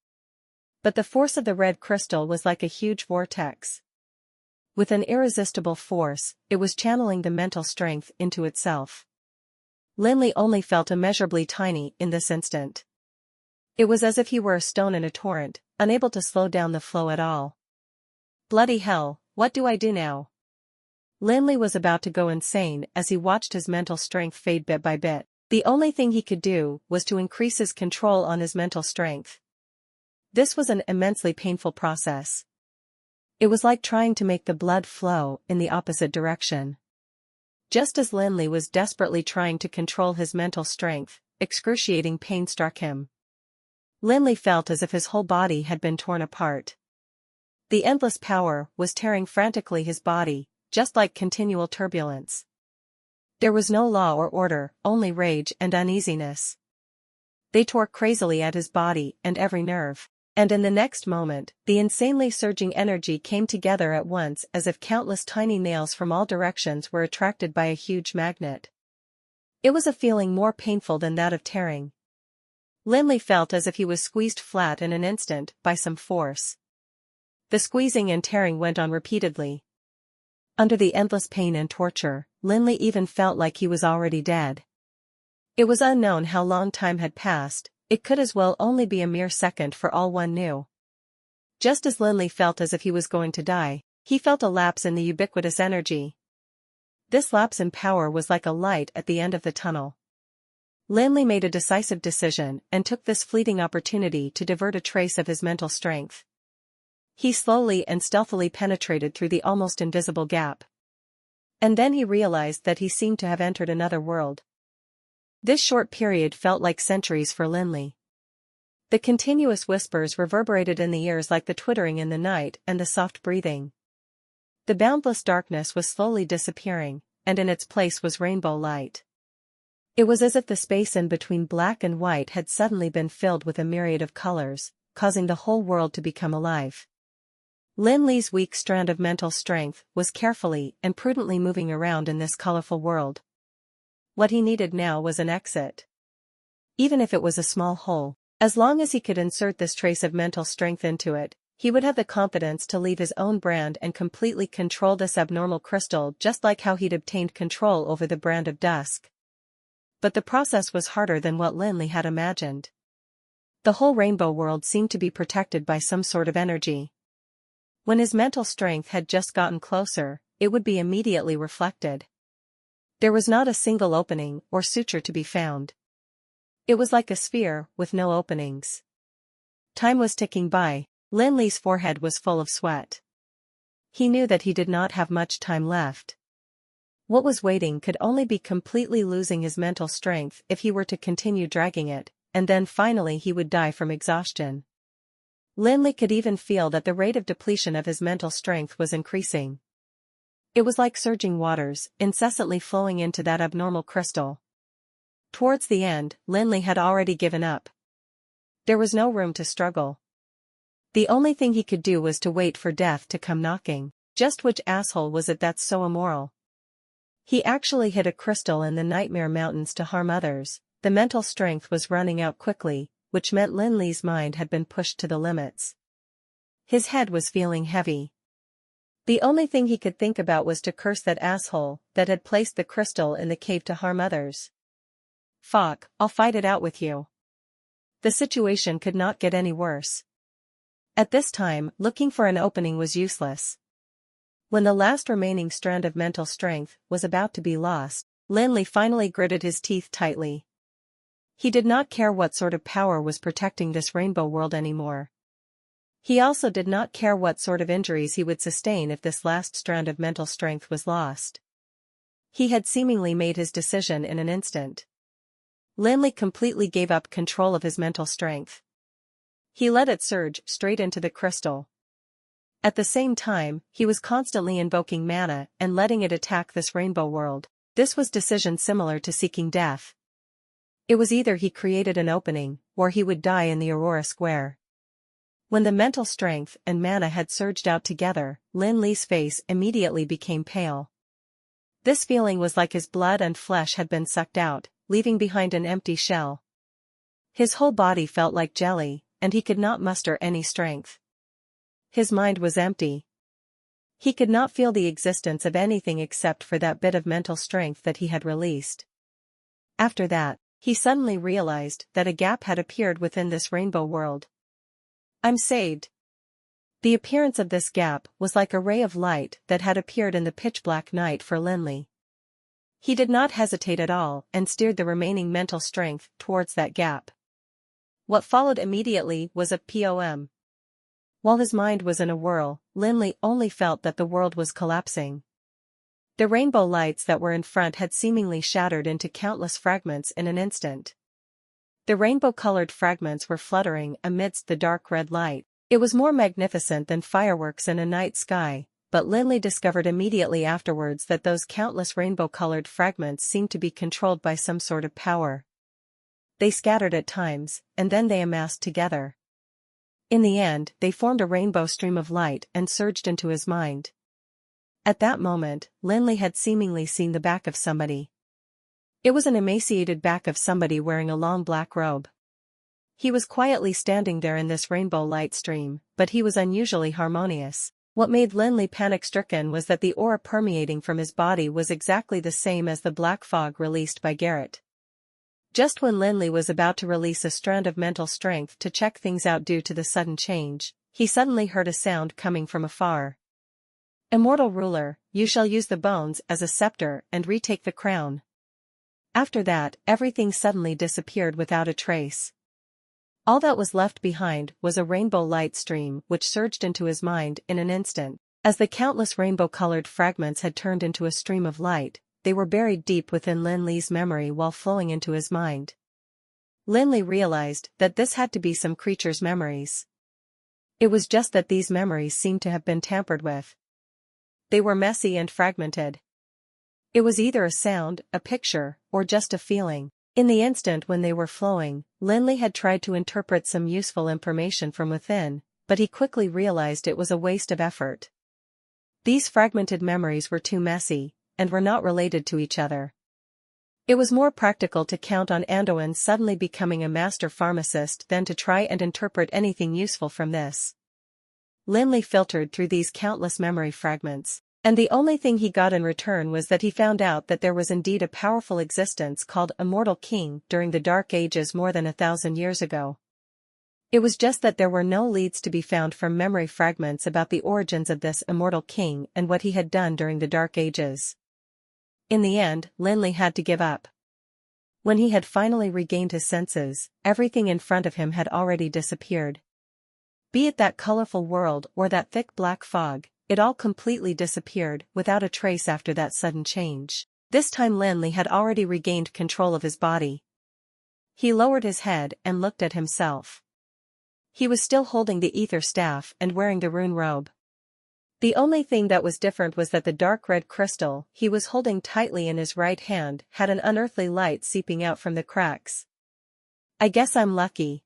But the force of the red crystal was like a huge vortex. With an irresistible force, it was channeling the mental strength into itself. Lin Li only felt immeasurably tiny in this instant. It was as if he were a stone in a torrent, unable to slow down the flow at all. Bloody hell, what do I do now? Lin Li was about to go insane as he watched his mental strength fade bit by bit. The only thing he could do was to increase his control on his mental strength. This was an immensely painful process. It was like trying to make the blood flow in the opposite direction. Just as Lin Li was desperately trying to control his mental strength, excruciating pain struck him. Lin Li felt as if his whole body had been torn apart. The endless power was tearing frantically his body, just like continual turbulence. There was no law or order, only rage and uneasiness. They tore crazily at his body and every nerve, and in the next moment, the insanely surging energy came together at once as if countless tiny nails from all directions were attracted by a huge magnet. It was a feeling more painful than that of tearing. Lin Li felt as if he was squeezed flat in an instant by some force. The squeezing and tearing went on repeatedly. Under the endless pain and torture, Lin Li even felt like he was already dead. It was unknown how long time had passed, it could as well only be a mere second for all one knew. Just as Lin Li felt as if he was going to die, he felt a lapse in the ubiquitous energy. This lapse in power was like a light at the end of the tunnel. Lin Li made a decisive decision and took this fleeting opportunity to divert a trace of his mental strength. He slowly and stealthily penetrated through the almost invisible gap. And then he realized that he seemed to have entered another world. This short period felt like centuries for Lin Li. The continuous whispers reverberated in the ears like the twittering in the night and the soft breathing. The boundless darkness was slowly disappearing, and in its place was rainbow light. It was as if the space in between black and white had suddenly been filled with a myriad of colors, causing the whole world to become alive. Lin Li's weak strand of mental strength was carefully and prudently moving around in this colorful world. What he needed now was an exit. Even if it was a small hole, as long as he could insert this trace of mental strength into it, he would have the confidence to leave his own brand and completely control this abnormal crystal just like how he'd obtained control over the brand of dusk. But the process was harder than what Lin Li had imagined. The whole rainbow world seemed to be protected by some sort of energy. When his mental strength had just gotten closer, it would be immediately reflected. There was not a single opening or suture to be found. It was like a sphere with no openings. Time was ticking by. Lin Li's forehead was full of sweat. He knew that he did not have much time left. What was waiting could only be completely losing his mental strength if he were to continue dragging it, and then finally he would die from exhaustion. Lin Li could even feel that the rate of depletion of his mental strength was increasing. It was like surging waters, incessantly flowing into that abnormal crystal. Towards the end, Lin Li had already given up. There was no room to struggle. The only thing he could do was to wait for death to come knocking. Just which asshole was it that's so immoral? He actually hit a crystal in the Nightmare Mountains to harm others. The mental strength was running out quickly, which meant Lin Li's mind had been pushed to the limits. His head was feeling heavy. The only thing he could think about was to curse that asshole that had placed the crystal in the cave to harm others. Fuck, I'll fight it out with you. The situation could not get any worse. At this time, looking for an opening was useless. When the last remaining strand of mental strength was about to be lost, Lin Li finally gritted his teeth tightly. He did not care what sort of power was protecting this rainbow world anymore. He also did not care what sort of injuries he would sustain if this last strand of mental strength was lost. He had seemingly made his decision in an instant. Lin Li completely gave up control of his mental strength. He let it surge straight into the crystal. At the same time, he was constantly invoking mana and letting it attack this rainbow world. This was decision similar to seeking death. It was either he created an opening, or he would die in the Aurora Square. When the mental strength and mana had surged out together, Lin Li's face immediately became pale. This feeling was like his blood and flesh had been sucked out, leaving behind an empty shell. His whole body felt like jelly, and he could not muster any strength. His mind was empty. He could not feel the existence of anything except for that bit of mental strength that he had released. After that, he suddenly realized that a gap had appeared within this rainbow world. I'm saved. The appearance of this gap was like a ray of light that had appeared in the pitch-black night for Lin Li. He did not hesitate at all and steered the remaining mental strength towards that gap. What followed immediately was a POM. While his mind was in a whirl, Lin Li only felt that the world was collapsing. The rainbow lights that were in front had seemingly shattered into countless fragments in an instant. The rainbow-colored fragments were fluttering amidst the dark red light. It was more magnificent than fireworks in a night sky, but Lin Li discovered immediately afterwards that those countless rainbow-colored fragments seemed to be controlled by some sort of power. They scattered at times, and then they amassed together. In the end, they formed a rainbow stream of light and surged into his mind. At that moment, Lin Li had seemingly seen the back of somebody. It was an emaciated back of somebody wearing a long black robe. He was quietly standing there in this rainbow light stream, but he was unusually harmonious. What made Lin Li panic-stricken was that the aura permeating from his body was exactly the same as the black fog released by Garrett. Just when Lin Li was about to release a strand of mental strength to check things out due to the sudden change, he suddenly heard a sound coming from afar. Immortal ruler, you shall use the bones as a scepter and retake the crown. After that, everything suddenly disappeared without a trace. All that was left behind was a rainbow light stream which surged into his mind in an instant. As the countless rainbow-colored fragments had turned into a stream of light, they were buried deep within Lin Li's memory while flowing into his mind. Lin Li realized that this had to be some creature's memories. It was just that these memories seemed to have been tampered with. They were messy and fragmented. It was either a sound, a picture, or just a feeling. In the instant when they were flowing, Lin Li had tried to interpret some useful information from within, but he quickly realized it was a waste of effort. These fragmented memories were too messy, and were not related to each other. It was more practical to count on Anduin suddenly becoming a master pharmacist than to try and interpret anything useful from this. Lin Li filtered through these countless memory fragments, and the only thing he got in return was that he found out that there was indeed a powerful existence called Immortal King during the Dark Ages more than 1,000 years ago. It was just that there were no leads to be found from memory fragments about the origins of this Immortal King and what he had done during the Dark Ages. In the end, Lin Li had to give up. When he had finally regained his senses, everything in front of him had already disappeared. Be it that colorful world or that thick black fog, it all completely disappeared without a trace after that sudden change. This time Lin Li had already regained control of his body. He lowered his head and looked at himself. He was still holding the ether staff and wearing the rune robe. The only thing that was different was that the dark red crystal he was holding tightly in his right hand had an unearthly light seeping out from the cracks. I guess I'm lucky.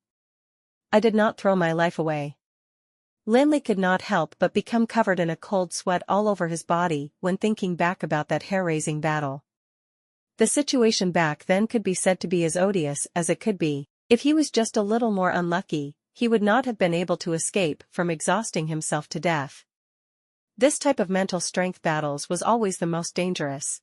I did not throw my life away. Lin Li could not help but become covered in a cold sweat all over his body when thinking back about that hair-raising battle. The situation back then could be said to be as odious as it could be. If he was just a little more unlucky, he would not have been able to escape from exhausting himself to death. This type of mental strength battles was always the most dangerous.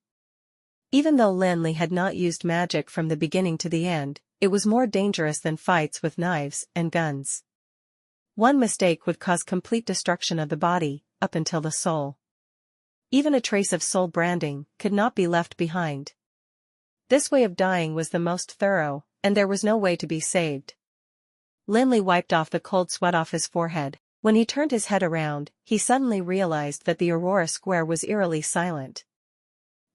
Even though Lin Li had not used magic from the beginning to the end, it was more dangerous than fights with knives and guns. One mistake would cause complete destruction of the body, up until the soul. Even a trace of soul branding could not be left behind. This way of dying was the most thorough, and there was no way to be saved. Lin Li wiped off the cold sweat off his forehead. When he turned his head around, he suddenly realized that the Aurora Square was eerily silent.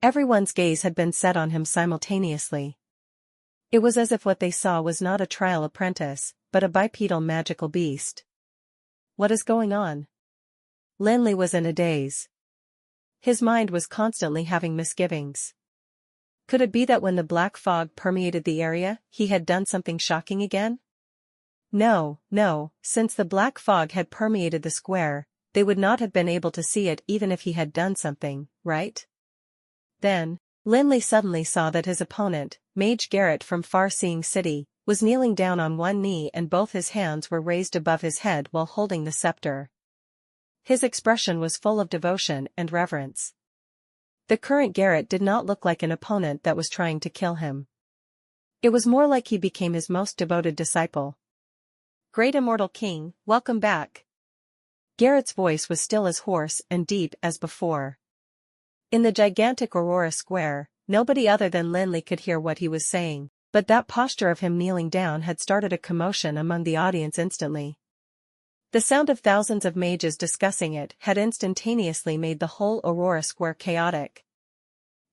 Everyone's gaze had been set on him simultaneously. It was as if what they saw was not a trial apprentice, but a bipedal magical beast. What is going on? Lin Li was in a daze. His mind was constantly having misgivings. Could it be that when the black fog permeated the area, he had done something shocking again? No, since the black fog had permeated the square, they would not have been able to see it even if he had done something, right? Then, Lin Li suddenly saw that his opponent, Mage Garrett from Far-Seeing City, was kneeling down on one knee and both his hands were raised above his head while holding the scepter. His expression was full of devotion and reverence. The current Garrett did not look like an opponent that was trying to kill him. It was more like he became his most devoted disciple. Great Immortal King, welcome back. Garrett's voice was still as hoarse and deep as before. In the gigantic Aurora Square, nobody other than Lin Li could hear what he was saying, but that posture of him kneeling down had started a commotion among the audience instantly. The sound of thousands of mages discussing it had instantaneously made the whole Aurora Square chaotic.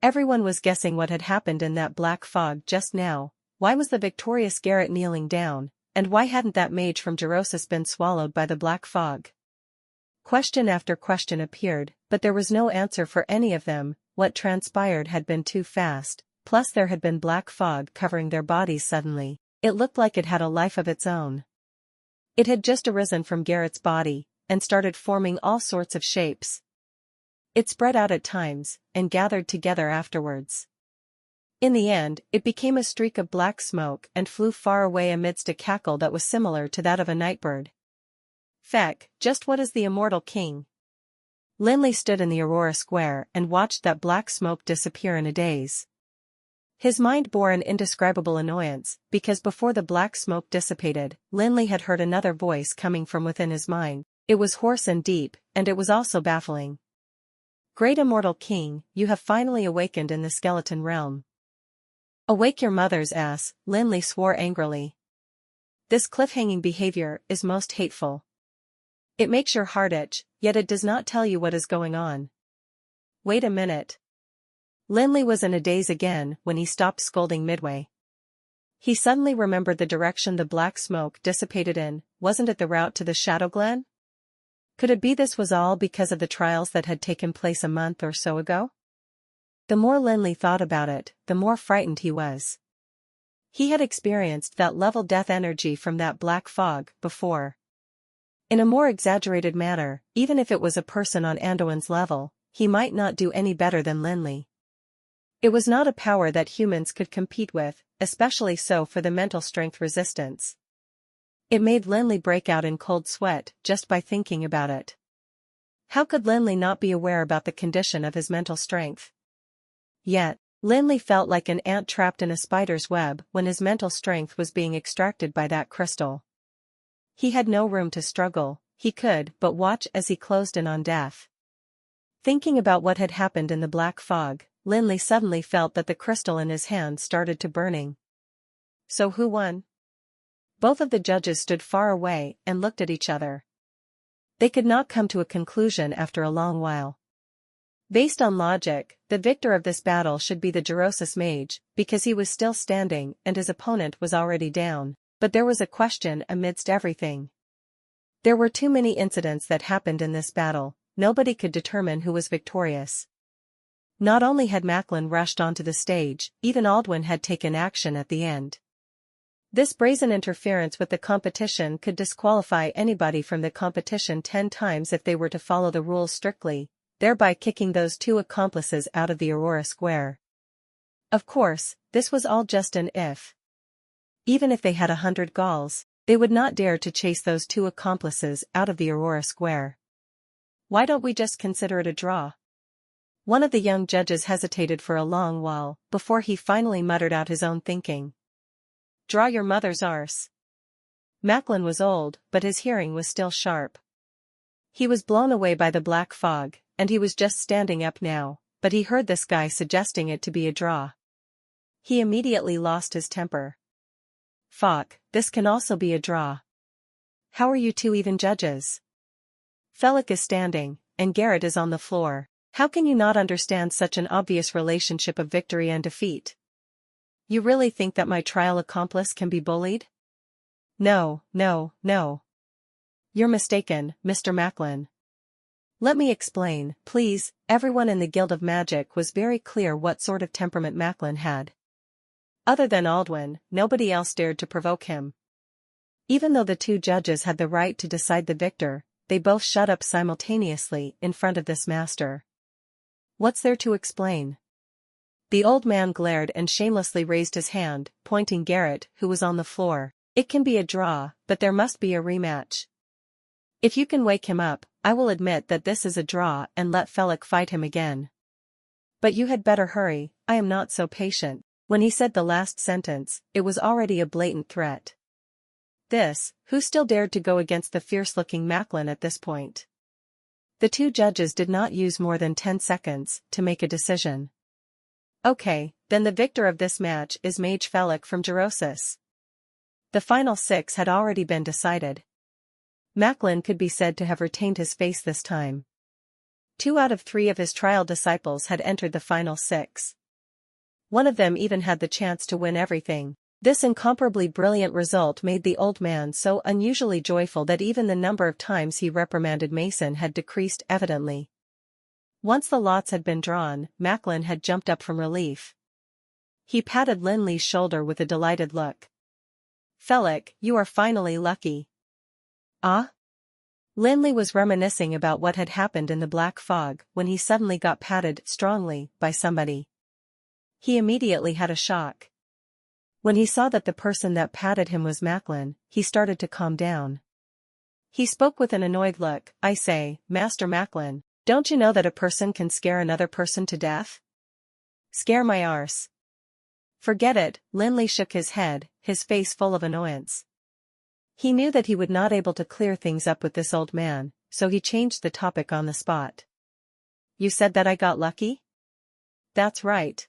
Everyone was guessing what had happened in that black fog just now. Why was the victorious Garrett kneeling down, and why hadn't that mage from Gerosis been swallowed by the black fog? Question after question appeared, but there was no answer for any of them. What transpired had been too fast, plus there had been black fog covering their bodies suddenly. It looked like it had a life of its own. It had just arisen from Garrett's body, and started forming all sorts of shapes. It spread out at times, and gathered together afterwards. In the end, it became a streak of black smoke and flew far away amidst a cackle that was similar to that of a nightbird. Feck, just what is the Immortal King? Lin Li stood in the Aurora Square and watched that black smoke disappear in a daze. His mind bore an indescribable annoyance, because before the black smoke dissipated, Lin Li had heard another voice coming from within his mind. It was hoarse and deep, and it was also baffling. Great Immortal King, you have finally awakened in the skeleton realm. Awake your mother's ass, Lin Li swore angrily. This cliffhanging behavior is most hateful. It makes your heart itch, yet it does not tell you what is going on. Wait a minute. Lin Li was in a daze again when he stopped scolding midway. He suddenly remembered the direction the black smoke dissipated in. Wasn't it the route to the Shadow Glen? Could it be this was all because of the trials that had taken place a month or so ago? The more Lin Li thought about it, the more frightened he was. He had experienced that level death energy from that black fog before. In a more exaggerated manner, even if it was a person on Anduin's level, he might not do any better than Lin Li. It was not a power that humans could compete with, especially so for the mental strength resistance. It made Lin Li break out in cold sweat just by thinking about it. How could Lin Li not be aware about the condition of his mental strength? Yet, Lin Li felt like an ant trapped in a spider's web when his mental strength was being extracted by that crystal. He had no room to struggle, he could but watch as he closed in on death. Thinking about what had happened in the black fog, Lin Li suddenly felt that the crystal in his hand started to burning. So who won? Both of the judges stood far away and looked at each other. They could not come to a conclusion after a long while. Based on logic, the victor of this battle should be the Gerosis mage, because he was still standing and his opponent was already down, but there was a question amidst everything. There were too many incidents that happened in this battle, nobody could determine who was victorious. Not only had Macklin rushed onto the stage, even Aldwin had taken action at the end. This brazen interference with the competition could disqualify anybody from the competition 10 times if they were to follow the rules strictly, thereby kicking those two accomplices out of the Aurora Square. Of course, this was all just an if. Even if they had 100 galls, they would not dare to chase those two accomplices out of the Aurora Square. Why don't we just consider it a draw? One of the young judges hesitated for a long while, before he finally muttered out his own thinking. Draw your mother's arse. Macklin was old, but his hearing was still sharp. He was blown away by the black fog, and he was just standing up now, but he heard this guy suggesting it to be a draw. He immediately lost his temper. Fuck, this can also be a draw. How are you two even judges? Felix is standing, and Garrett is on the floor. How can you not understand such an obvious relationship of victory and defeat? You really think that my trial accomplice can be bullied? No, no, no. You're mistaken, Mr. Macklin. Let me explain, please. Everyone in the Guild of Magic was very clear what sort of temperament Macklin had. Other than Aldwin, nobody else dared to provoke him. Even though the two judges had the right to decide the victor, they both shut up simultaneously in front of this master. What's there to explain? The old man glared and shamelessly raised his hand, pointing Garrett, who was on the floor. It can be a draw, but there must be a rematch. If you can wake him up, I will admit that this is a draw and let Felix fight him again. But you had better hurry, I am not so patient. When he said the last sentence, it was already a blatant threat. Who still dared to go against the fierce-looking Macklin at this point? The two judges did not use more than 10 seconds to make a decision. Okay, then the victor of this match is Mage Felix from Gerosis. The final 6 had already been decided. Macklin could be said to have retained his face this time. 2 out of 3 of his trial disciples had entered the final 6. One of them even had the chance to win everything. This incomparably brilliant result made the old man so unusually joyful that even the number of times he reprimanded Mason had decreased evidently. Once the lots had been drawn, Macklin had jumped up from relief. He patted Lin Li's shoulder with a delighted look. Felix, you are finally lucky. Ah? Lin Li was reminiscing about what had happened in the black fog when he suddenly got patted strongly by somebody. He immediately had a shock. When he saw that the person that patted him was Macklin, he started to calm down. He spoke with an annoyed look. I say, Master Macklin, don't you know that a person can scare another person to death? Scare my arse. Forget it, Lin Li shook his head, his face full of annoyance. He knew that he would not able to clear things up with this old man, so he changed the topic on the spot. You said that I got lucky? That's right.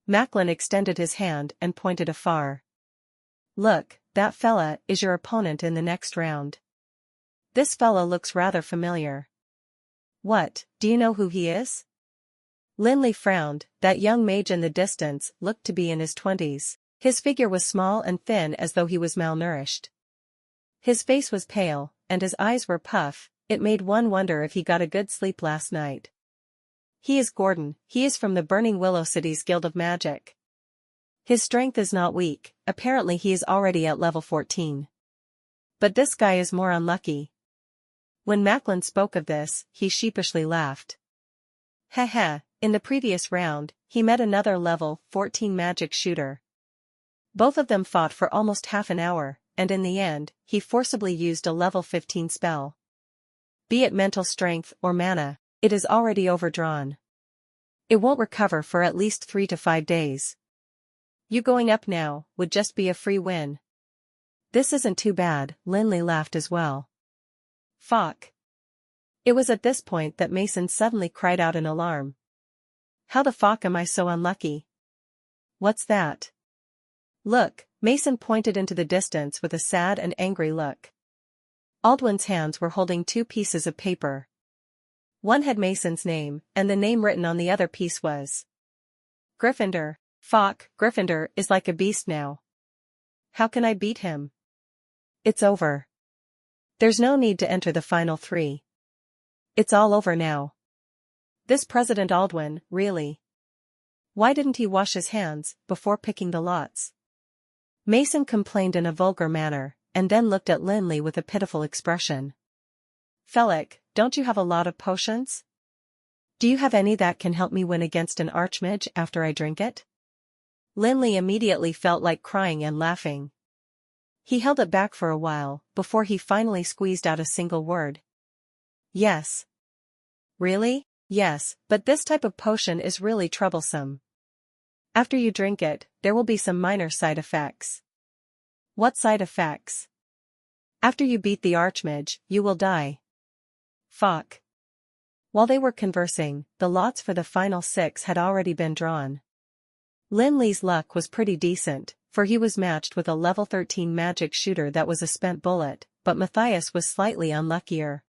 Macklin extended his hand and pointed afar. Look, that fella is your opponent in the next round. This fella looks rather familiar. What, do you know who he is? Lin Li frowned. That young mage in the distance looked to be in his 20s. His figure was small and thin as though he was malnourished. His face was pale, and his eyes were puff. It made one wonder if he got a good sleep last night. He is Gordon. He is from the Burning Willow City's Guild of Magic. His strength is not weak, apparently he is already at level 14. But this guy is more unlucky. When Macklin spoke of this, he sheepishly laughed. Heh, in the previous round, he met another level 14 magic shooter. Both of them fought for almost half an hour, and in the end, he forcibly used a level 15 spell. Be it mental strength or mana, it is already overdrawn. It won't recover for at least 3 to 5 days. You going up now would just be a free win. This isn't too bad, Lin Li laughed as well. Fuck. It was at this point that Mason suddenly cried out in alarm. How the fuck am I so unlucky? What's that? Look, Mason pointed into the distance with a sad and angry look. Aldwin's hands were holding 2 pieces of paper. One had Mason's name, and the name written on the other piece was Gryffindor. Fuck, Gryffindor is like a beast now. How can I beat him? It's over. There's no need to enter the final 3. It's all over now. This President Aldwin, really? Why didn't he wash his hands before picking the lots? Mason complained in a vulgar manner, and then looked at Lin Li with a pitiful expression. Felix, don't you have a lot of potions? Do you have any that can help me win against an archmage after I drink it? Lin Li immediately felt like crying and laughing. He held it back for a while, before he finally squeezed out a single word. Yes. Really? Yes, but this type of potion is really troublesome. After you drink it, there will be some minor side effects. What side effects? After you beat the archmage, you will die. Fuck. While they were conversing, the lots for the final 6 had already been drawn. Lin Li's luck was pretty decent, for he was matched with a level 13 magic shooter that was a spent bullet, but Matthias was slightly unluckier.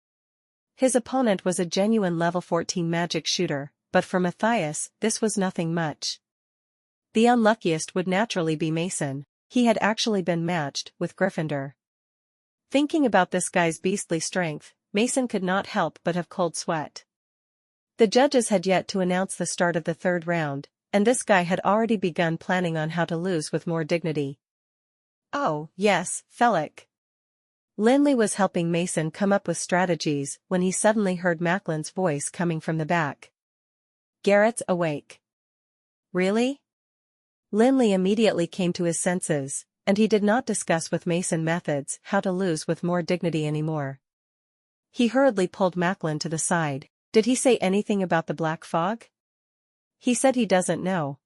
His opponent was a genuine level 14 magic shooter, but for Matthias, this was nothing much. The unluckiest would naturally be Mason. He had actually been matched with Gryffindor. Thinking about this guy's beastly strength, Mason could not help but have cold sweat. The judges had yet to announce the start of the third round, and this guy had already begun planning on how to lose with more dignity. Oh, yes, Felix. Lin Li was helping Mason come up with strategies when he suddenly heard Macklin's voice coming from the back. Garrett's awake. Really? Lin Li immediately came to his senses, and he did not discuss with Mason methods how to lose with more dignity anymore. He hurriedly pulled Macklin to the side. Did he say anything about the black fog? He said he doesn't know.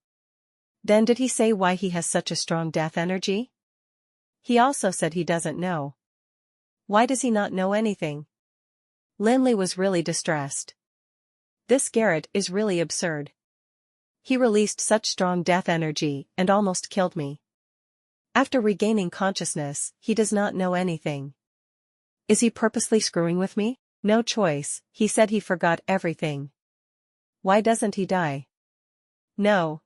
Then did he say why he has such a strong death energy? He also said he doesn't know. Why does he not know anything? Lin Li was really distressed. This Garrett is really absurd. He released such strong death energy and almost killed me. After regaining consciousness, he does not know anything. Is he purposely screwing with me? No choice, he said he forgot everything. Why doesn't he die? No,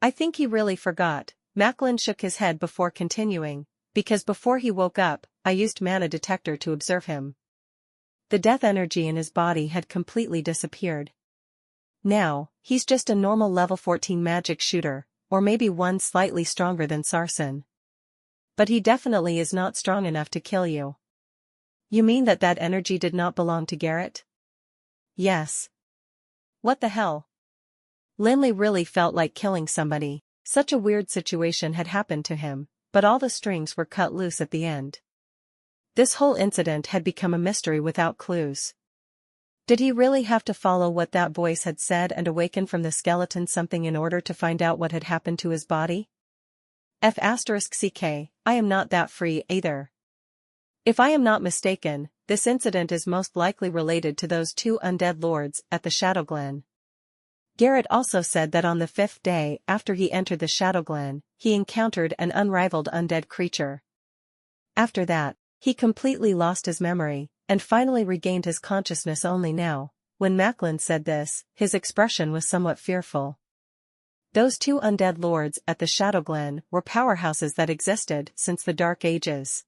I think he really forgot. Macklin shook his head before continuing, because before he woke up, I used mana detector to observe him. The death energy in his body had completely disappeared. Now, he's just a normal level 14 magic shooter, or maybe one slightly stronger than Sarsen. But he definitely is not strong enough to kill you. You mean that energy did not belong to Garrett? Yes. What the hell? Lin Li really felt like killing somebody. Such a weird situation had happened to him, but all the strings were cut loose at the end. This whole incident had become a mystery without clues. Did he really have to follow what that voice had said and awaken from the skeleton something in order to find out what had happened to his body? *CK, I am not that free either. If I am not mistaken, this incident is most likely related to those two undead lords at the Shadowglen. Garrett also said that on the 5th day after he entered the Shadowglen, he encountered an unrivaled undead creature. After that, he completely lost his memory, and finally regained his consciousness only now. When Macklin said this, his expression was somewhat fearful. Those two undead lords at the Shadowglen were powerhouses that existed since the Dark Ages.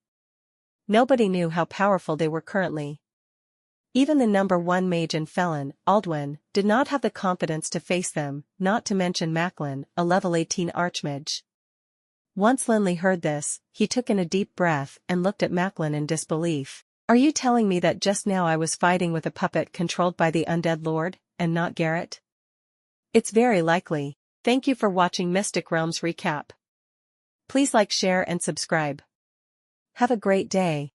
Nobody knew how powerful they were currently. Even the number 1 mage and felon, Aldwin, did not have the confidence to face them, not to mention Macklin, a level 18 archmage. Once Lin Li heard this, he took in a deep breath and looked at Macklin in disbelief. Are you telling me that just now I was fighting with a puppet controlled by the undead lord, and not Garrett? It's very likely. Thank you for watching Mystic Realms Recap. Please like, share and subscribe. Have a great day.